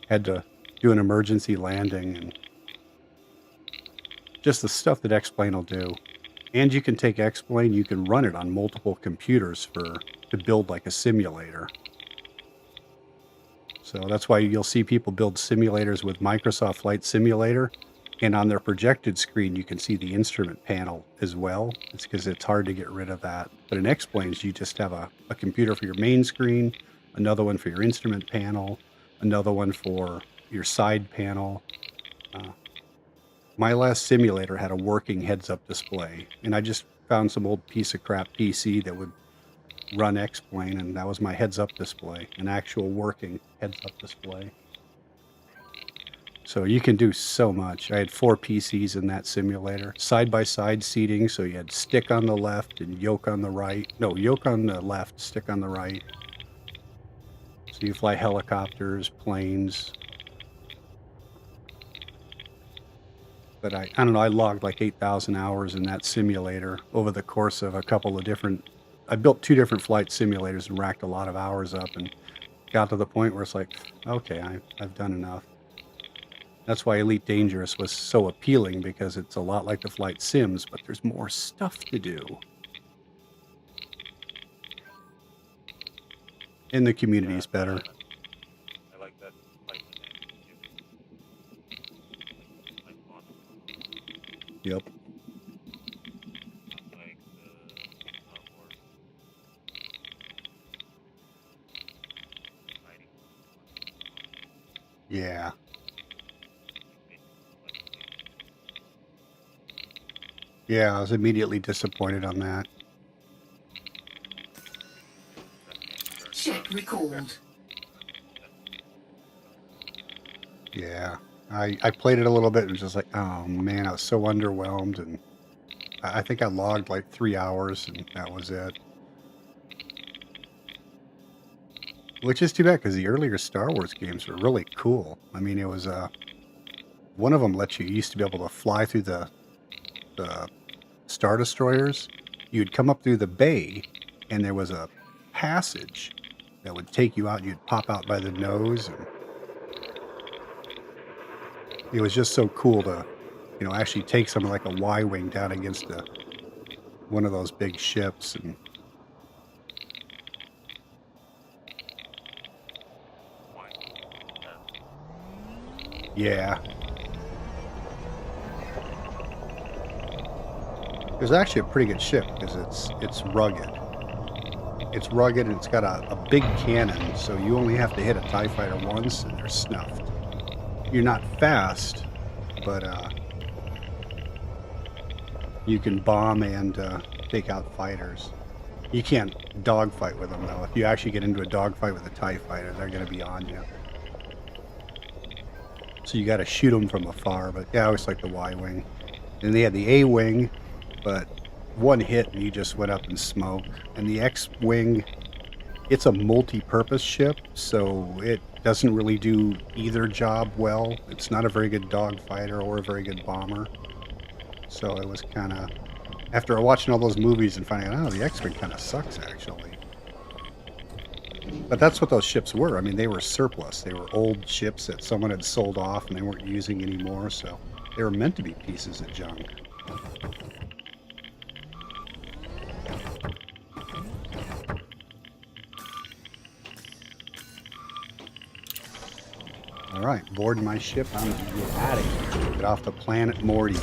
had to do an emergency landing, and just the stuff that X-Plane will do. And you can take X-Plane, you can run it on multiple computers to build like a simulator. So that's why you'll see people build simulators with Microsoft Flight Simulator, and on their projected screen you can see the instrument panel as well. It's because it's hard to get rid of that. But in X-Planes, you just have a computer for your main screen, another one for your instrument panel, another one for your side panel. My last simulator had a working heads-up display, and I just found some old piece of crap PC that would run X-Plane, and that was my heads-up display, an actual working heads-up display. So you can do so much. I had 4 PCs in that simulator. Side-by-side seating, so you had stick on the left and yoke on the right. No, yoke on the left, stick on the right. So you fly helicopters, planes. But I don't know, I logged like 8,000 hours in that simulator over the course of a couple of different... I built 2 different flight simulators and racked a lot of hours up, and got to the point where it's like, okay, I've done enough. That's why Elite Dangerous was so appealing, because it's a lot like the flight sims, but there's more stuff to do. And the community's better. I like that flight like on Yep. like the Star Wars fighting. Yeah. Yeah, I was immediately disappointed on that. Ship recalled. Yeah. I played it a little bit and was just like, oh man, I was so underwhelmed, and I think I logged like 3 hours and that was it. Which is too bad because the earlier Star Wars games were really cool. I mean, it was one of them you used to be able to fly through the Star Destroyers. You'd come up through the bay, and there was a passage that would take you out. You'd pop out by the nose, and it was just so cool to, actually take something like a Y-wing down against one of those big ships. And yeah, it was actually a pretty good ship because it's rugged. It's rugged and it's got a big cannon, so you only have to hit a TIE fighter once and they're snuffed. You're not fast, but you can bomb and take out fighters. You can't dogfight with them, though. If you actually get into a dogfight with a TIE fighter, they're going to be on you. So you got to shoot them from afar, but yeah, I always like the Y-wing. And they had the A-wing, but one hit and you just went up in smoke. And the X-wing, it's a multi-purpose ship, so it doesn't really do either job well. It's not a very good dogfighter or a very good bomber. So it was kind of, after watching all those movies and finding out, oh, the X-wing kind of sucks, actually. But that's what those ships were. I mean, they were surplus. They were old ships that someone had sold off and they weren't using anymore, so they were meant to be pieces of junk. All right, board my ship. I'm gonna get out of here. Get off the planet Morty.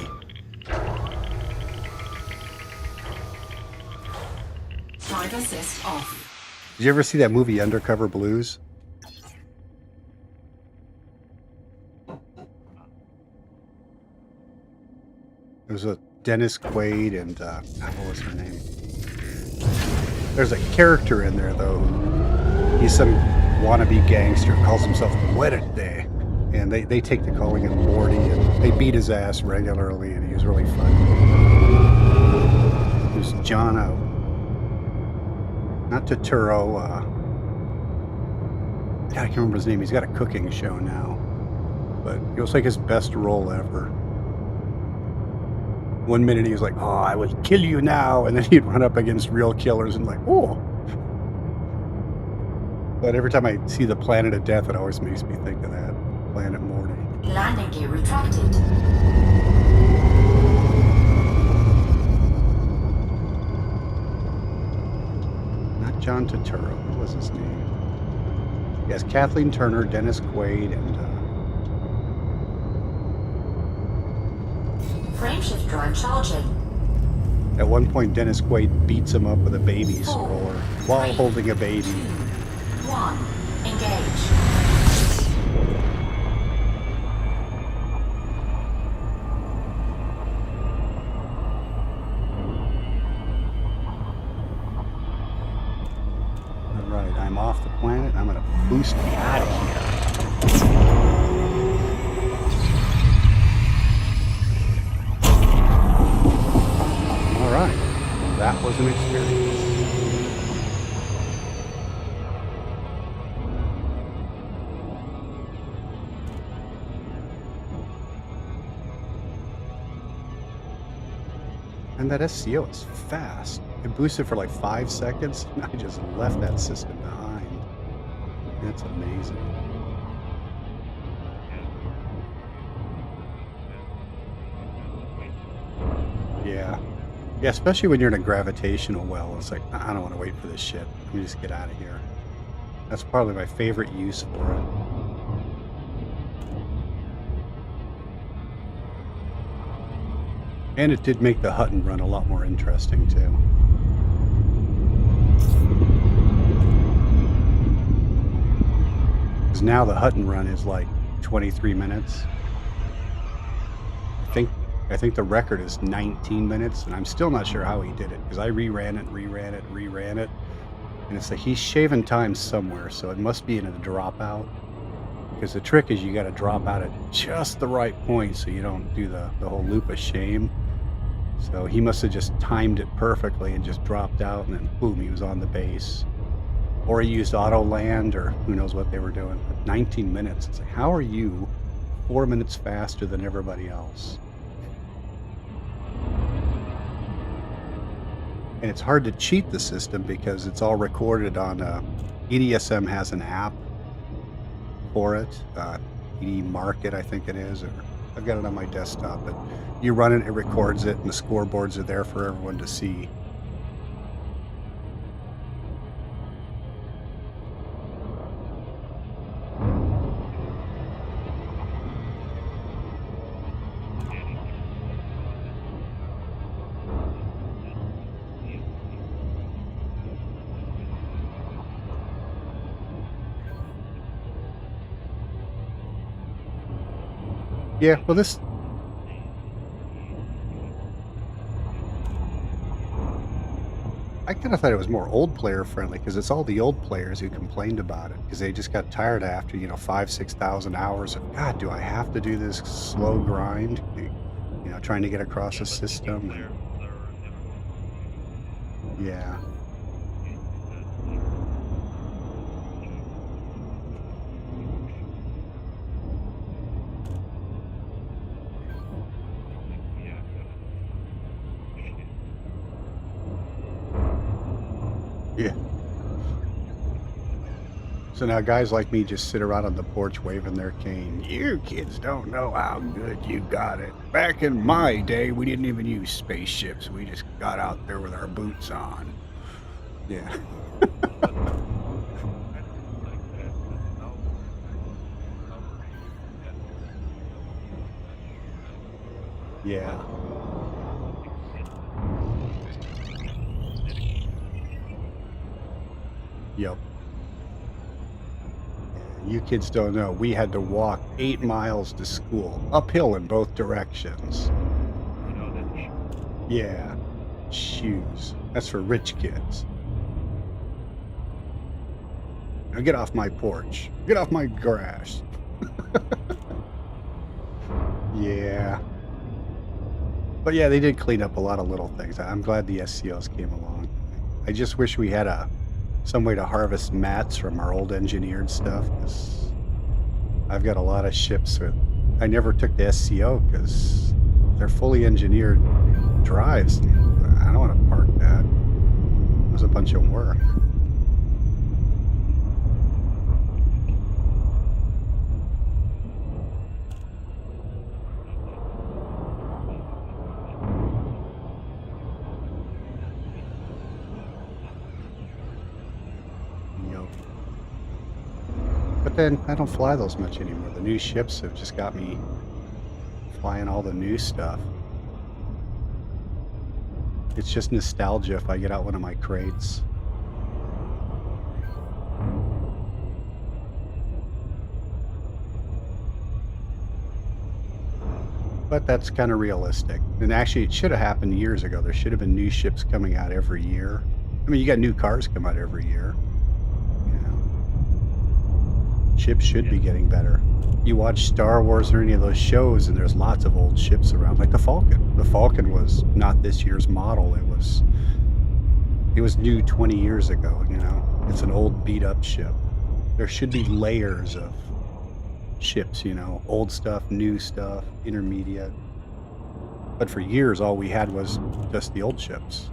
Drive assist off. Did you ever see that movie Undercover Blues? There was a Dennis Quaid and what was her name? There's a character in there though. He's some wannabe gangster, calls himself Muerte, and they take to calling him Morty, and they beat his ass regularly, and he was really funny. It was John not Turturro. God, I can't remember his name. He's got a cooking show now, but it was like his best role ever. One minute he was like, "Oh, I will kill you now," and then he'd run up against real killers and like, "Oh." But every time I see the Planet of Death, it always makes me think of that Planet Morty. Landing gear retracted. John Turturro. What was his name? Yes, Kathleen Turner, Dennis Quaid, and Frameshift drive charging. at one point Dennis Quaid beats him up with a baby 4, stroller while 3, holding a baby. 2, 1. Engage. I'm off the planet. I'm going to boost me out of here. All right. That was an experience. And that SCO is fast. It boosted for like 5 seconds, and I just left that system behind. That's amazing. Yeah. Yeah, especially when you're in a gravitational well. It's like, I don't want to wait for this shit. Let me just get out of here. That's probably my favorite use for it. And it did make the Hutton run a lot more interesting, too. Because now the Hutton run is like 23 minutes. I think the record is 19 minutes, and I'm still not sure how he did it, because I reran it. And it's like he's shaving time somewhere, so it must be in a dropout. because the trick is you got to drop out at just the right point so you don't do the whole loop of shame. So he must have just timed it perfectly and just dropped out, and then boom, he was on the base. Or he used auto land, or who knows what they were doing. But 19 minutes. It's like, how are you 4 minutes faster than everybody else? And it's hard to cheat the system because it's all recorded on EDSM has an app for it. ED Market, I think it is. Or I've got it on my desktop, but you run it, it records it, and the scoreboards are there for everyone to see. Yeah, well, this. I kind of thought it was more old player friendly because it's all the old players who complained about it because they just got tired after 5,000-6,000 hours of God. Do I have to do this slow grind? Trying to get across the system. Yeah. Yeah. So now guys like me just sit around on the porch waving their cane. You kids don't know how good you got it. Back in my day, we didn't even use spaceships. We just got out there with our boots on. Yeah. Yeah. Yep. You kids don't know. We had to walk 8 miles to school, uphill in both directions. Yeah. Shoes. That's for rich kids. Now get off my porch. Get off my grass. Yeah. But yeah, they did clean up a lot of little things. I'm glad the SCOs came along. I just wish we had some way to harvest mats from our old engineered stuff. 'Cause I've got a lot of ships with. I never took the SCO because they're fully engineered drives. I don't want to park that. It was a bunch of work. But then I don't fly those much anymore. The new ships have just got me flying all the new stuff. It's just nostalgia if I get out one of my crates. But that's kind of realistic. And actually, it should have happened years ago. There should have been new ships coming out every year. I mean, you got new cars come out every year. Ships should be getting better. You watch Star Wars or any of those shows, and there's lots of old ships around, like the Falcon. The Falcon was not this year's model. It was new 20 years ago. It's an old, beat-up ship. There should be layers of ships. Old stuff, new stuff, intermediate. But for years, all we had was just the old ships.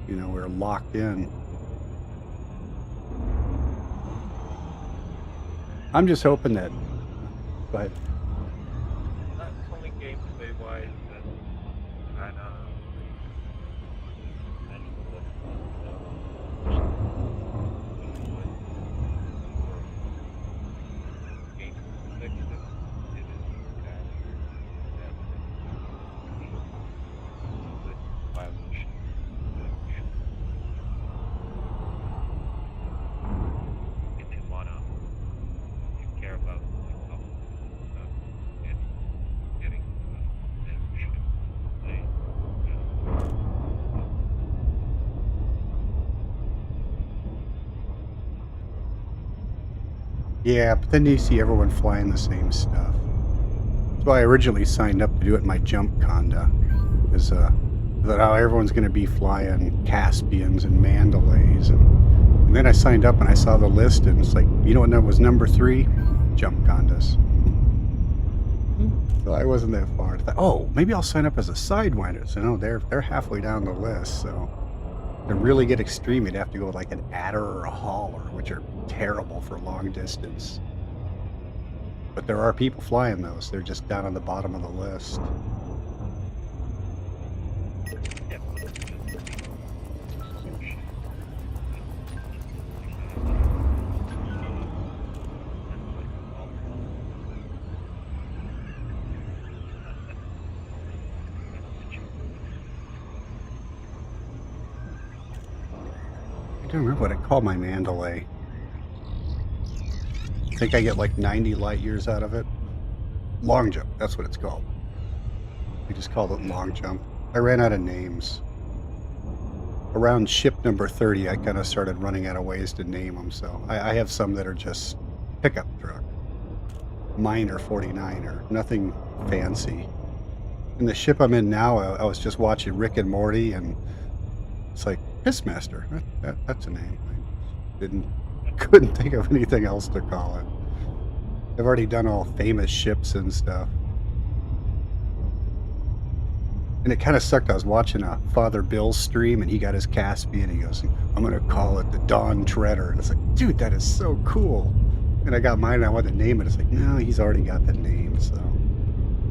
We were locked in. I'm just hoping that. Go ahead. That's only gameplay wise that kind of getting Yeah, but then you see everyone flying the same stuff. That's why I originally signed up to do it in my jump conda. Because that how everyone's going to be flying Caspians and Mandalays. And then I signed up and I saw the list and it's like, you know what was number 3? Jump condas. So I wasn't that far. I thought, oh, maybe I'll sign up as a Sidewinder. So no, they're halfway down the list. So to really get extreme, you'd have to go with like an adder or a hauler, which are terrible for long distance. But there are people flying those. They're just down on the bottom of the list. I don't remember what I call my Mandalay. I think I get like 90 light years out of it. Long jump, that's what it's called. We just called it long jump. I ran out of names. Around ship number 30, I kind of started running out of ways to name them, so I have some that are just pickup truck. Mine are 49er, nothing fancy. And the ship I'm in now, I was just watching Rick and Morty, and it's like, Pissmaster. That's a name. I couldn't think of anything else to call it. I've already done all famous ships and stuff. And it kind of sucked. I was watching a Father Bill stream and he got his Caspian and he goes, I'm going to call it the Dawn Treader. And it's like, dude, that is so cool. And I got mine and I wanted to name it. It's like, no, he's already got the name. So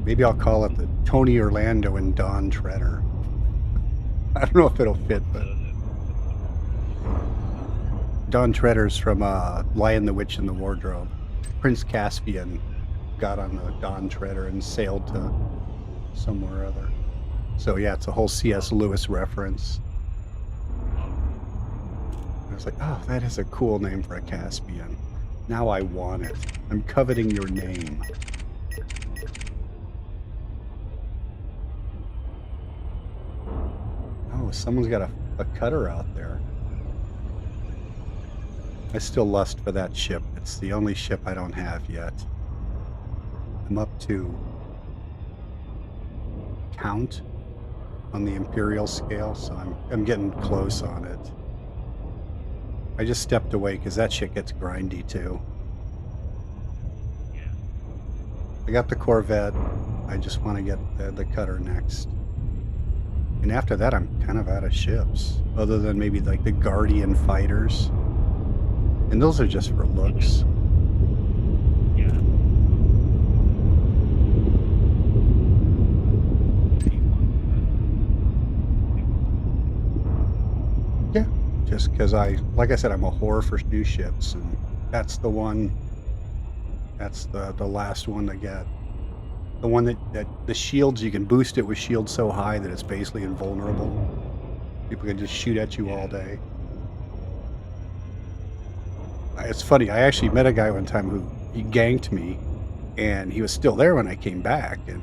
maybe I'll call it the Tony Orlando and Dawn Treader. I don't know if it'll fit, but Dawn Treader's from Lion the Witch and the Wardrobe. Prince Caspian got on the Dawn Treader and sailed to somewhere or other. So yeah, it's a whole C.S. Lewis reference. I was like, oh, that is a cool name for a Caspian. Now I want it. I'm coveting your name. Oh, someone's got a cutter out there. I still lust for that ship. It's the only ship I don't have yet. I'm up to Count on the Imperial scale, so I'm getting close on it. I just stepped away because that shit gets grindy too. I got the Corvette. I just want to get the cutter next. And after that, I'm kind of out of ships, other than maybe like the Guardian fighters. And those are just for looks. Yeah, just because like I said, I'm a whore for new ships, and that's the one, that's the last one to get. The one that the shields, you can boost it with shields so high that it's basically invulnerable. People can just shoot at you all day. It's funny, I actually met a guy one time who he ganked me, and he was still there when I came back, and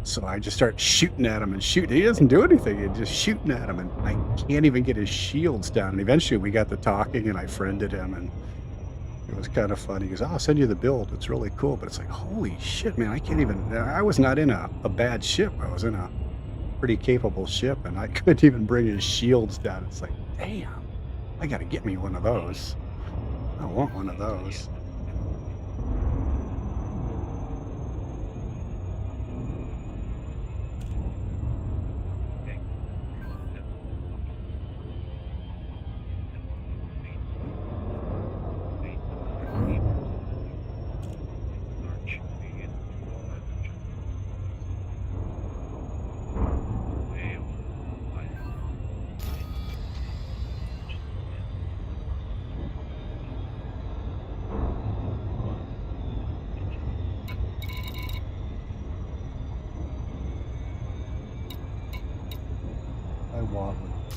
so I just started shooting at him and shooting. He doesn't do anything, he's just shooting at him, and I can't even get his shields down. And eventually we got to talking, and I friended him, and it was kind of funny. He goes, oh, I'll send you the build, it's really cool. But it's like, holy shit, man, I can't even, I was not in a bad ship. I was in a pretty capable ship, and I couldn't even bring his shields down. It's like, damn, I gotta get me one of those. I want one of those.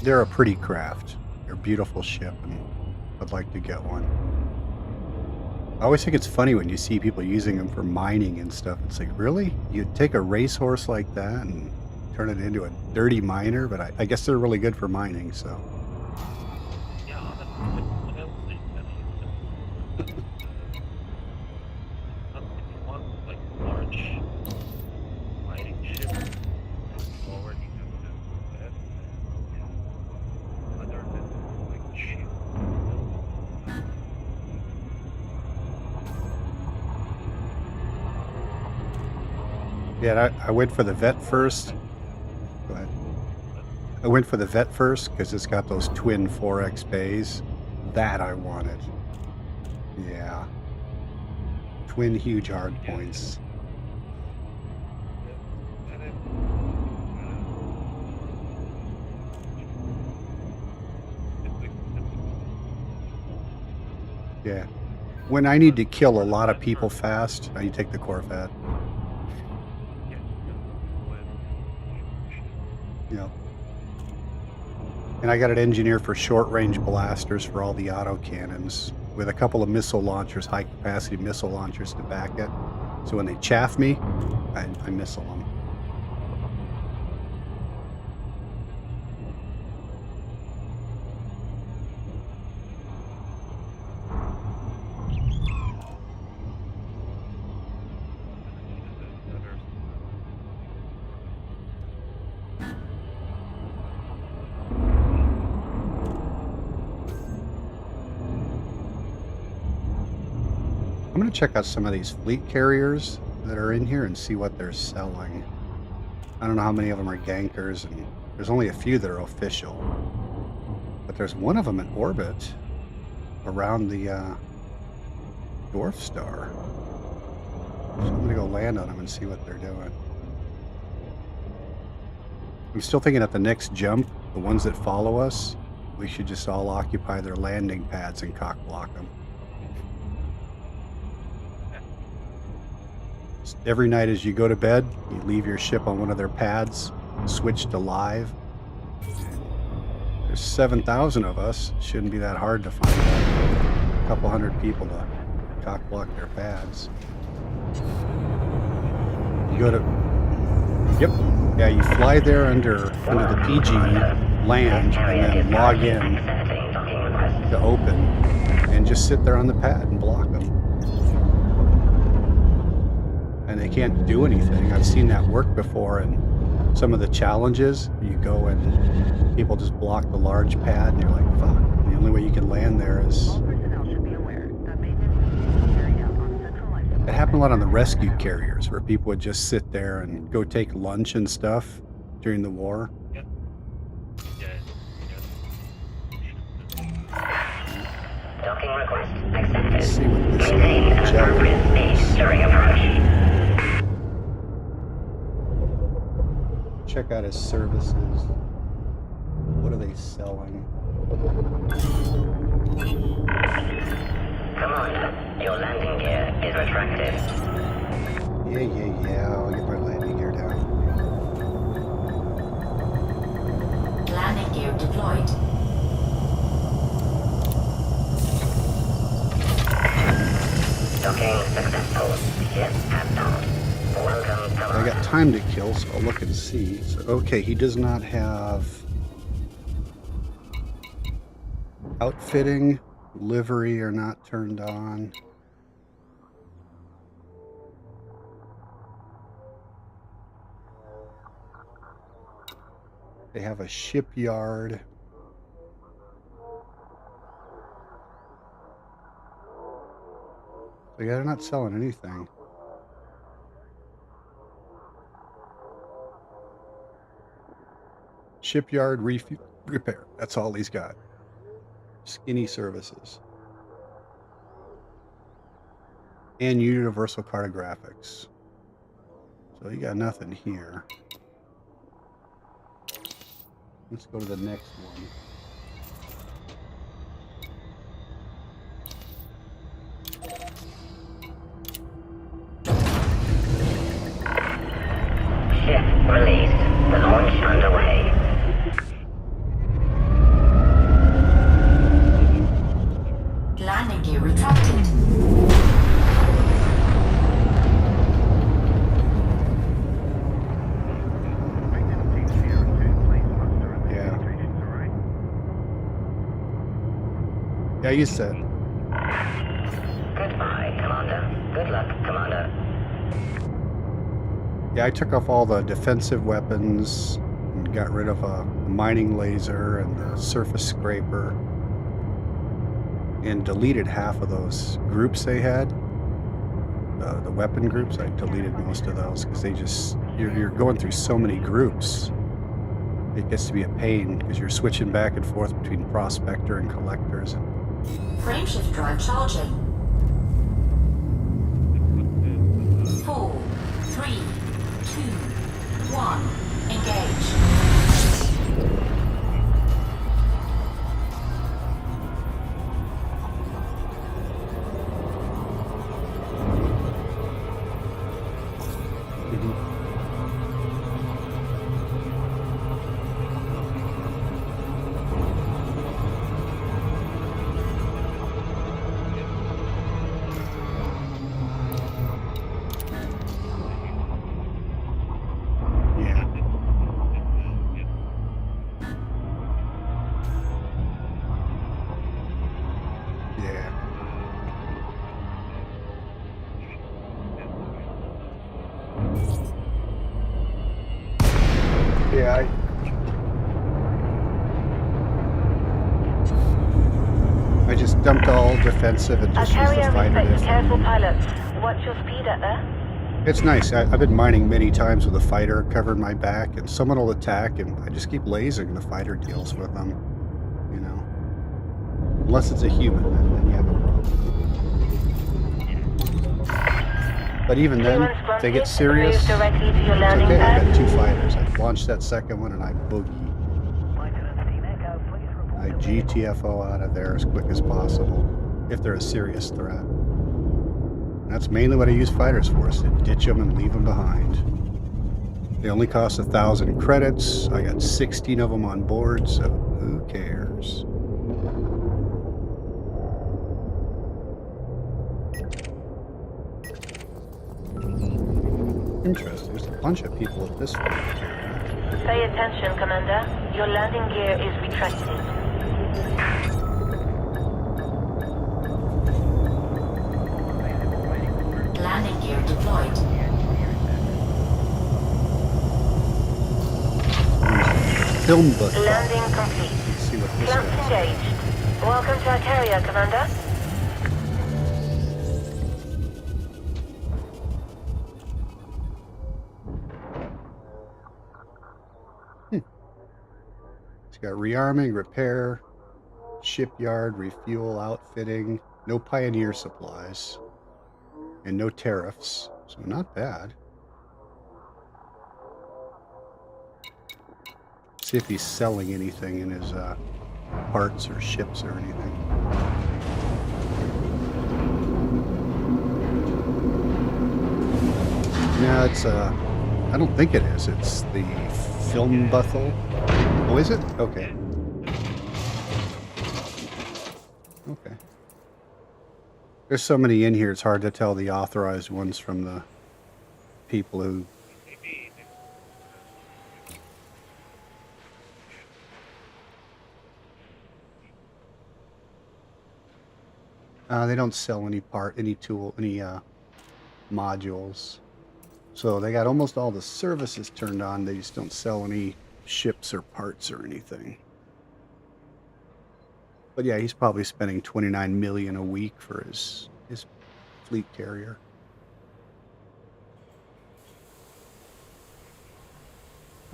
They're a pretty craft. They're a beautiful ship, and I'd like to get one. I always think it's funny when you see people using them for mining and stuff. It's like, really? You'd take a racehorse like that and turn it into a dirty miner? But I guess they're really good for mining, so. Yeah, I went for the vet first. Go ahead. I went for the vet first because it's got those twin 4X bays. That I wanted. Yeah. Twin huge hard points. And then, Yeah. When I need to kill a lot of people fast, I take the Corvette. Yeah. And I got an engineer for short-range blasters for all the autocannons with a couple of missile launchers, high-capacity missile launchers to back it. So when they chaff me, I missile them. I'm going to check out some of these fleet carriers that are in here and see what they're selling. I don't know how many of them are gankers, and there's only a few that are official. But there's one of them in orbit around the Dwarf Star. So I'm going to go land on them and see what they're doing. I'm still thinking at the next jump, the ones that follow us, we should just all occupy their landing pads and cock block them. Every night as you go to bed, you leave your ship on one of their pads, switch to live. There's 7,000 of us. Shouldn't be that hard to find a couple hundred people to cock block their pads. You go to... Yep. Yeah, you fly there under the PG, land, and then log in to open, and just sit there on the pad and block them. And they can't do anything. I've seen that work before in some of the challenges. You go and people just block the large pad, and you're like, fuck. The only way you can land there is... It happened a lot on the rescue carriers, where people would just sit there and go take lunch and stuff during the war. Yep. Docking request accepted. Let's see what this Maintain appropriate speed during approach. Check out his services. What are they selling? Commander, your landing gear is retracted. Yeah. I'll get my landing gear down. Landing gear deployed. Docking successful. Ship at dock. Welcome, I Commander. got time to kill, so I'll look and see. So, okay, he does not have outfitting, livery are not turned on. They have a shipyard. So yeah, they're not selling anything. Shipyard repair. That's all he's got. Skinny services. And universal cartographics. So you got nothing here. Let's go to the next one. Ship released. The launch underway. Landing gear retracted. Yeah, you said. Goodbye, Commander. Good luck, Commander. Yeah, I took off all the defensive weapons and got rid of a mining laser and the surface scraper and deleted half of those groups they had. the weapon groups. I deleted most of those because they just you're going through so many groups. It gets to be a pain because you're switching back and forth between prospector and collectors. Frameshift drive charging. 4, 3, 2, 1. Engage. Yeah, I just dumped all defensive and just used the fighter disc. Careful, pilots. What's your speed at there? It's nice. I've been mining many times with a fighter covering my back, and someone will attack, and I just keep lasing the fighter deals with them. You know, unless it's a human, then you have a problem. But even then, if they get serious, it's okay. I got 2 fighters. I launched that second one, and I boogie. I GTFO out of there as quick as possible if they're a serious threat. And that's mainly what I use fighters for, is to ditch them and leave them behind. They only cost 1,000 credits. I got 16 of them on board, so who cares? Interesting. There's a bunch of people at this one. Pay attention, Commander. Your landing gear is retracted. Landing gear deployed. Film book. Landing complete. Let's see what this Clamps is. engaged. Welcome to Altaria, Commander. It's got rearming, repair, shipyard, refuel, outfitting, no pioneer supplies, and no tariffs. So not bad. See if he's selling anything in his parts or ships or anything. Yeah, it's I don't think it is. It's the film buffle. Oh, is it? Okay. Okay. There's so many in here, it's hard to tell the authorized ones from the people who... they don't sell any modules. So they got almost all the services turned on, they just don't sell any ships or parts or anything. But yeah, he's probably spending $29 million a week for his fleet carrier.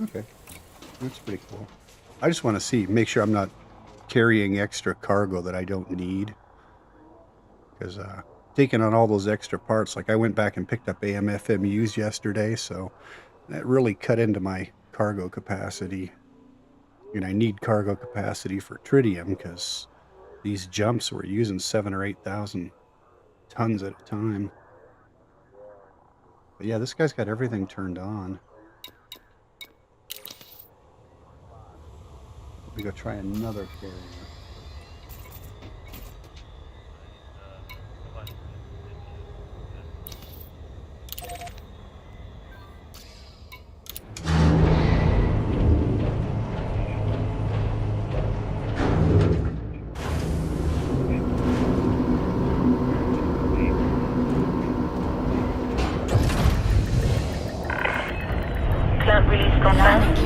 Okay, that's pretty cool. I just want to make sure I'm not carrying extra cargo that I don't need. Because taking on all those extra parts, like I went back and picked up AMFMUs yesterday, so that really cut into my cargo capacity. And I need cargo capacity for tritium because these jumps were using 7,000 or 8,000 tons at a time. But yeah, this guy's got everything turned on. Let me go try another carrier. Clamp release confirmed.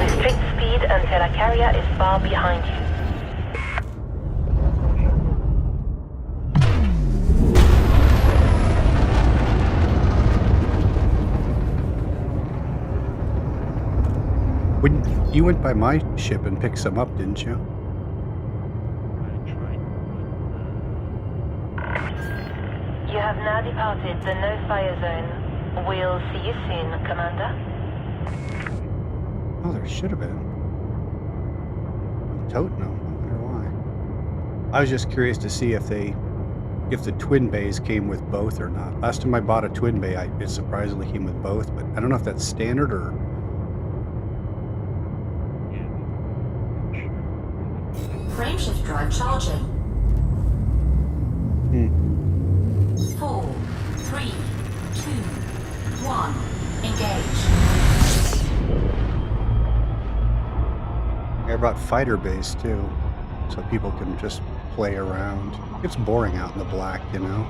Restrict speed until a carrier is far behind you. When you went by my ship and picked some up, didn't you? I tried, You have now departed the no-fire zone. We'll see you soon, Commander. Oh, there should have been. I'm toting them. I wonder why. I was just curious to see if the twin bays came with both or not. Last time I bought a twin bay, it surprisingly came with both, but I don't know if that's standard or. Frameshift drive charging. 4, 3, 2, 1. Engage. I brought fighter bays too, so people can just play around. It's boring out in the black, you know.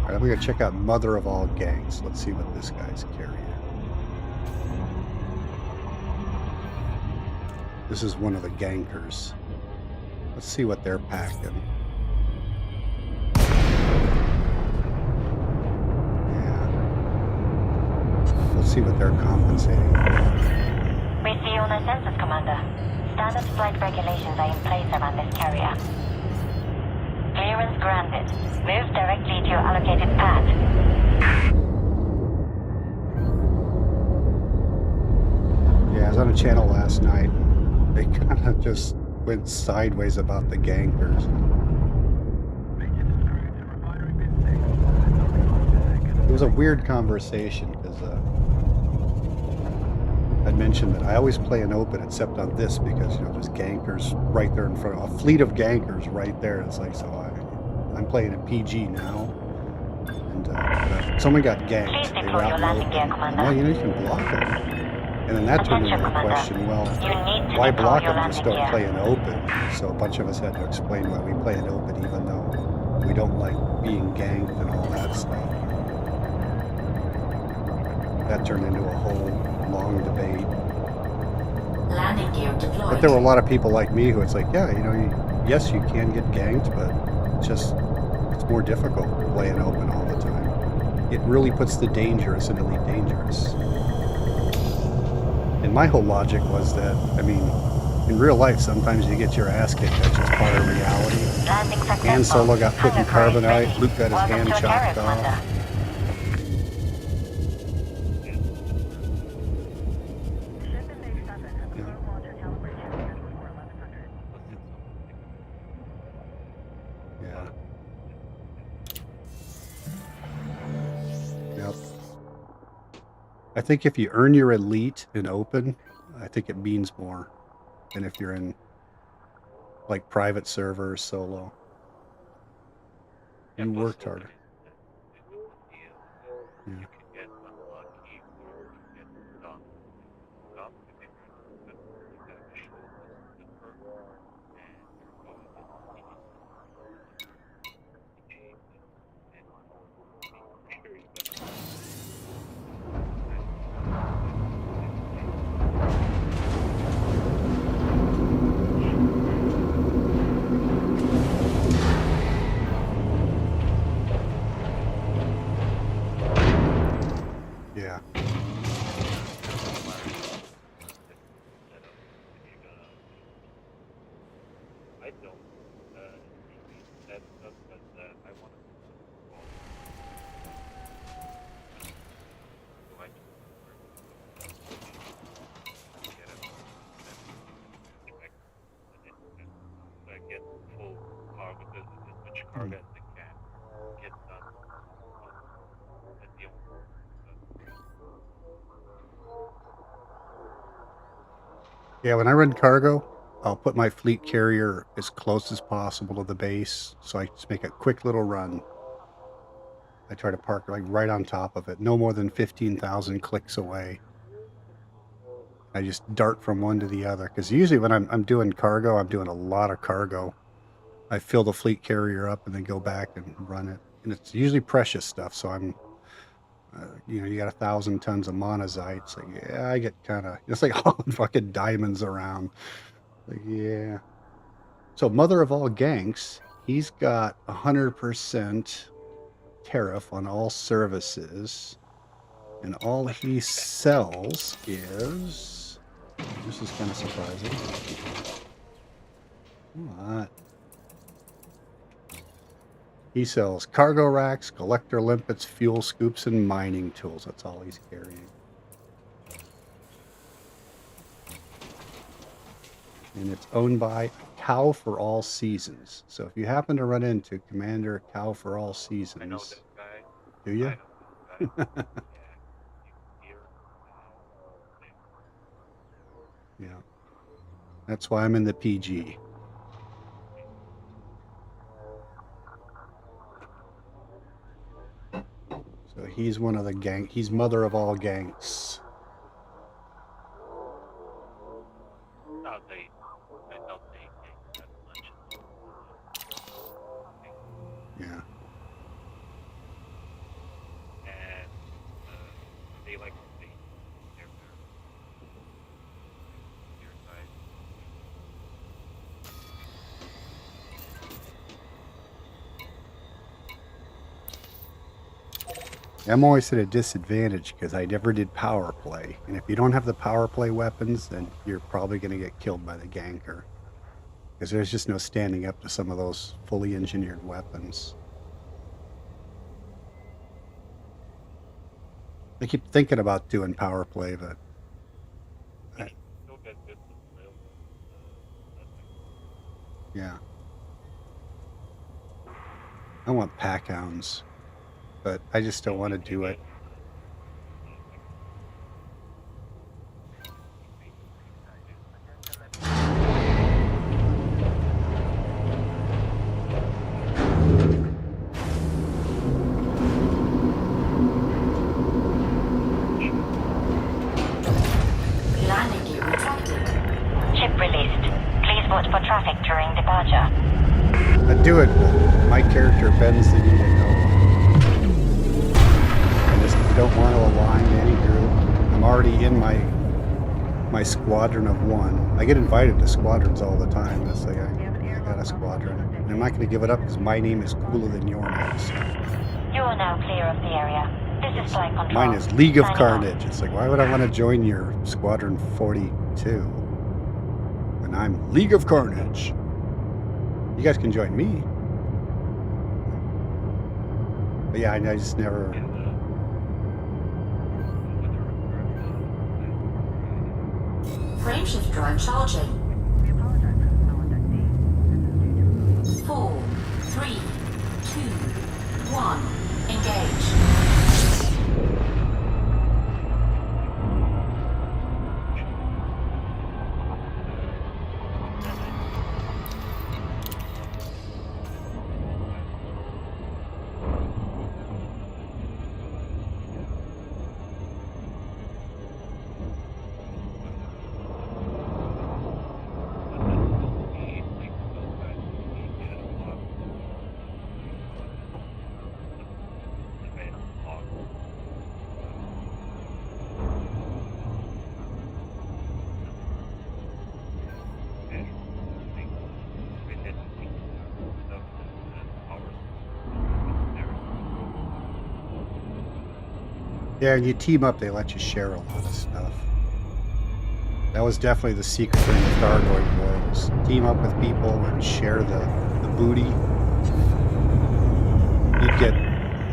All right, I'm gonna check out Mother of All Gangs. Let's see what this guy's carrying. This is one of the gankers. Let's see what they're packing. Yeah. Let's see what they're compensating for. We see all no sensors, Commander. Standard flight regulations are in place around this carrier. Clearance granted. Move directly to your allocated path. Yeah, I was on a channel last night. They kind of just went sideways about the gankers. It was a weird conversation because I'd mentioned that I always play an open except on this because, you know, there's gankers right there in front, a fleet of gankers right there. It's like, so I'm playing a PG now. And someone got ganked. They were out in the open. Well, you know, you can block them. And then that turned into a question, well, why block them? Just don't play an open. So a bunch of us had to explain why we play an open even though we don't like being ganked and all that stuff. That turned into a whole long debate. Landing gear deployed. But there were a lot of people like me who it's like, yeah, you know, yes, you can get ganked, but it's more difficult to play an open all the time. It really puts the dangerous in Elite Dangerous. And my whole logic was that, I mean, in real life, sometimes you get your ass kicked. That's just part of reality. Han Solo got put in carbonite. Luke got his hand chopped off. Yeah. Yep. I think if you earn your elite in open, I think it means more than if you're in like private server or solo. You worked harder. Yeah. You can get unlucky or get done. Done if you have a show this differ and you're going Yeah. I don't that stuff, but I want to so I get full cargo, as much cargo as I can get done at the only. Yeah, when I run cargo, I'll put my fleet carrier as close as possible to the base, so I just make a quick little run. I try to park like right on top of it, no more than 15,000 clicks away. I just dart from one to the other, because usually when I'm doing cargo, I'm doing a lot of cargo. I fill the fleet carrier up and then go back and run it, and it's usually precious stuff, so I'm You know, you got 1,000 tons of monazite. It's like, yeah, I get kind of, it's like hauling fucking diamonds around. Like, yeah. So mother of all ganks, he's got 100% tariff on all services. And all he sells is, this is kind of surprising. What? He sells cargo racks, collector limpets, fuel scoops, and mining tools. That's all he's carrying. And it's owned by Cow for All Seasons. So if you happen to run into Commander Cow for All Seasons, I know this guy. do you? I know this guy. Yeah. Here now. Yeah. That's why I'm in the PG. So he's one of the gang. He's mother of all ganks. No, I don't think that much. Yeah. And they like to stay near their side. I'm always at a disadvantage because I never did power play. And if you don't have the power play weapons, then you're probably going to get killed by the ganker. Because there's just no standing up to some of those fully engineered weapons. I keep thinking about doing power play, but Still get good with rail. yeah. I want pack hounds, but I just don't want to do it. Landing gear retracted. Chip released. Please watch for traffic during departure. I do it, but my character bends the knee to no one. I just don't want to align to any group. I'm already in my squadron of one. I get invited to squadrons all the time. It's like I got a squadron. And I'm not going to give it up because my name is cooler than your name. So You are now clear of the area. This is flight control. mine is League of Signing off. Carnage. It's like, why would I want to join your Squadron 42? And I'm League of Carnage. You guys can join me. But yeah, I just never. Frameshift drive charging. 4, 3, 2, 1. Engage. Yeah, and you team up, they let you share a lot of stuff. That was definitely the secret thing with Thargoid War, was team up with people and share the booty. You'd get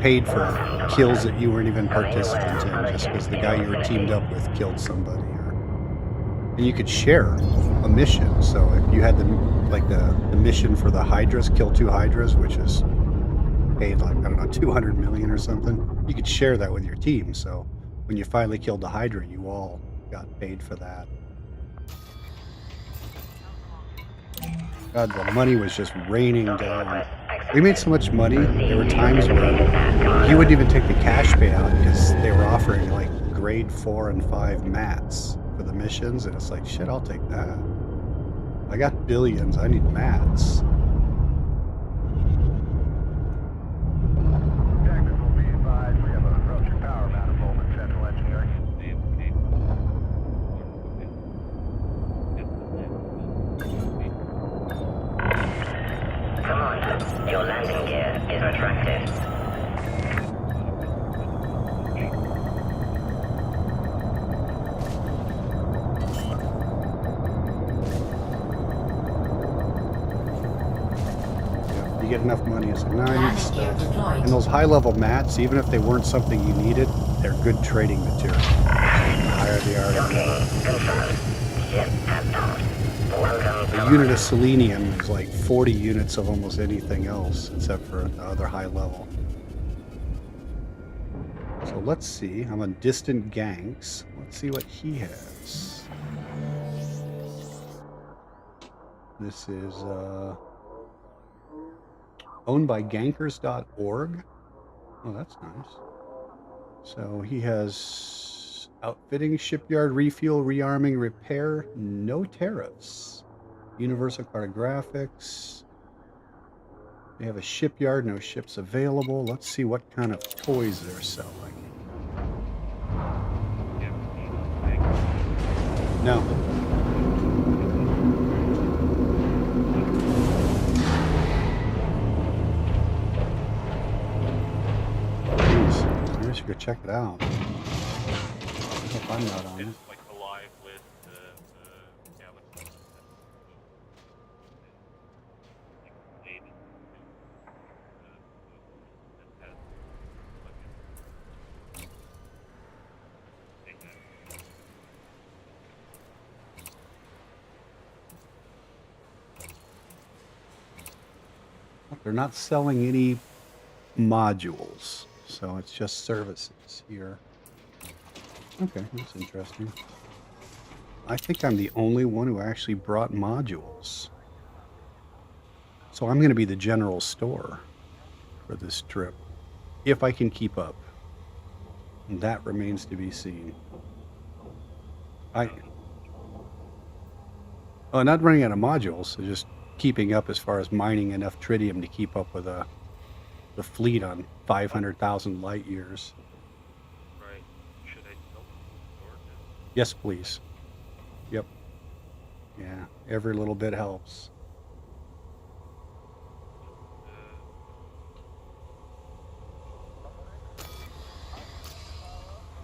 paid for kills that you weren't even participant in just because the guy you were teamed up with killed somebody. And you could share a mission. So if you had the mission for the Hydras, kill 2 Hydras, which is paid like, I don't know, 200 million or something, you could share that with your team. So when you finally killed the Hydra, you all got paid for that. God, the money was just raining down. We made so much money, there were times where he wouldn't even take the cash payout because they were offering like grade 4 and 5 mats for the missions, and it's like, shit, I'll take that. I got billions, I need mats. Technical, be advised, we have an approaching power mount. get enough money. It's like, no, I need Landing stuff. gear deployed. And those high-level mats, even if they weren't something you needed, they're good trading material. The higher they are, the better. A unit of selenium is like 40 units of almost anything else, except for the other high level. So let's see. I'm on Distant Gangs. Let's see what he has. This is owned by gankers.org. Oh, that's nice. So he has outfitting, shipyard, refuel, rearming, repair, no tariffs. Universal cartographics. They have a shipyard, no ships available. Let's see what kind of toys they're selling. No. Jeez, maybe I should go check it out. I hope I'm not on it. It's like alive with the galaxy. They're not selling any modules, so it's just services here. Okay, that's interesting. I think I'm the only one who actually brought modules. So I'm going to be the general store for this trip, if I can keep up. And that remains to be seen. Not running out of modules, so just keeping up as far as mining enough tritium to keep up with the fleet on 500,000 light years. Right. Should I tell them? Yes, please. Yep. Yeah, every little bit helps.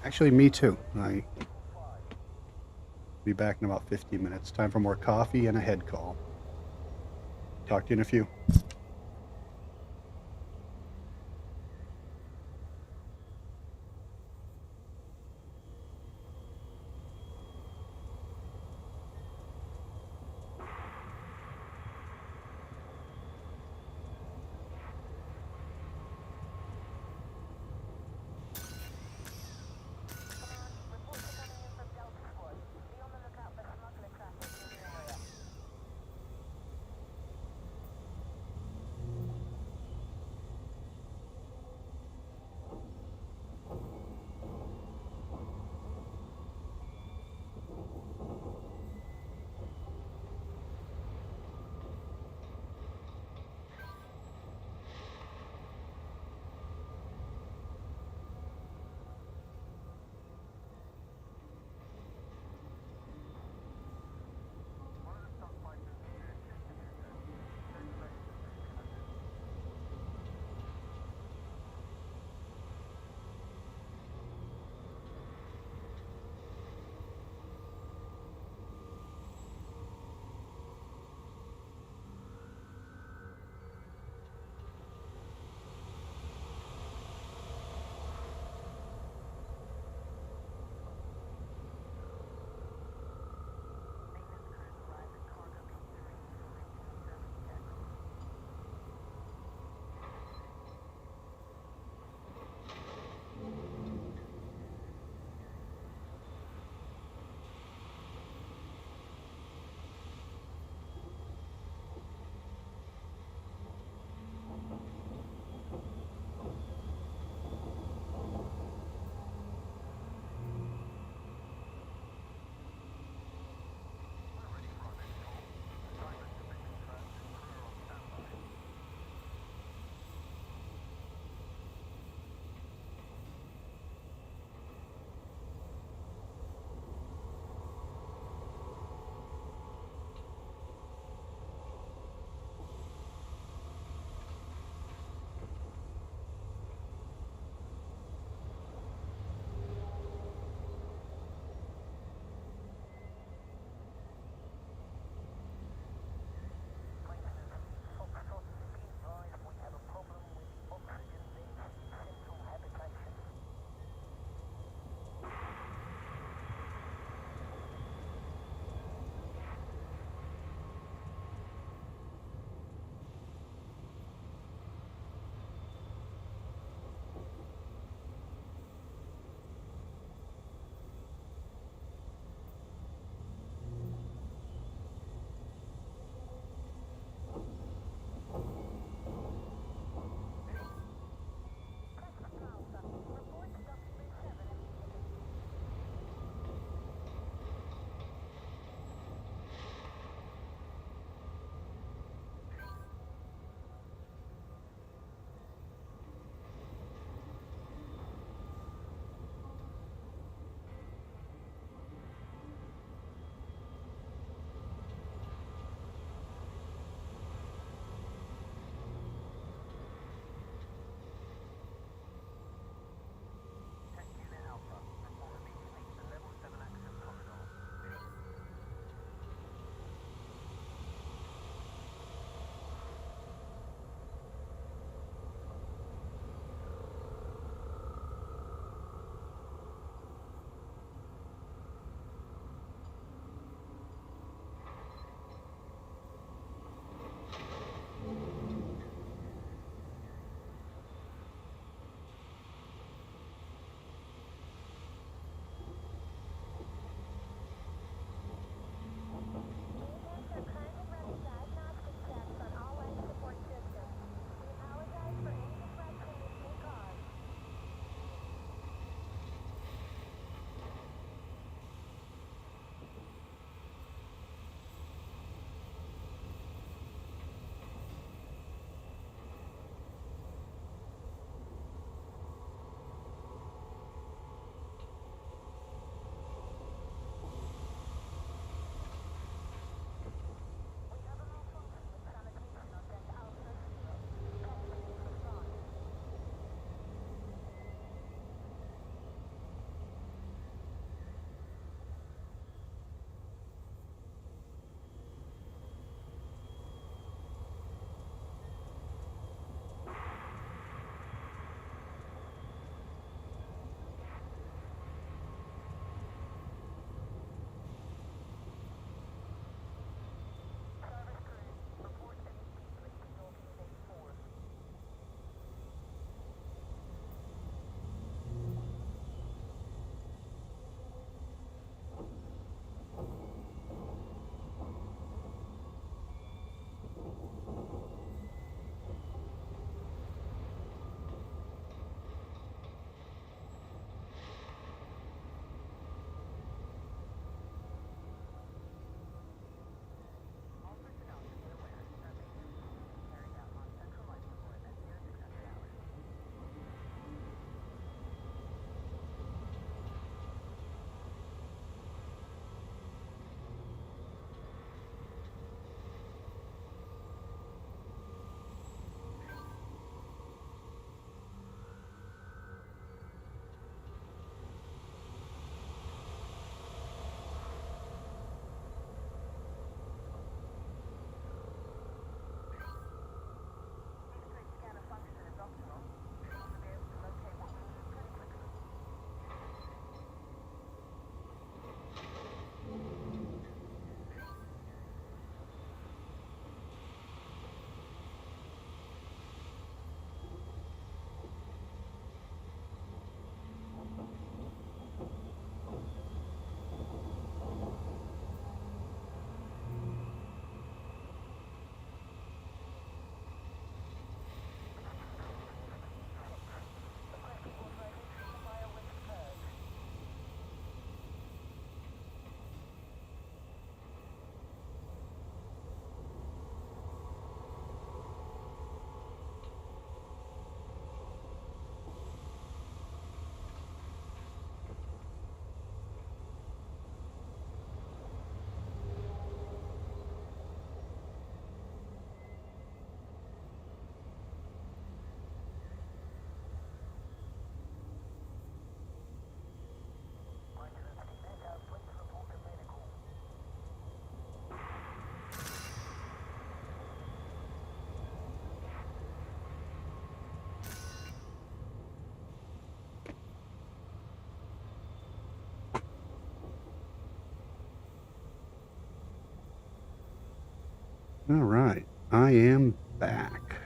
Actually, me too. I'll be back in about 50 minutes. Time for more coffee and a head call. Talk to you in a few. All right, I am back.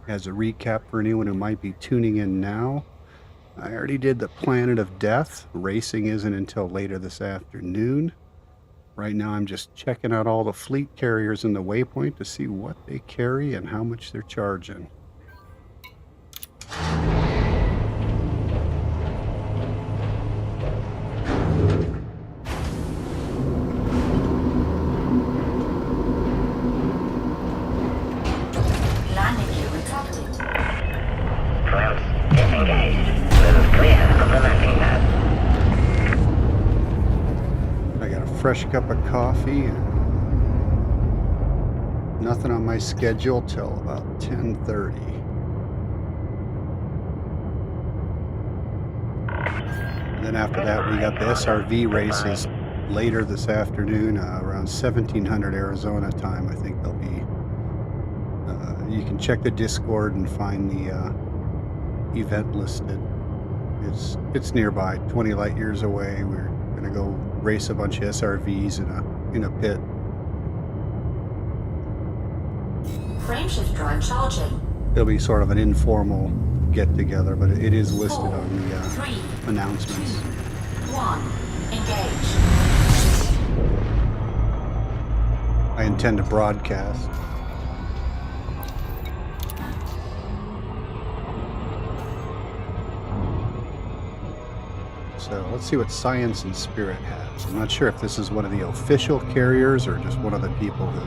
As a recap for anyone who might be tuning in now, I already did the Planet of Death. Racing isn't until later this afternoon. Right now I'm just checking out all the fleet carriers in the waypoint to see what they carry and how much they're charging. Landing gear retracted. Clamps disengaged. Move clear of the landing pad. I got a fresh cup of coffee and nothing on my schedule till about 10:30. And then after that, we got the SRV races later this afternoon, around 1700 Arizona time. I think they'll be. You can check the Discord and find the event listed. It's nearby, 20 light years away. We're gonna go race a bunch of SRVs in a pit. Frameshift drive charging. It'll be sort of an informal get together, but it is listed on the 3, announcements. 1. Engage. I intend to broadcast. So let's see what Science and Spirit has. I'm not sure if this is one of the official carriers or just one of the people who.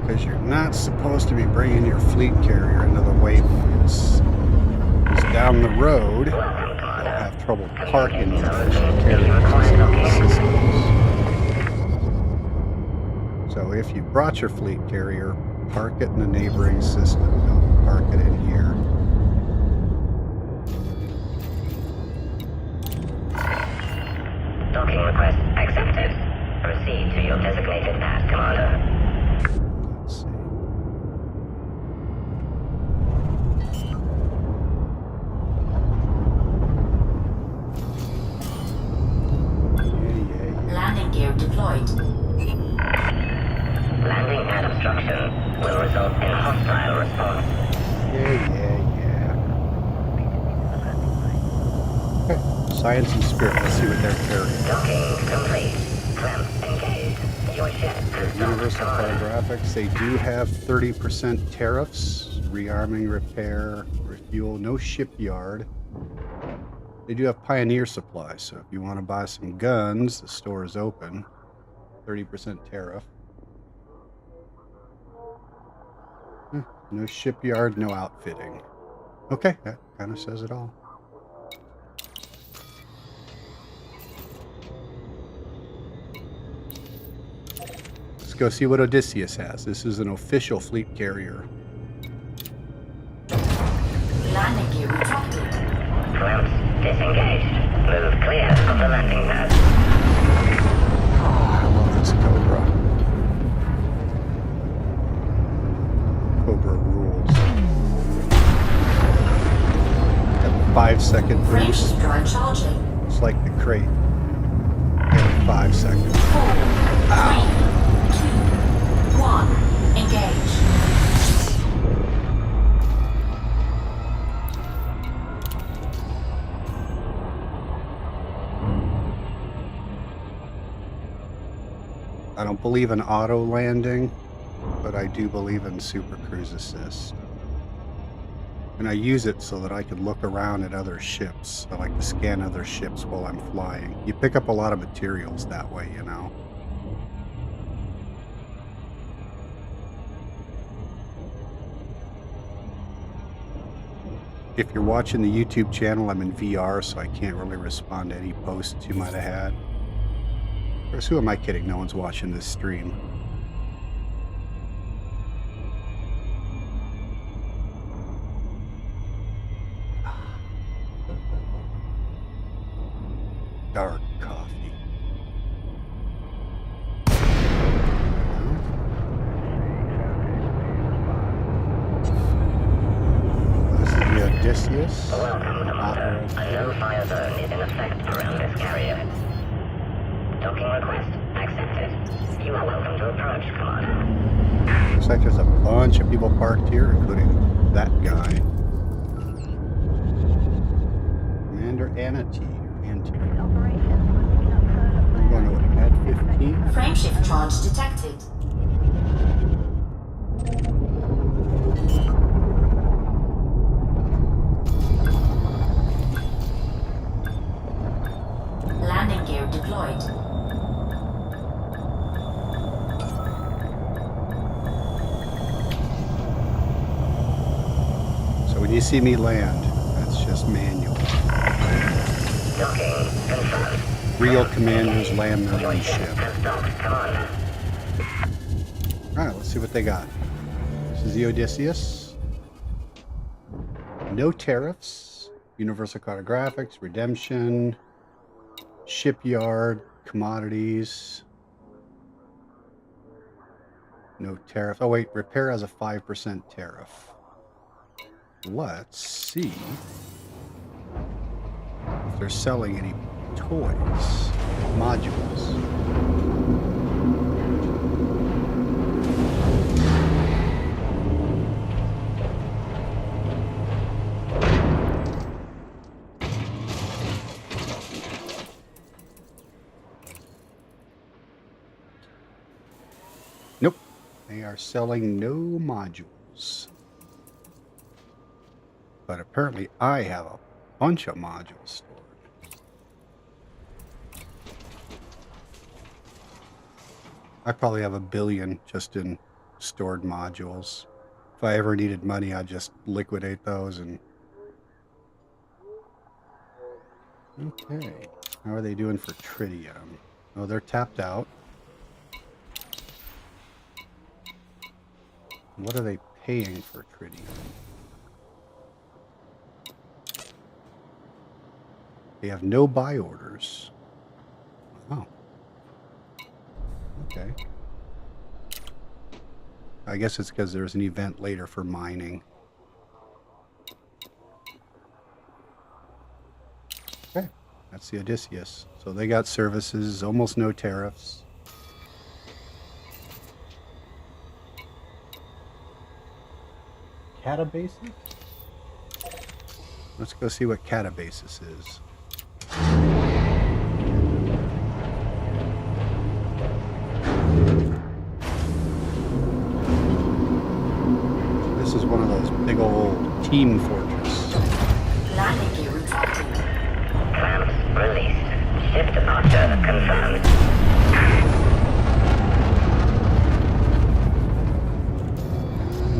Because you're not supposed to be bringing your fleet carrier into the waypoints. Because down the road, you'll have trouble parking the official carrier systems. So if you brought your fleet carrier, park it in a neighboring system. Don't park it in here. Docking request accepted. Proceed to your designated pad, Commander. Let's see. Landing gear deployed. Landing pad obstruction will result in hostile response. Yeah. Okay. Science and Spirit. Let's see what they're carrying. Docking complete. Clamps engaged. Your ship has Universal docked. Photographics, they do have 30% tariffs, rearming, repair, refuel, no shipyard. They do have Pioneer Supply, so if you want to buy some guns, the store is open. 30% tariff. No shipyard, no outfitting. Okay, that kind of says it all. Let's go see what Odysseus has. This is an official fleet carrier. Landing gear retracted. Clamps disengaged. Move clear of the landing pad. Oh, I love this Cobra. Cobra rules. Got a 5-second boost. Frameshift drive charging. It's like the crate. Every 5 seconds. 4, 3, 2, 1. Engage. I don't believe in auto landing, but I do believe in Super Cruise Assist. And I use it so that I can look around at other ships. I like to scan other ships while I'm flying. You pick up a lot of materials that way, you know. If you're watching the YouTube channel, I'm in VR, so I can't really respond to any posts you might have had. Of course, who am I kidding? No one's watching this stream. Dark coffee. Odysseus. Welcome, Commander. A no-fire zone is in effect around this carrier. Docking request accepted. You are welcome to approach, Commander. Looks like there's a bunch of people parked here, including that guy. Commander Anati. I'm going to pad 15. Frameshift charge detected. Landing gear deployed. So when you see me land, that's just manual. Docking confirmed. Real commanders land their own ship. Alright, let's see what they got. This is the Odysseus. No tariffs. Universal cartographics, redemption, shipyard, commodities. No tariff. Oh wait, repair has a 5% tariff. Let's see if they're selling any toys, modules. Nope, they are selling no modules. But apparently I have a bunch of modules stored. I probably have 1 billion just in stored modules. If I ever needed money, I'd just liquidate those and... Okay. How are they doing for tritium? Oh, they're tapped out. What are they paying for tritium? They have no buy orders. Oh. Okay. I guess it's because there's an event later for mining. Okay. That's the Odysseus. So they got services, almost no tariffs. Catabasis? Let's go see what Catabasis is. This is one of those big old team fortress. Landing gear retracted. Clamps released. Ship departure confirmed.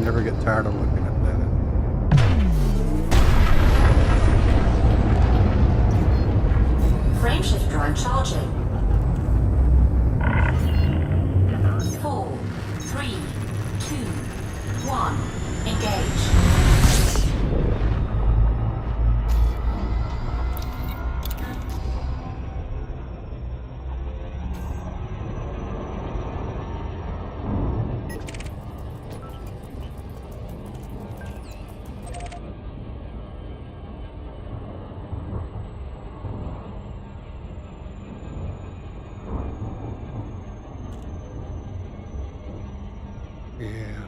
Never get tired of looking at that. Frameshift drone charging. 4, 3, 2, 1. Engage. Yeah.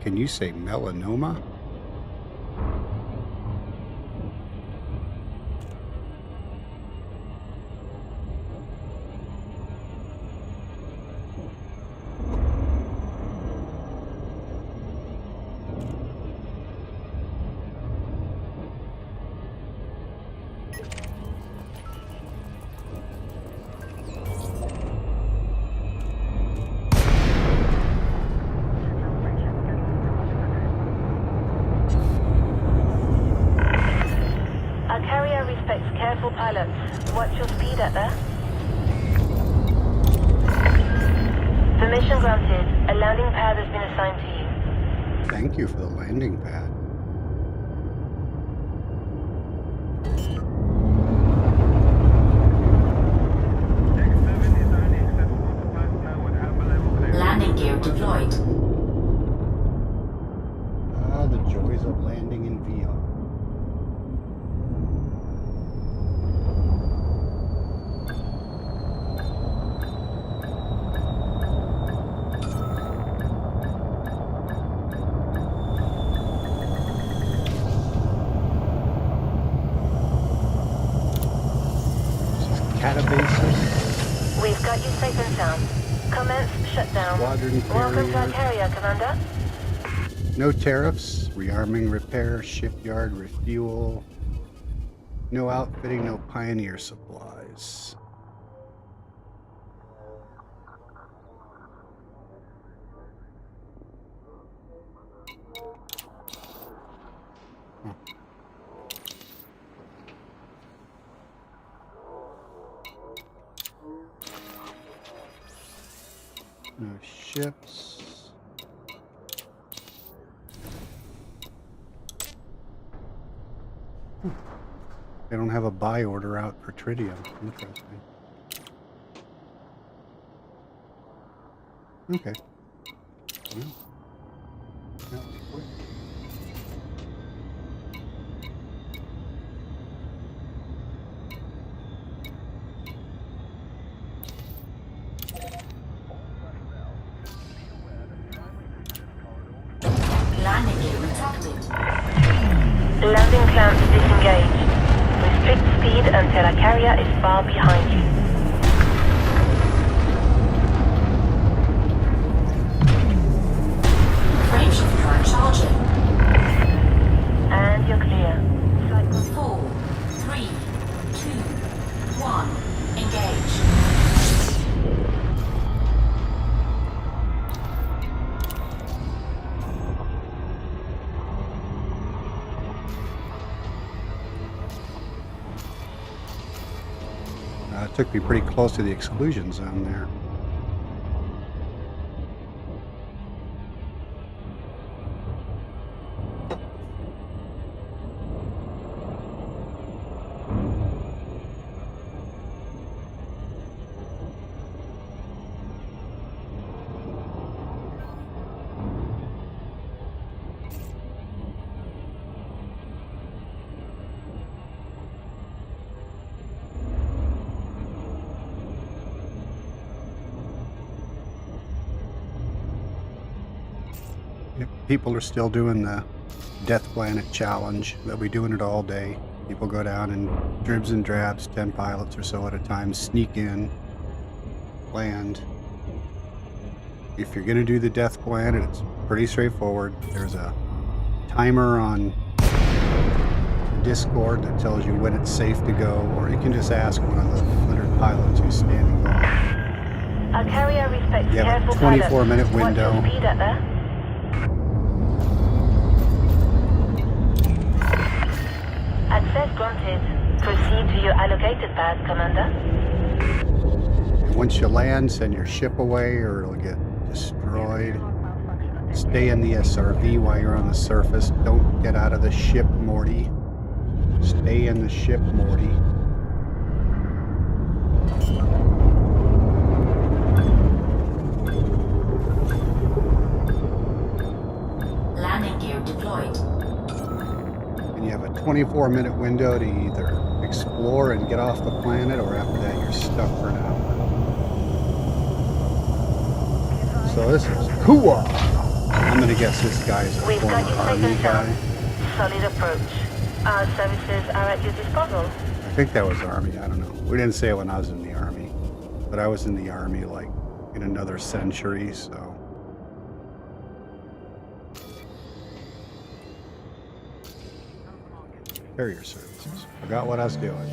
Can you say melanoma? Our carrier respects careful pilots. Watch your speed at there. Permission granted. A landing pad has been assigned to you. Thank you for the landing pad. Landing gear deployed. Ah, the joys of landing in VR. safe and sound. Commence shutdown. Squadron Welcome to our carrier. carrier, Commander. No tariffs. Rearming, repair, shipyard, refuel. No outfitting, no pioneer supplies. Huh. No ships. They don't have a buy order out for tritium. Interesting. Okay. Well, that was quick. Landing gear retracted. Landing clamps disengaged. Restrict speed until our carrier is far behind you. Frameshift drive charging. And you're clear. Cycle 4, 3, 2, 1. Engage. It took me pretty close to the exclusion zone there. People are still doing the Death Planet Challenge. They'll be doing it all day. People go down in dribs and drabs, 10 pilots or so at a time, sneak in, land. If you're going to do the Death Planet, it's pretty straightforward. There's a timer on Discord that tells you when it's safe to go, or you can just ask one of the 100 pilots who's standing by. Our carrier respects You have a careful 24-minute pilots. What's your window. speed at there? Access granted. Proceed to your allocated path, Commander. And once you land, send your ship away or it'll get destroyed. Stay in the SRV while you're on the surface. Don't get out of the ship, Morty. Stay in the ship, Morty. Landing gear deployed. And you have a 24-minute window to either explore and get off the planet, or after that you're stuck for an hour. So this is Hua. I'm gonna guess this guy's a We've former got you safe army and guy. sound. Solid approach. Our services are at your disposal. I think that was army. I don't know. We didn't say it when I was in the army, but I was in the army like in another century. So carrier services. Forgot what I was doing.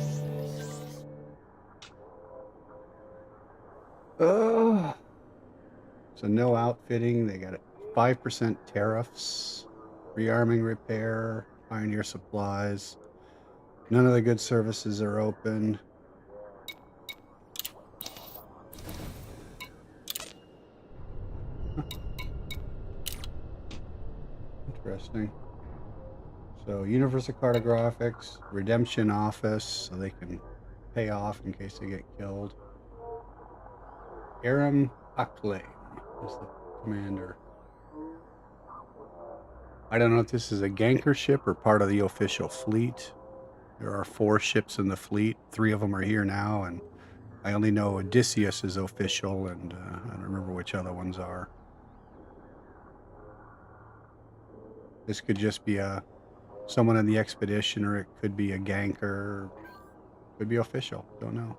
Oh. So no outfitting. They got 5% tariffs, rearming, repair, pioneer supplies. None of the good services are open. Huh. Interesting. So Universal Cartographics, Redemption Office, so they can pay off in case they get killed. Aram Akle is the commander. I don't know if this is a ganker ship or part of the official fleet. There are 4 ships in the fleet. 3 of them are here now, and I only know Odysseus is official, and I don't remember which other ones are. This could just be someone in the expedition, or it could be a ganker. Could be official. Don't know.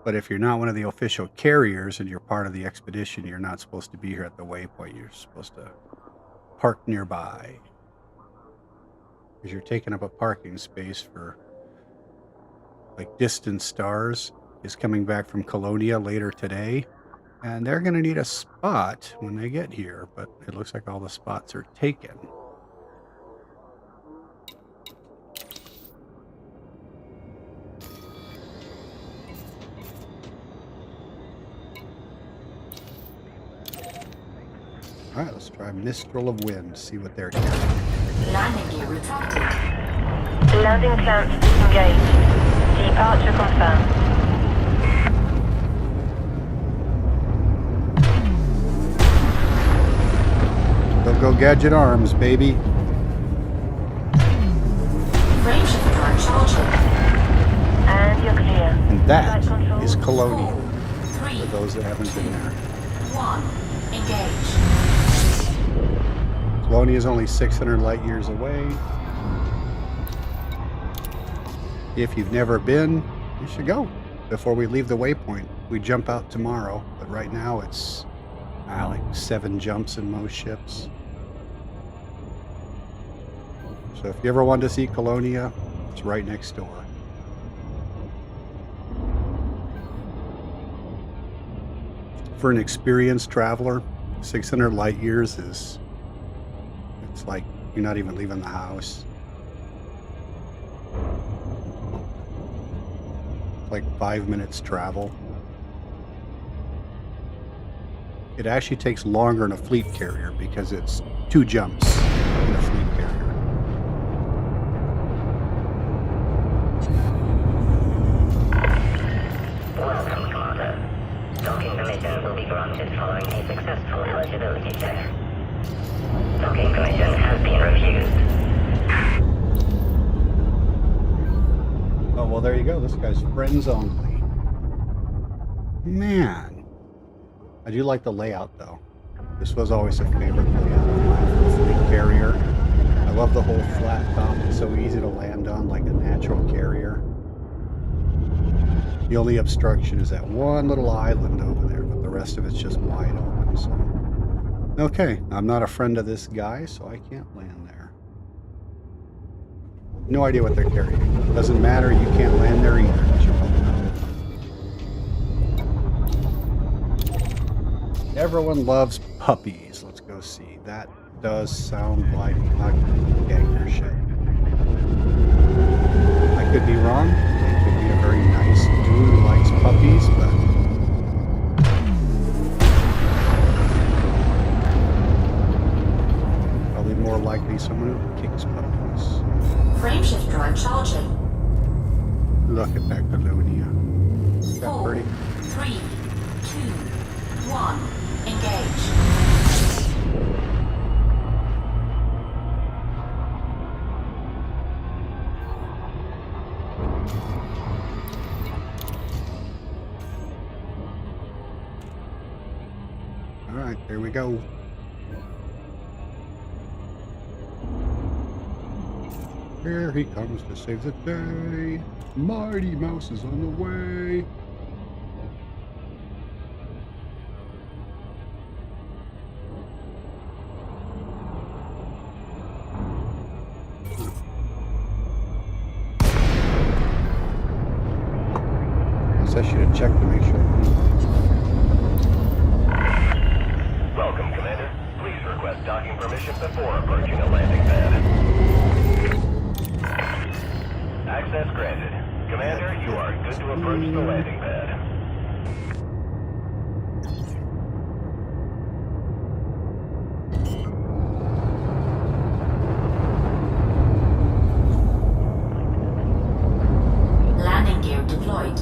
But if you're not one of the official carriers and you're part of the expedition, you're not supposed to be here at the waypoint. You're supposed to park nearby. Because you're taking up a parking space for, like, Distant Stars is coming back from Colonia later today. And they're going to need a spot when they get here. But it looks like all the spots are taken. All right, let's try Mistral of Wind, see what they're carrying. Landing gear retracted. Landing clamps disengaged. Departure confirmed. Don't go Gadget Arms, baby. Frameshift drive charging. And you're clear. And that Flight control. is Colonia, 4, 3, for those that haven't been there. 1. Engage. Colonia is only 600 light years away. If you've never been, you should go before we leave the waypoint. We jump out tomorrow, but right now it's like 7 jumps in most ships. So if you ever want to see Colonia, it's right next door. For an experienced traveler, 600 light years is, it's like you're not even leaving the house. It's like 5 minutes travel. It actually takes longer in a fleet carrier because it's 2 jumps in a fleet carrier. Welcome, Commander. Docking permission will be granted following a successful eligibility check. Docking permission has been refused. Oh, well, there you go. This guy's friends only. Man. I do like the layout, though. This was always a favorite layout of mine for a fleet carrier. I love the whole flat top. It's so easy to land on like a natural carrier. The only obstruction is that one little island over there, but the rest of it's just wide open. So, okay, I'm not a friend of this guy, so I can't land there. No idea what they're carrying. Doesn't matter, you can't land there either. As you probably know. Everyone loves puppies. Let's go see. That does sound like a ganger ship. I could be wrong. It could be a very nice dude who likes puppies, but probably more likely someone who kicks puppies. Frameshift drive charging. Look at that Colonia. Is that 4, pretty? 3, 2, 1. Engage. All right, there we go. Here he comes to save the day. Mighty Mouse is on the way. I should have checked to make sure. Welcome, Commander. Please request docking permission before approaching a landing pad. Access granted. Commander, you are good to approach the landing pad. Landing gear deployed.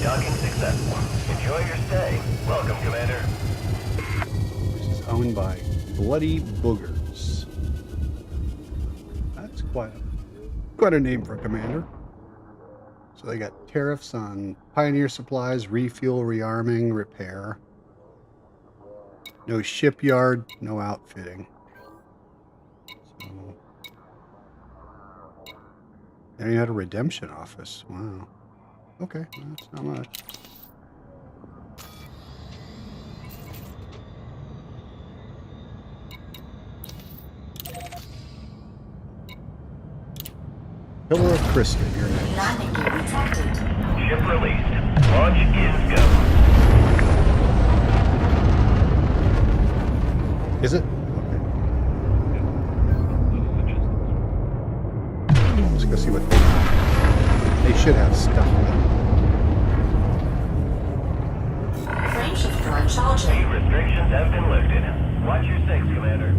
Docking successful. Enjoy your stay. Welcome, Commander. This is owned by Bloody Boogers. That's quite a Quite a name for a commander. So they got tariffs on Pioneer supplies, refuel, rearming, repair. No shipyard, no outfitting. So, and you had a redemption office. Wow. Okay, well, that's not much. Pillar of Kristen, you're next. Landing gear detected. Ship released. Launch is go. Is it? Okay. Let's go see what they have. They should have stuff. Frameshift drone charging. Speed restrictions have been lifted. Watch your 6, Commander.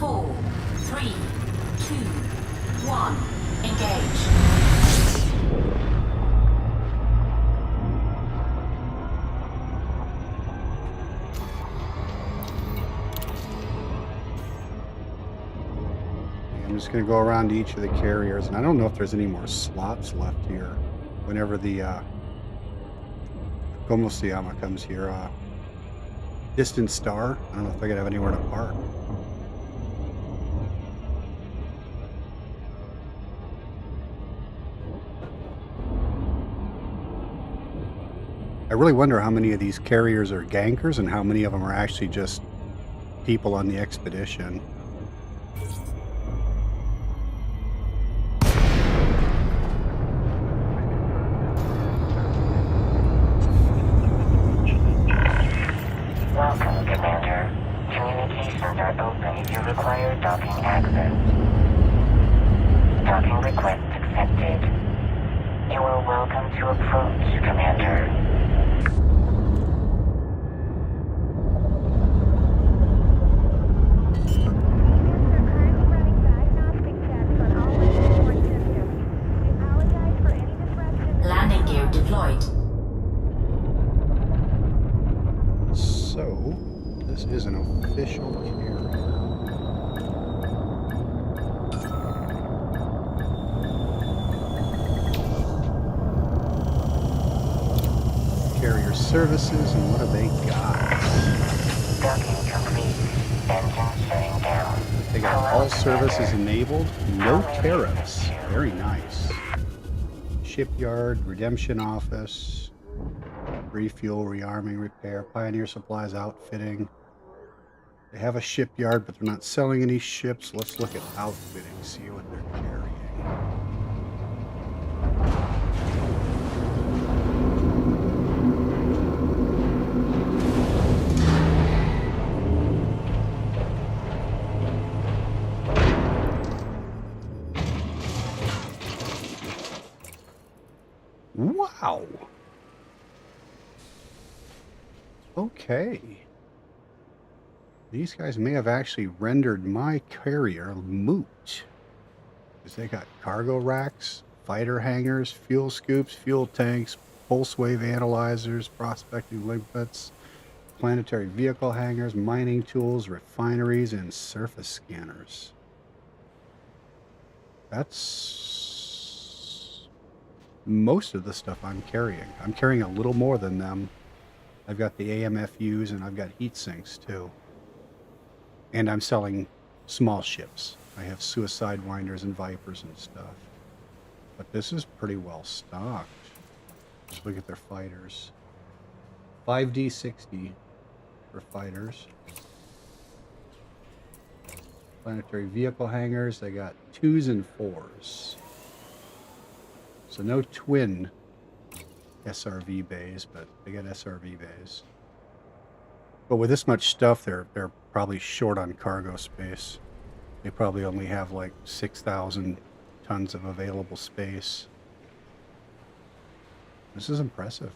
4, 3, 2, 1. Engage. I'm just going to go around to each of the carriers, and I don't know if there's any more slots left here. Whenever the Como se llama comes here, Distant Star. I don't know if they're going to have anywhere to park. I really wonder how many of these carriers are gankers and how many of them are actually just people on the expedition. Welcome, Commander. Communications are open if you require docking access. Docking request accepted. You are welcome to approach, Commander. Landing gear deployed. So, this is an official carrier. Carrier services, and what have they got? Docking complete. Engine shutting down. They got all services enabled, no tariffs. Very nice. Shipyard, redemption office, refuel, rearming, repair, Pioneer supplies, outfitting. They have a shipyard, but they're not selling any ships. Let's look at outfitting, see what they're carrying. Wow. Okay. These guys may have actually rendered my carrier moot. Because they got cargo racks, fighter hangars, fuel scoops, fuel tanks, pulse wave analyzers, prospecting limpets, planetary vehicle hangars, mining tools, refineries, and surface scanners. That's most of the stuff I'm carrying. I'm carrying a little more than them. I've got the AMFUs and I've got heat sinks too. And I'm selling small ships. I have suicide winders and vipers and stuff. But this is pretty well stocked. Just look at their fighters. 5D60 for fighters. Planetary vehicle hangars. They got 2s and 4s. So no twin SRV bays, but they got SRV bays. But with this much stuff, they're probably short on cargo space. They probably only have like 6,000 tons of available space. This is impressive.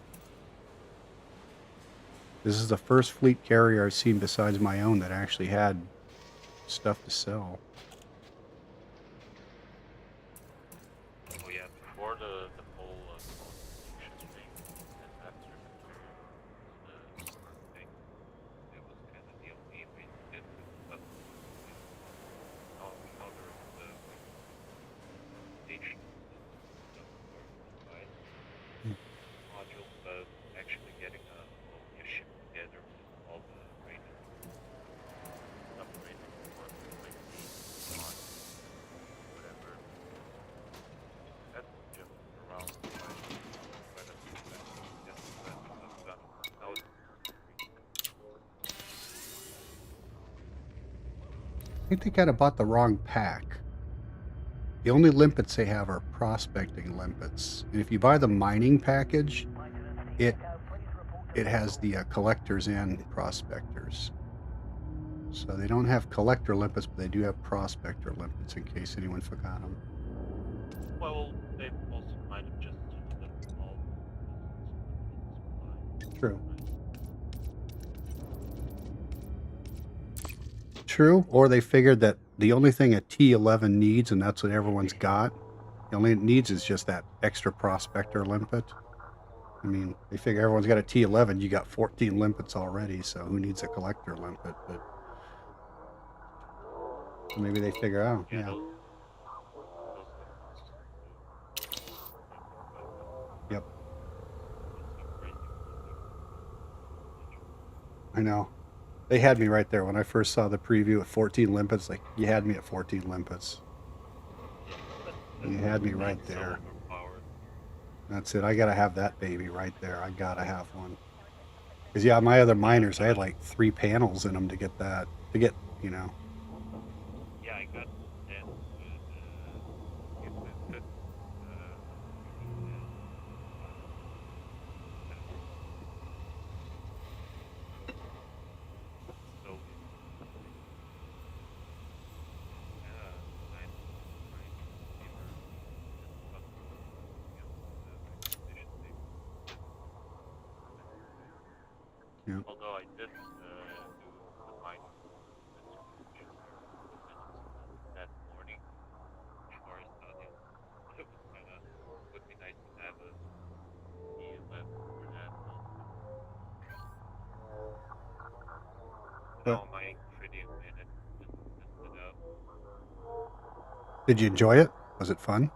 This is the first fleet carrier I've seen besides my own that actually had stuff to sell. Oh yeah, before the whole communication thing and after the start thing, it was kind of the only way to get to stuff. Now there's the station I think they kind of bought the wrong pack. The only limpets they have are prospecting limpets. And if you buy the mining package, it has the collectors and prospectors. So they don't have collector limpets, but they do have prospector limpets in case anyone forgot them. Well, they also might have just left them all. True. True, or they figured that the only thing a T11 needs, and that's what everyone's got, the only it needs is just that extra prospector limpet. I mean, they figure everyone's got a T11, you got 14 limpets already, so who needs a collector limpet? But maybe they figure out, yeah. Yep. I know. They had me right there when I first saw the preview at 14 limpets. Like, you had me at 14 limpets. You had me right there. That's it. I gotta have that baby right there. I gotta have one. Because, yeah, my other miners, I had like 3 panels in them to get that. To get, you know. Yeah, I got 10 with Yeah. Although I did do the mining that morning before I started, it was kind of would be nice to have a E11 for that also. Now my tritium in it just messed it up. Did you enjoy it? Was it fun?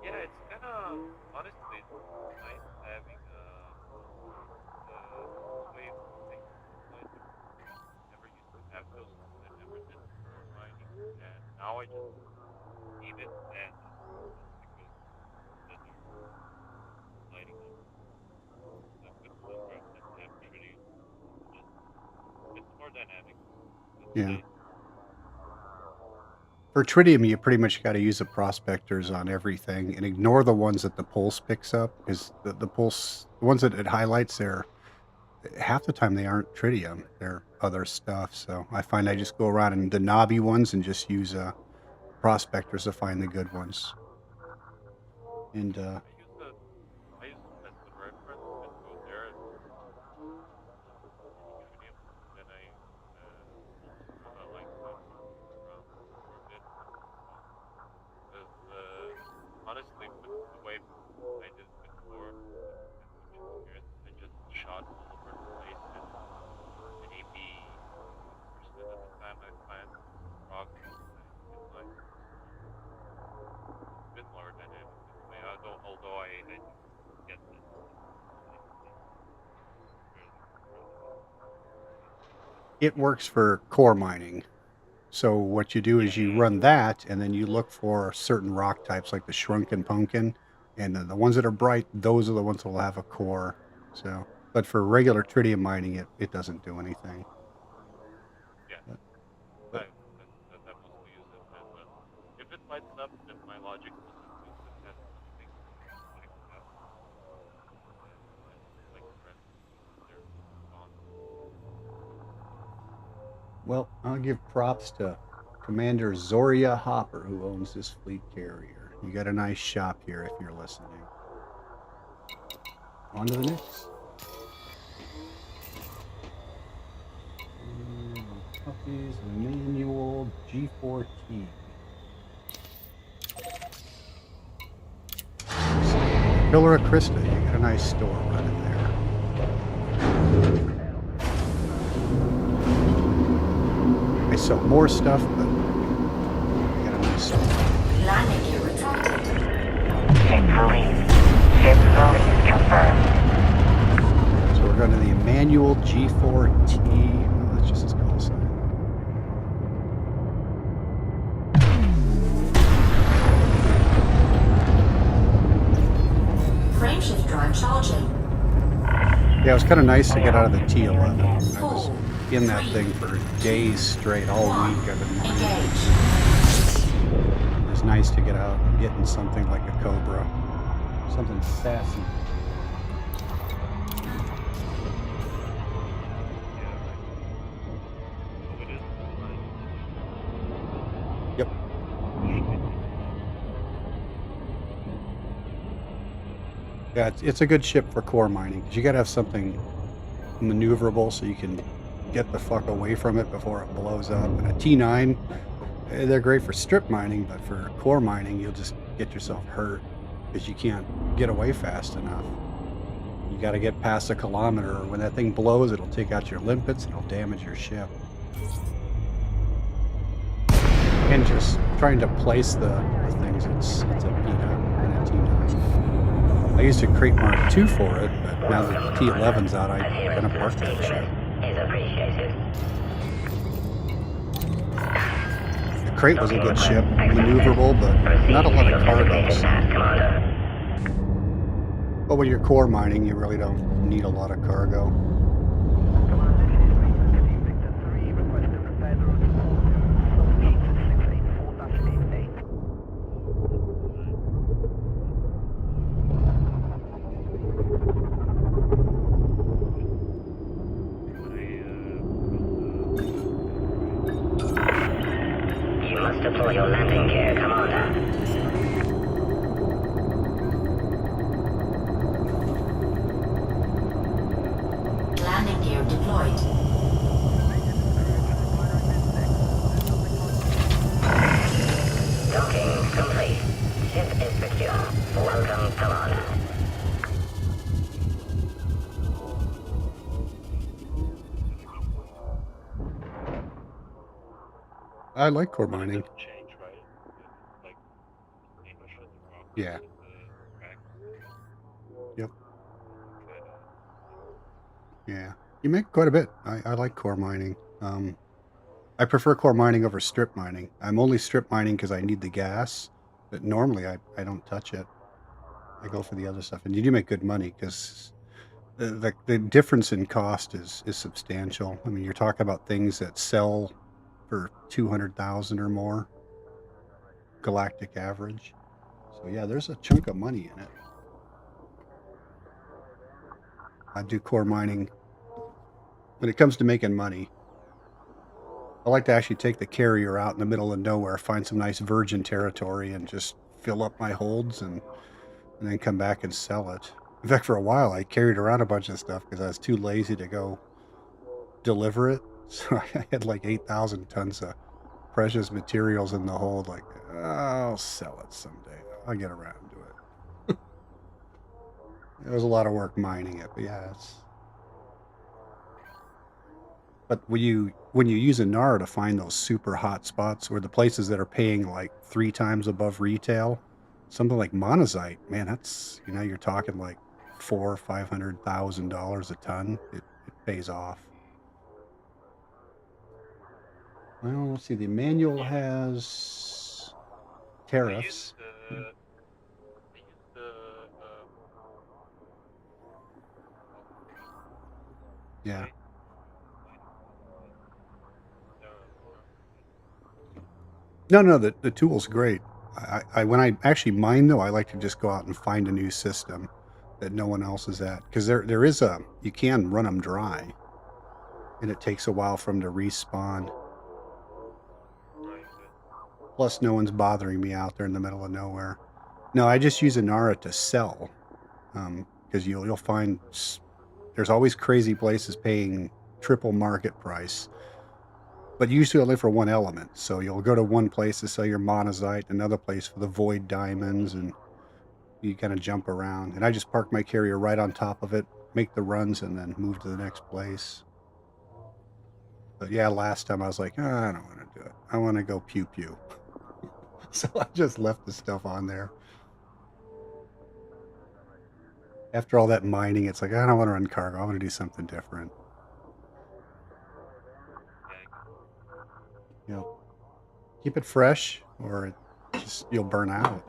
Yeah, it's kind of honestly it's nice having wave thing. Like, never used to have those things. I never did for mining, and now I just need it, and because they're lighting up with programs that have tritium, it's more dynamic. Yeah. For tritium, you pretty much got to use the prospectors on everything and ignore the ones that the pulse picks up, because the pulse, the ones that it highlights, they're half the time they aren't tritium, they're other stuff. So I find I just go around and the knobby ones and just use prospectors to find the good ones. And I use them as the reference and go there and tritium. Then I kind of like around for a bit. Because honestly, with the way I did it before, I just shot all over the place, and maybe 50% of the time I find rocks in like a bit more dynamic this way. Although I get this. it works for core mining. So what you do is you run that, and then you look for certain rock types like the shrunken pumpkin, and then the ones that are bright, those are the ones that will have a core. So, but for regular tritium mining, it doesn't do anything. Yeah. But- I mostly use it as well. If it lights up, then my logic was to use it as something to check it out. Like the rest they're gone. Well, I'll give props to Commander Zoria Hopper, who owns this fleet carrier. You got a nice shop here if you're listening. On to the next. Puppies, manual G4T. Pillar of Krista, you got a nice store running there. I sell more stuff, but I got a nice store. Landing gear retracted. Ship release. Ship release confirmed. So we're going to the Emmanuel G4T. Oh, that's just his call sign. Frameshift drive charging. Yeah, it was kind of nice to get out of the T11. in that thing for days straight, all week. I've been mining. Engage. It's nice to get out and get in something like a Cobra, something sassy. Yep. Yeah, it's a good ship for core mining because you got to have something maneuverable so you can get the fuck away from it before it blows up. And a T9, they're great for strip mining, but for core mining, you'll just get yourself hurt because you can't get away fast enough. You got to get past a kilometer, or when that thing blows, it'll take out your limpets and it'll damage your ship. And just trying to place the things, it's a peanut in a T9. I used a Crate Mark 2 for it, but now that the T11's out, I kind of parked that shit. Is appreciated. The Crate was a good ship, maneuverable, but not a lot of cargoes. But when you're core mining, you really don't need a lot of cargo. You must deploy your landing gear, Commander. Landing gear deployed. Docking complete. Ship is secure. Welcome, Commander. I like core mining. Change, right? Like, pretty much the rock. Yeah. Crack. Yep. Yeah. You make quite a bit. I like core mining. I prefer core mining over strip mining. I'm only strip mining because I need the gas, but normally I don't touch it. I go for the other stuff. And you do make good money because the difference in cost is substantial. I mean, you're talking about things that sell for 200,000 or more, galactic average. So yeah, there's a chunk of money in it. I do core mining. When it comes to making money, I like to actually take the carrier out in the middle of nowhere, find some nice virgin territory, and just fill up my holds and then come back and sell it. In fact, for a while, I carried around a bunch of stuff because I was too lazy to go deliver it. So I had like 8,000 tons of precious materials in the hold. Like, I'll sell it someday. I'll get around to it. It was a lot of work mining it, but yeah, it's... But when you use Inara to find those super hot spots or the places that are paying like 3 times above retail, something like monazite, man, that's, you know, you're talking like $400,000 or $500,000 a ton. It pays off. Well, let's see. The manual has tariffs. Yeah. No, the tool's great. I when I actually mine though, I like to just go out and find a new system that no one else is at, because there is a, you can run them dry, and it takes a while for them to respawn. Plus, no one's bothering me out there in the middle of nowhere. No, I just use Inara to sell, because you'll find there's always crazy places paying triple market price, but usually only for one element. So you'll go to one place to sell your monazite, another place for the void diamonds, and you kind of jump around. And I just park my carrier right on top of it, make the runs, and then move to the next place. But yeah, last time I was like, I don't want to do it. I want to go pew pew. So I just left the stuff on there. After all that mining, it's like, I don't want to run cargo. I want to do something different. You know, keep it fresh, or it just, you'll burn out.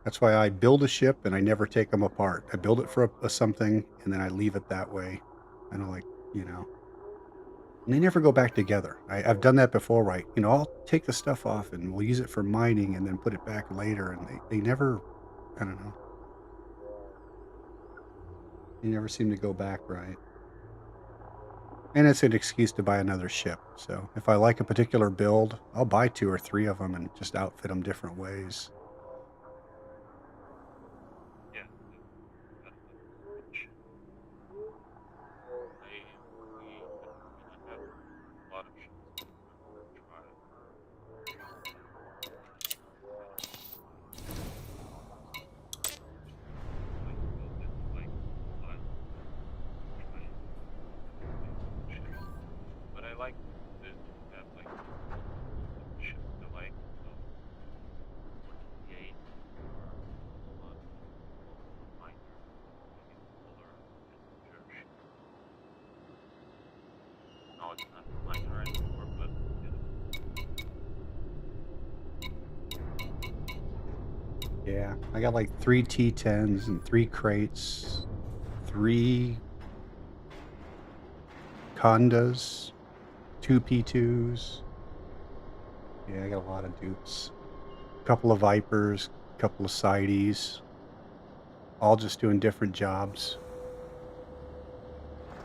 That's why I build a ship and I never take them apart. I build it for a something, and then I leave it that way. I don't like, you know. And they never go back together. I've done that before, right? You know, I'll take the stuff off and we'll use it for mining and then put it back later. And they never, I don't know. They never seem to go back right. And it's an excuse to buy another ship. So if I like a particular build, I'll buy 2 or 3 of them and just outfit them different ways. Yeah, that's much. I have a lot of ships to try. But I like to have like ships I like, so 48 on miner, solar and church. No, it's not miner anymore, but Yeah, I got like 3 T10s and 3 crates, 3 Condas, 2 P2s. Yeah, I got a lot of dupes. A couple of Vipers, a couple of Sides, all just doing different jobs.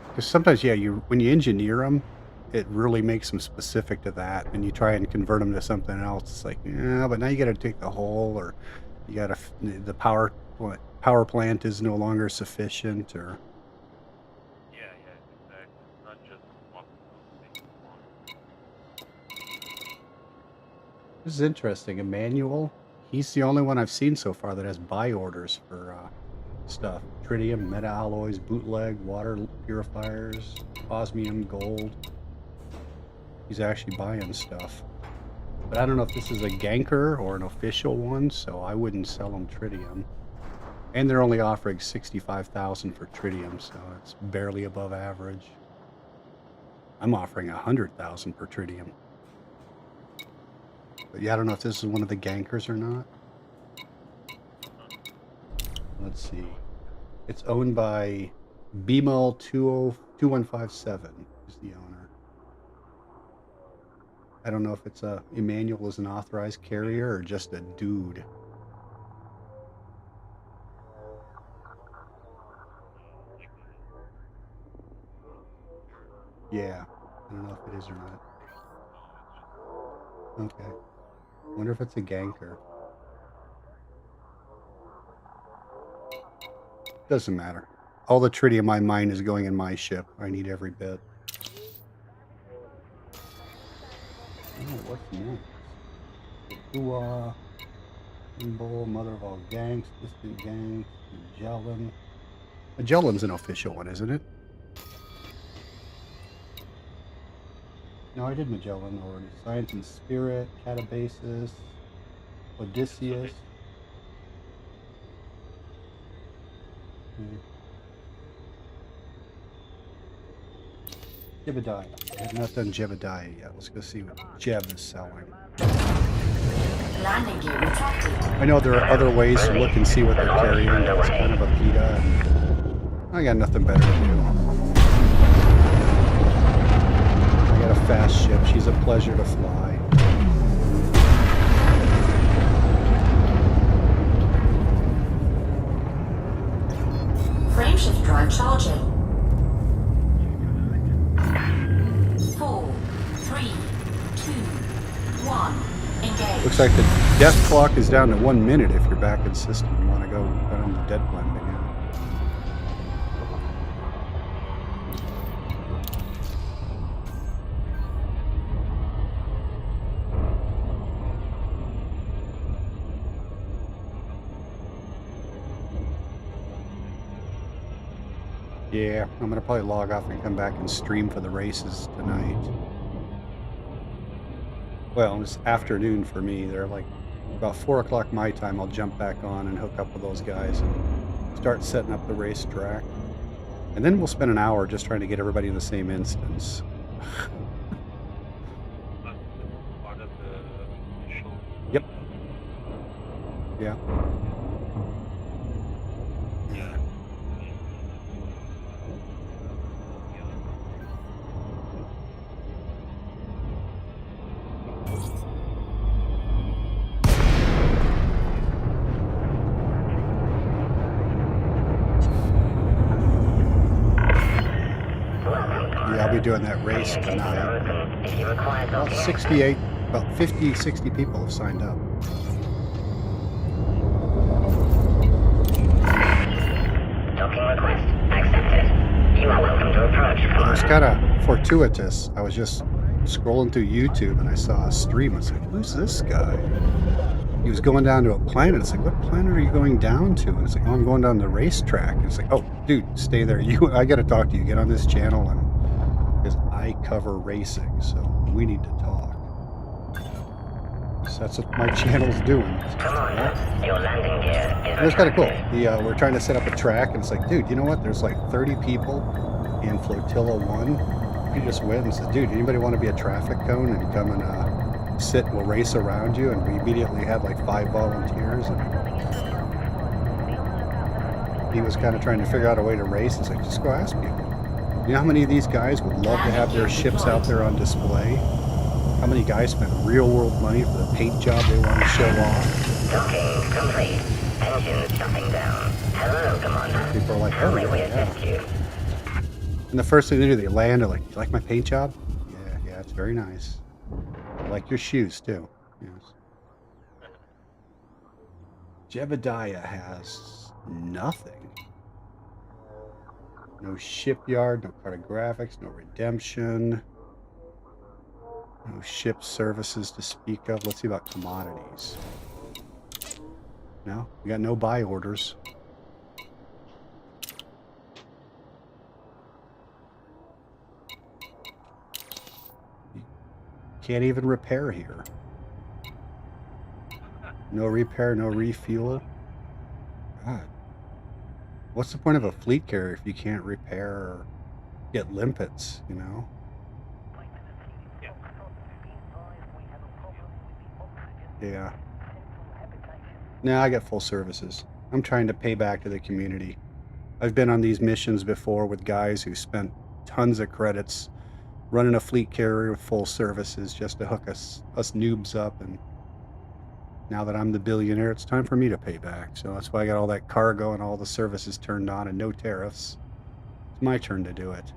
Because sometimes, yeah, when you engineer them, it really makes them specific to that, and you try and convert them to something else. It's like, yeah, but now you got to take the whole, or you got to the power plant is no longer sufficient, or yeah, exactly. It's not just one thing. this is interesting. Emmanuel, he's the only one I've seen so far that has buy orders for stuff: tritium, meta alloys, bootleg, water purifiers, osmium, gold. He's actually buying stuff. But I don't know if this is a ganker or an official one, so I wouldn't sell them tritium. And they're only offering 65,000 for tritium, so it's barely above average. I'm offering 100,000 per tritium. But yeah, I don't know if this is one of the gankers or not. Let's see. It's owned by BML 2157 is the owner. I don't know if it's Emmanuel is an authorized carrier or just a dude. Yeah, I don't know if it is or not. Okay. Wonder if it's a ganker. Doesn't matter. All the tritium I mine is going in my ship. I need every bit. Oh, what's next? Kua, Symbol, Mother of all gangs, Distant gangs, Magellan. Magellan's an official one, isn't it? No, I did Magellan already. Science and Spirit, Catabasis, Odysseus. Jebediah. I have not done Jebediah yet. Let's go see what Jeb is selling. Landing gear retracted. I know there are other ways to look and see what they're carrying. It's kind of a PETA. And I got nothing better to do. I got a fast ship. She's a pleasure to fly. Frameshift drive charging. 4, 3, 2, 1. Engage. Looks like the death clock is down to 1 minute if you're back in system and want to go down the dead planet again. Yeah, I'm going to probably log off and come back and stream for the races tonight. Well, it's afternoon for me. They're like about 4 o'clock my time. I'll jump back on and hook up with those guys and start setting up the racetrack. And then we'll spend an hour just trying to get everybody in the same instance. Part of the initial. Yep. Yeah. Yeah. doing that race tonight. About 68, about 50, 60 people have signed up. Docking request accepted. You are welcome to approach. It was kind of fortuitous. I was just scrolling through YouTube and I saw a stream. I was like, who's this guy? He was going down to a planet. It's like, what planet are you going down to? And it's like, oh, I'm going down the racetrack. And it's like, oh, dude, stay there. I got to talk to you. Get on this channel, and because I cover racing, so we need to talk. So that's what my channel's doing. Your landing gear is it was kind of cool. We're trying to set up a track, and it's like, dude, you know what? There's like 30 people in Flotilla 1. He just went and said, dude, anybody want to be a traffic cone and come and sit and we'll race around you? And we immediately had like 5 volunteers, and he was kind of trying to figure out a way to race. It's like, just go ask people. You know how many of these guys would love to have their ships out there on display? How many guys spend real world money for the paint job they want to show off? docking complete. Engines shutting down. Hello, Commander. People are like, How oh, may we yeah. assist you? And the first thing they do, they land, they're like, you like my paint job? Yeah, it's very nice. I like your shoes too. Yes. Jebediah has nothing. No shipyard, no cartographics, no redemption. No ship services to speak of. Let's see about commodities. No, we got no buy orders. Can't even repair here. No repair, no refuel. God. What's the point of a fleet carrier if you can't repair or get limpets, you know? Yeah. No, I got full services. I'm trying to pay back to the community. I've been on these missions before with guys who spent tons of credits running a fleet carrier with full services just to hook us noobs up, and now that I'm the billionaire, it's time for me to pay back. So that's why I got all that cargo and all the services turned on and no tariffs. It's my turn to do it.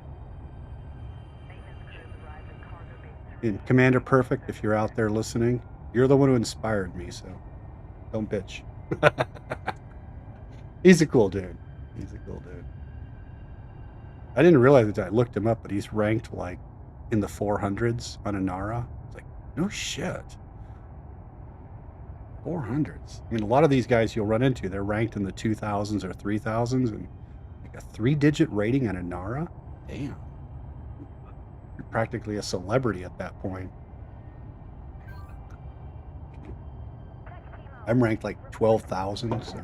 And Commander Perfect, if you're out there listening, you're the one who inspired me, so don't bitch. He's a cool dude. He's a cool dude. I didn't realize that. I looked him up, but he's ranked like in the 400s on Inara. It's like, no shit. 400s. I mean, a lot of these guys you'll run into, they're ranked in the 2000s or 3000s, and like a 3-digit rating on Inara? Damn. You're practically a celebrity at that point. I'm ranked like 12,000, so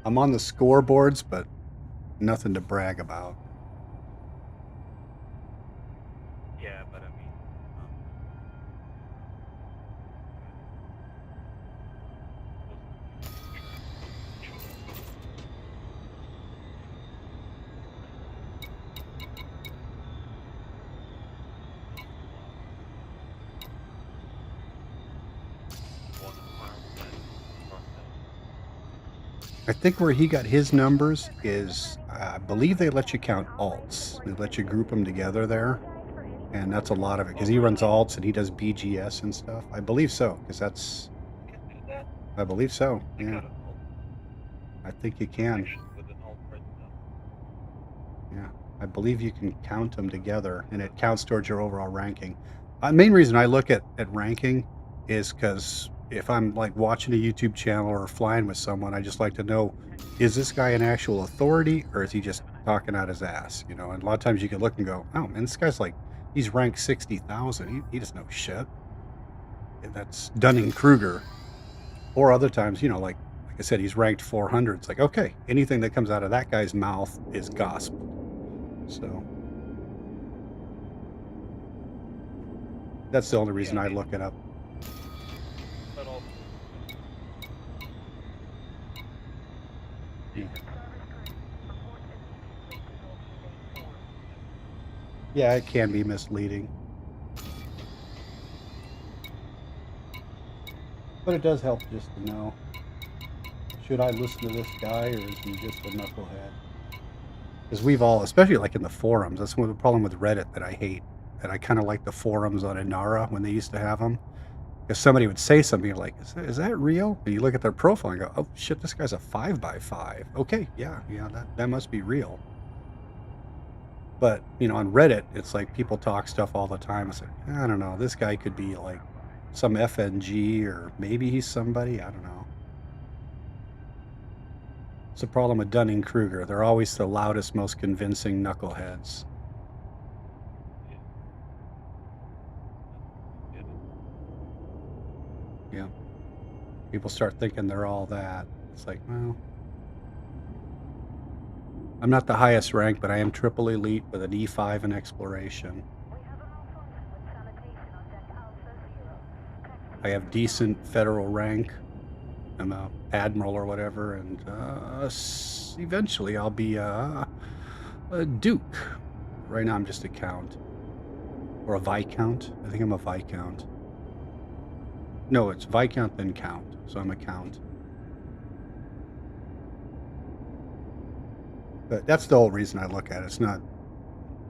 I'm on the scoreboards, but nothing to brag about. Yeah, but I mean, I think where he got his numbers is, I believe they let you count alts. They let you group them together there. And that's a lot of it, because he runs alts and he does BGS and stuff. I believe so, because that's... I believe so, yeah. I think you can. Yeah, I believe you can count them together, and it counts towards your overall ranking. Main reason I look at ranking is because if I'm like watching a YouTube channel or flying with someone, I just like to know, is this guy an actual authority or is he just talking out his ass? You know, and a lot of times you can look and go, oh man, this guy's like, he's ranked 60,000. He doesn't know shit. And that's Dunning-Kruger. Or other times, you know, like I said, he's ranked 400. It's like, okay, anything that comes out of that guy's mouth is gospel. So that's the only reason I look it up. Yeah, it can be misleading. But it does help just to know, should I listen to this guy or is he just a knucklehead? Because we've all, especially like in the forums, that's one of the problem with Reddit that I hate. That I kind of like the forums on Inara when they used to have them. Because somebody would say something like, is that real? And you look at their profile and go, oh shit, this guy's a 5x5. Okay, yeah, that must be real. But, you know, on Reddit, it's like people talk stuff all the time. It's like, I don't know, this guy could be like some FNG, or maybe he's somebody, I don't know. It's the problem with Dunning-Kruger. They're always the loudest, most convincing knuckleheads. Yeah. People start thinking they're all that. It's like, well, I'm not the highest rank, but I am triple elite with an E5 in exploration. I have decent federal rank. I'm a admiral or whatever, and eventually I'll be a duke. Right now I'm just a count. Or a viscount. I think I'm a viscount. No, it's viscount then count, so I'm a count. But that's the whole reason I look at it. It's not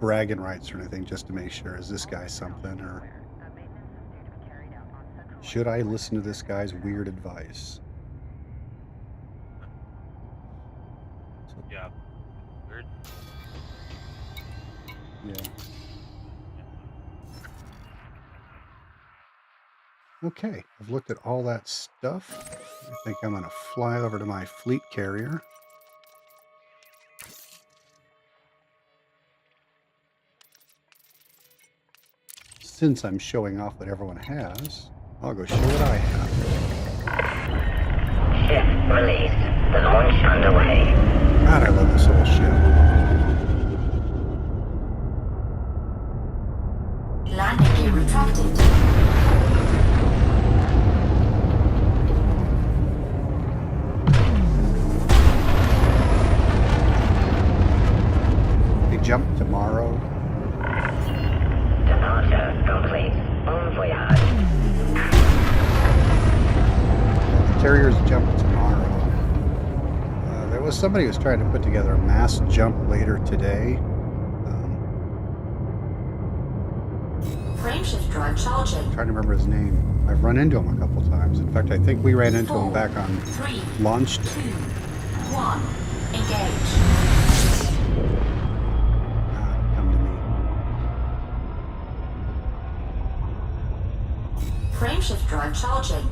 bragging rights or anything, just to make sure, is this guy something, or should I listen to this guy's weird advice? Yeah. Weird. Yeah. Okay, I've looked at all that stuff. I think I'm going to fly over to my fleet carrier. Since I'm showing off what everyone has, I'll go show what I have. Ship released. The launch underway. God, I love this whole ship. Landing gear retracted. They jump tomorrow. Departure complete. Bon voyage. The carriers jump tomorrow. There was somebody who was trying to put together a mass jump later today. Frameshift drive charging. I'm trying to remember his name. I've run into him a couple times. In fact, I think we ran into him back on 3, Launched. 2, 1. Engage. Come to me. Frameshift drive charging.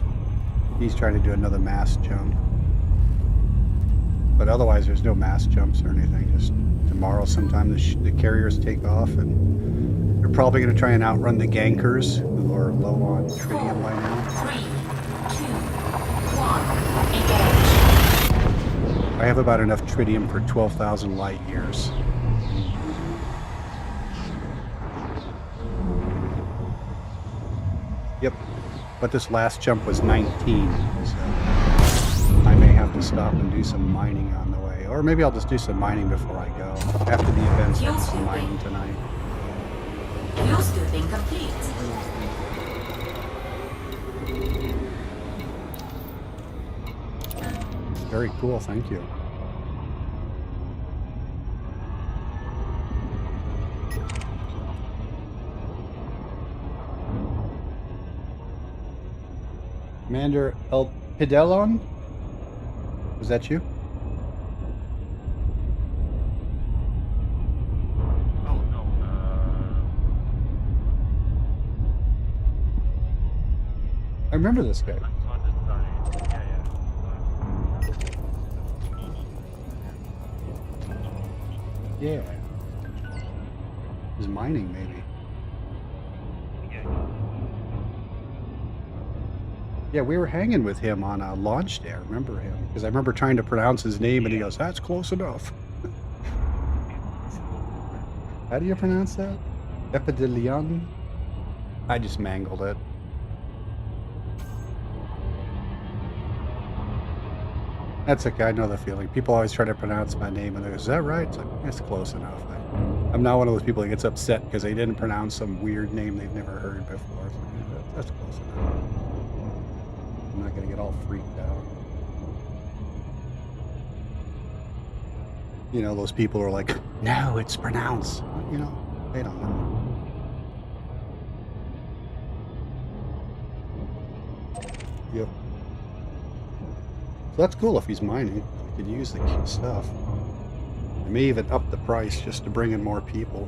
He's trying to do another mass jump. But otherwise, there's no mass jumps or anything. Just tomorrow sometime the carriers take off, and they're probably going to try and outrun the gankers, who are low on tritium by now. 3, 2, 1. Engage. I have about enough tritium for 12,000 light years. Yep. But this last jump was 19, so I may have to stop and do some mining on the way. Or maybe I'll just do some mining before I go. After the events, I'll do some mining tonight. Fuel scooping complete. Very cool, thank you. Commander El Pidelon? Was that you? Oh no. I remember this guy. I saw this guy. Yeah. He's mining, maybe. Yeah, we were hanging with him on a launch day. I remember him because I remember trying to pronounce his name, and he goes, "That's close enough." How do you pronounce that? Epidelion? I just mangled it. That's okay. I know the feeling. People always try to pronounce my name, and they go, "Is that right?" It's like, it's close enough. I'm not one of those people that gets upset because they didn't pronounce some weird name they've never heard before. It's like, yeah, that's close enough. I'm not going to get all freaked out. You know, those people are like, no, it's pronounced. You know, they don't know. Yep. So that's cool if he's mining. You could use the key stuff. They may even up the price just to bring in more people.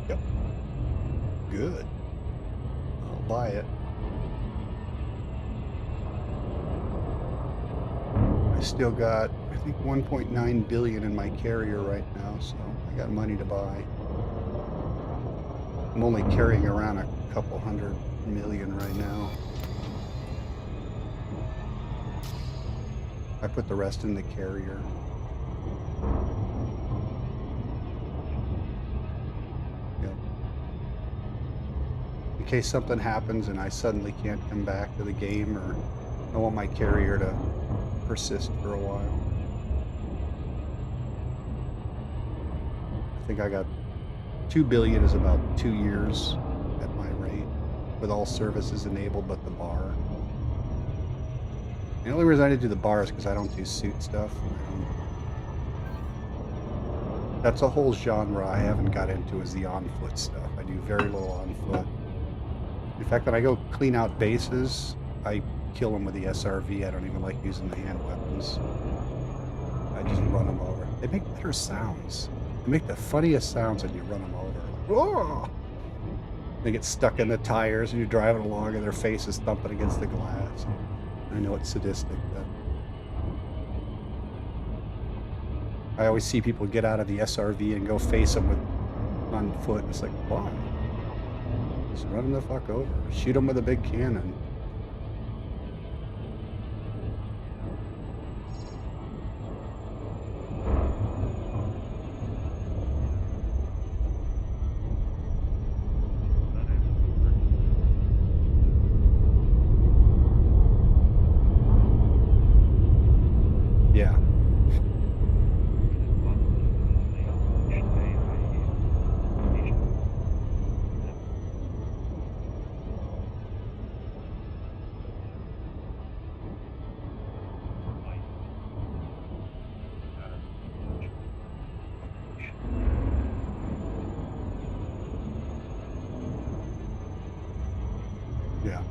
Yep. Good. I'll buy it. I still got, I think, 1.9 billion in my carrier right now, so I got money to buy. I'm only carrying around a couple $100 million right now. I put the rest in the carrier. Yep. In case something happens and I suddenly can't come back to the game, or I want my carrier to persist for a while. I think I got 2 billion is about 2 years at my rate, with all services enabled but the bar. The only reason I didn't do the bar is because I don't do suit stuff. That's a whole genre I haven't got into, is the on-foot stuff. I do very little on-foot. In fact, when I go clean out bases, I kill them with the SRV. I don't even like using the hand weapons. I just run them over. They make better sounds. They make the funniest sounds when you run them over. Like, whoa! They get stuck in the tires and you're driving along and their face is thumping against the glass. I know it's sadistic, but I always see people get out of the SRV and go face them with on foot. It's like, why? Just run them the fuck over. Shoot them with a big cannon. Yeah. Yeah.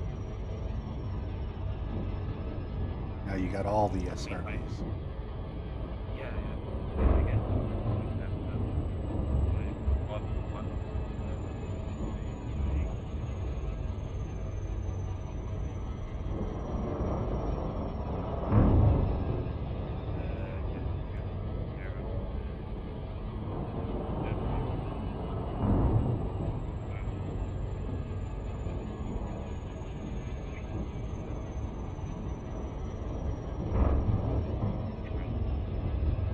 Now you got all the SRVs.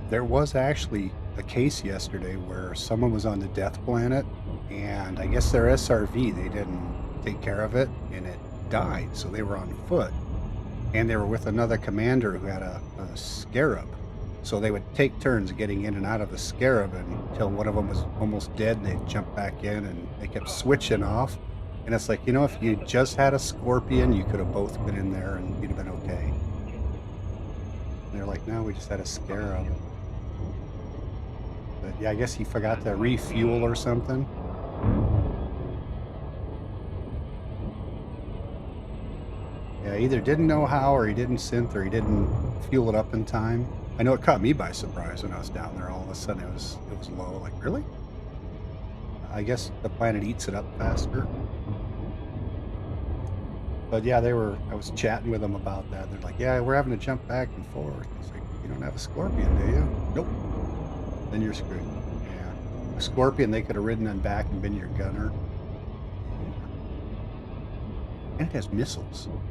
There was actually a case yesterday where someone was on the death planet, and I guess their SRV, they didn't take care of it, and it died, so they were on foot. And they were with another commander who had a Scarab. So they would take turns getting in and out of the Scarab until one of them was almost dead, and they'd jump back in, and they kept switching off. And it's like, you know, if you just had a Scorpion, you could have both been in there and you'd have been okay. And they're like, no, we just had a Scarab. But yeah, I guess he forgot to refuel or something. Yeah, either didn't know how, or he didn't synth, or he didn't fuel it up in time. I know it caught me by surprise when I was down there. All of a sudden it was low. Like, really? I guess the planet eats it up faster. But yeah, I was chatting with them about that. They're like, yeah, we're having to jump back and forth. It's like, you don't have a Scorpion, do you? Nope. Then you're screwed. Yeah. A Scorpion, they could have ridden on back and been your gunner. And it has missiles, too.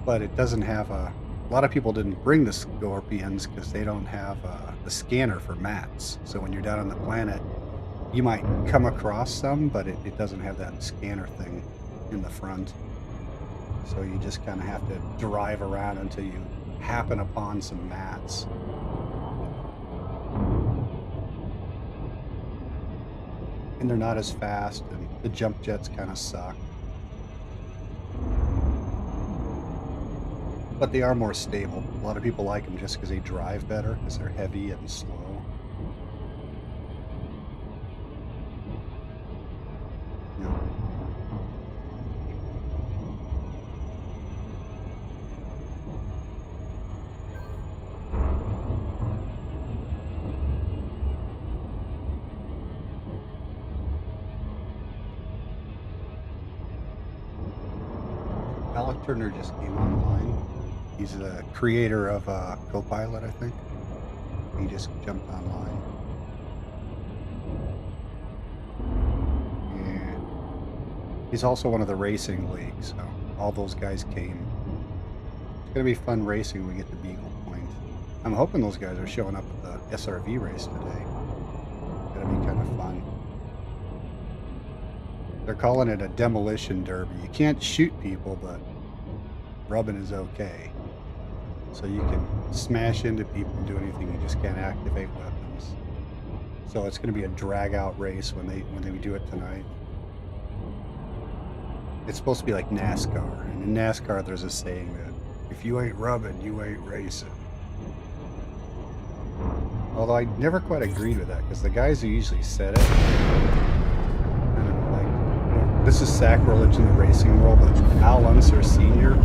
But it doesn't have a lot of people didn't bring the Scorpions because they don't have the scanner for mats. So when you're down on the planet, you might come across some, but it doesn't have that scanner thing in the front. So you just kind of have to drive around until you happen upon some mats. And they're not as fast, and the jump jets kind of suck. But they are more stable. A lot of people like them just because they drive better, because they're heavy and slow. Yeah. Alec Turner just came online. He's the creator of Copilot, I think. He just jumped online. And he's also one of the racing leagues, so all those guys came. It's going to be fun racing when we get to Beagle Point. I'm hoping those guys are showing up at the SRV race today. It's going to be kind of fun. They're calling it a demolition derby. You can't shoot people, but rubbing is okay. So you can smash into people and do anything. You just can't activate weapons. So it's going to be a drag-out race when they do it tonight. It's supposed to be like NASCAR. And in NASCAR, there's a saying that if you ain't rubbing, you ain't racing. Although I never quite agreed with that, because the guys who usually said it, this is sacrilege in the racing world, but Al Unser Sr.,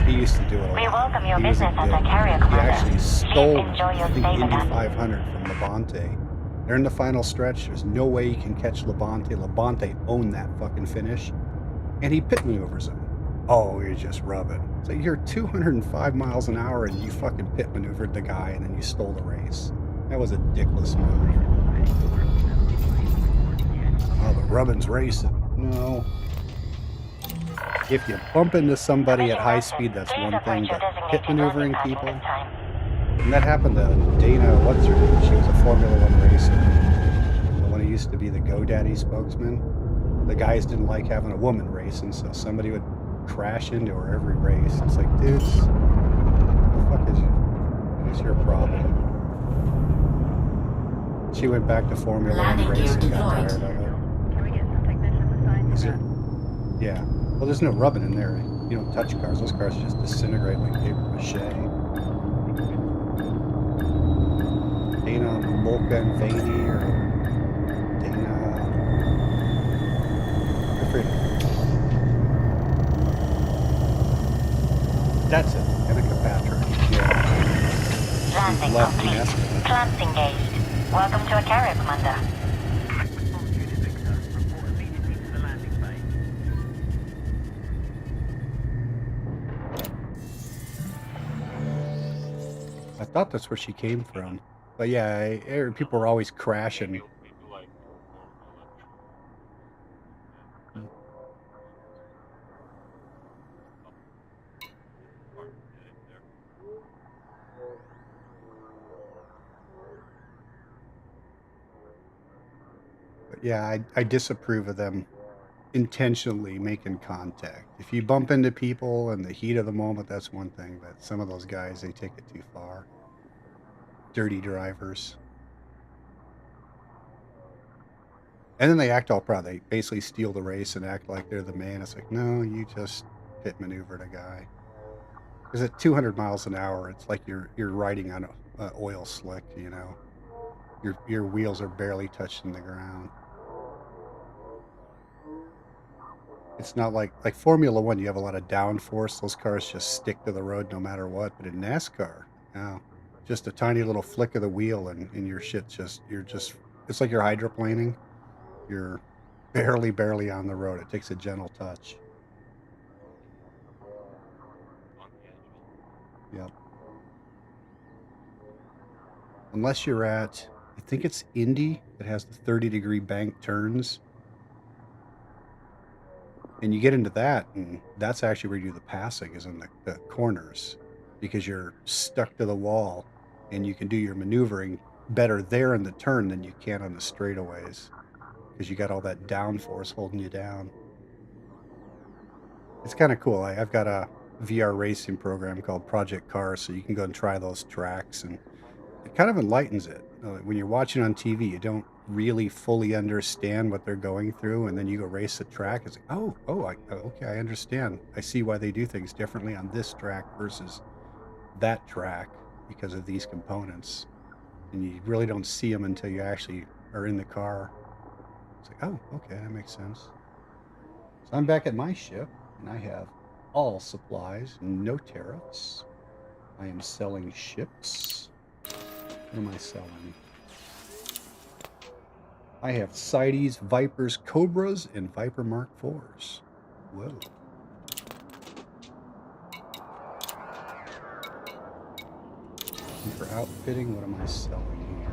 he used to do it a lot. We welcome your He was a business as a dick. carrier He commander. actually stole, Please enjoy your I think, stay with Indy us. 500 from Labonte. They're in the final stretch. There's no way you can catch Labonte. Labonte owned that fucking finish, and he pit maneuvers him. Oh, you're just rubbing. So you're 205 miles an hour, and you fucking pit maneuvered the guy, and then you stole the race. That was a dickless move. Oh, the rubbing's racing. No. If you bump into somebody at high speed, that's one thing, but pit maneuvering people, and that happened to Dana, what's her name? She was a Formula One racer. The one who used to be the GoDaddy spokesman. The guys didn't like having a woman racing, so somebody would crash into her every race. It's like, dudes, what the fuck is your problem? She went back to Formula One racing, got tired of it. Can we get some technicians assigned Is to there? Yeah. Well, there's no rubbing in there. You don't touch cars. Those cars just disintegrate like paper mache. Dana Mulvaney or Dana. I forget. That's it. Annika Patrick. Yeah. Landing Left complete. Nesca. Clamps engaged. Welcome to a carrier commander. I thought that's where she came from. But yeah, people were always crashing. But yeah, I disapprove of them intentionally making contact. If you bump into people in the heat of the moment, that's one thing, but some of those guys, they take it too far. Dirty drivers. And then they act all proud. They basically steal the race and act like they're the man. It's like, no, you just pit maneuvered a guy. Because at 200 miles an hour, it's like you're riding on a oil slick, you know. Your wheels are barely touching the ground. It's not like Formula One, you have a lot of downforce. Those cars just stick to the road no matter what. But in NASCAR, no. Just a tiny little flick of the wheel and your shit's it's like you're hydroplaning. You're barely on the road. It takes a gentle touch. Yep. Unless you're at, I think it's Indy that has the 30-degree bank turns. And you get into that, and that's actually where you do the passing, is in the corners, because you're stuck to the wall, and you can do your maneuvering better there in the turn than you can on the straightaways, because you got all that downforce holding you down. It's kind of cool. I've got VR racing program called Project Cars, so you can go and try those tracks, and it kind of enlightens it. When you're watching on TV, you don't really fully understand what they're going through, and then you go race the track. It's like, okay, I understand. I see why they do things differently on this track versus that track because of these components. And you really don't see them until you actually are in the car. It's like, oh, okay, that makes sense. So I'm back at my ship, and I have all supplies, no tariffs. I am selling ships. What am I selling? I have CITES, Vipers, Cobras, and Viper Mark IVs. Whoa. And for outfitting, what am I selling here?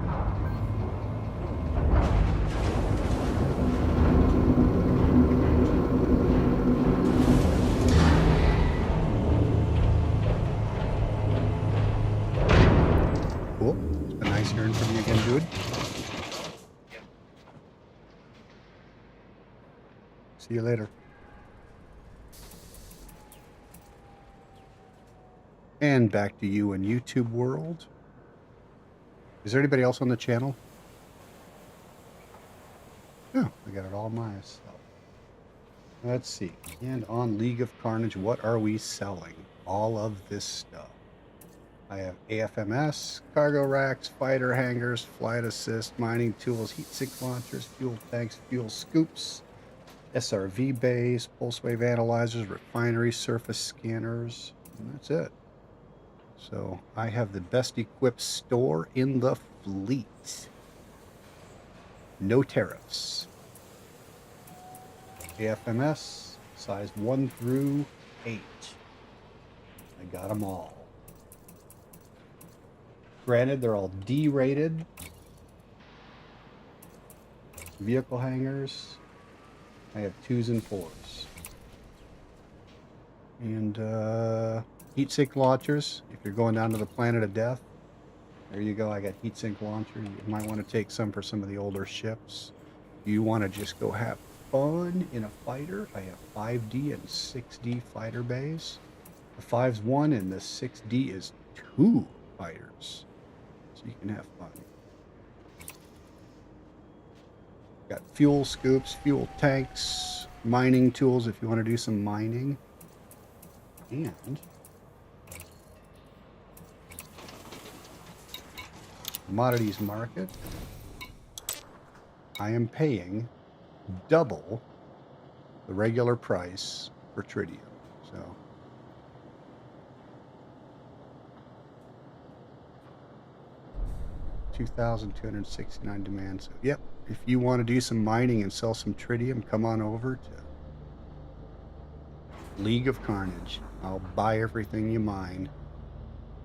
Cool. It's been nice hearing from you again, dude. See you later. And back to you in YouTube world. Is there anybody else on the channel? No, I got it all myself. Let's see. And on League of Carnage, what are we selling? All of this stuff. I have AFMS, cargo racks, fighter hangars, flight assist, mining tools, heat sink launchers, fuel tanks, fuel scoops, SRV bays, pulse wave analyzers, refinery surface scanners, and that's it. So I have the best equipped store in the fleet. No tariffs. AFMS, size 1 through 8. I got them all. Granted, they're all D-rated. Vehicle hangars, I have 2s and 4s. And heat sink launchers, if you're going down to the planet of death. There you go, I got heat sink launchers. You might want to take some for some of the older ships. You want to just go have fun in a fighter. I have 5D and 6D fighter bays. The 5's 1 and the 6D is 2 fighters. So you can have fun. Got fuel scoops, fuel tanks, mining tools if you want to do some mining. And commodities market. I am paying double the regular price for tritium. So $2,269 demand. So yep, if you want to do some mining and sell some tritium, come on over to League of Carnage. I'll buy everything you mine.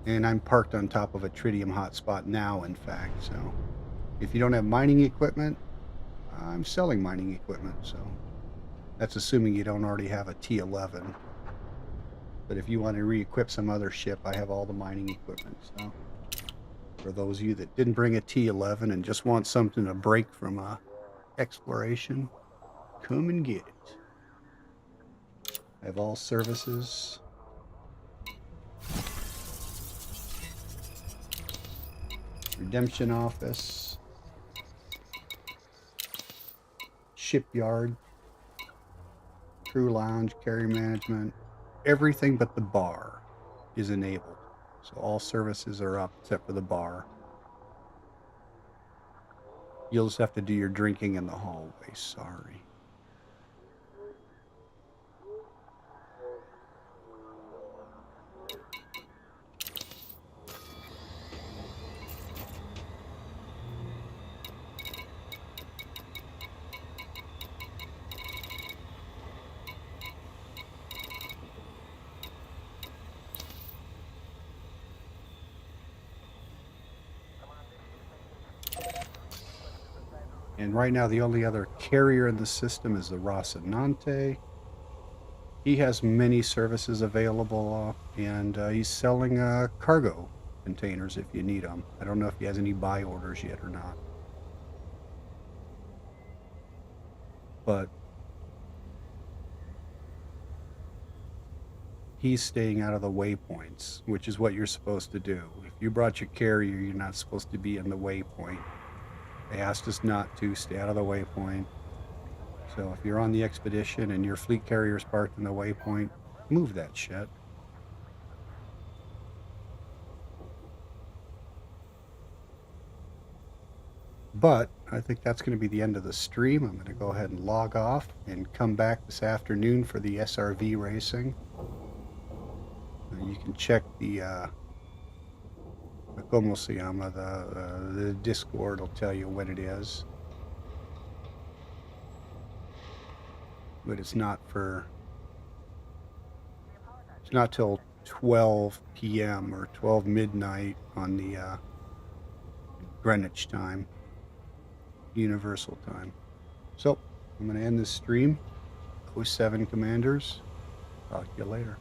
And I'm parked on top of a tritium hotspot now, in fact. So if you don't have mining equipment, I'm selling mining equipment. So that's assuming you don't already have a T11. But if you want to re-equip some other ship, I have all the mining equipment. So for those of you that didn't bring a T11 and just want something to break from exploration, come and get it. I have all services. Redemption office. Shipyard. Crew lounge, carry management. Everything but the bar is enabled. So all services are up except for the bar. You'll just have to do your drinking in the hallway, sorry. And right now, the only other carrier in the system is the Rocinante. He has many services available, and he's selling cargo containers if you need them. I don't know if he has any buy orders yet or not. But he's staying out of the waypoints, which is what you're supposed to do. If you brought your carrier, you're not supposed to be in the waypoint. They asked us not to stay out of the waypoint. So if you're on the expedition and your fleet carrier is parked in the waypoint, move that shit. But I think that's going to be the end of the stream. I'm going to go ahead and log off and come back this afternoon for the SRV racing. You can check the como se llama, the Discord will tell you when it is. But it's not till 12 p.m. or 12 midnight on the Greenwich time, Universal time. So I'm going to end this stream. 07 Commanders. Talk to you later.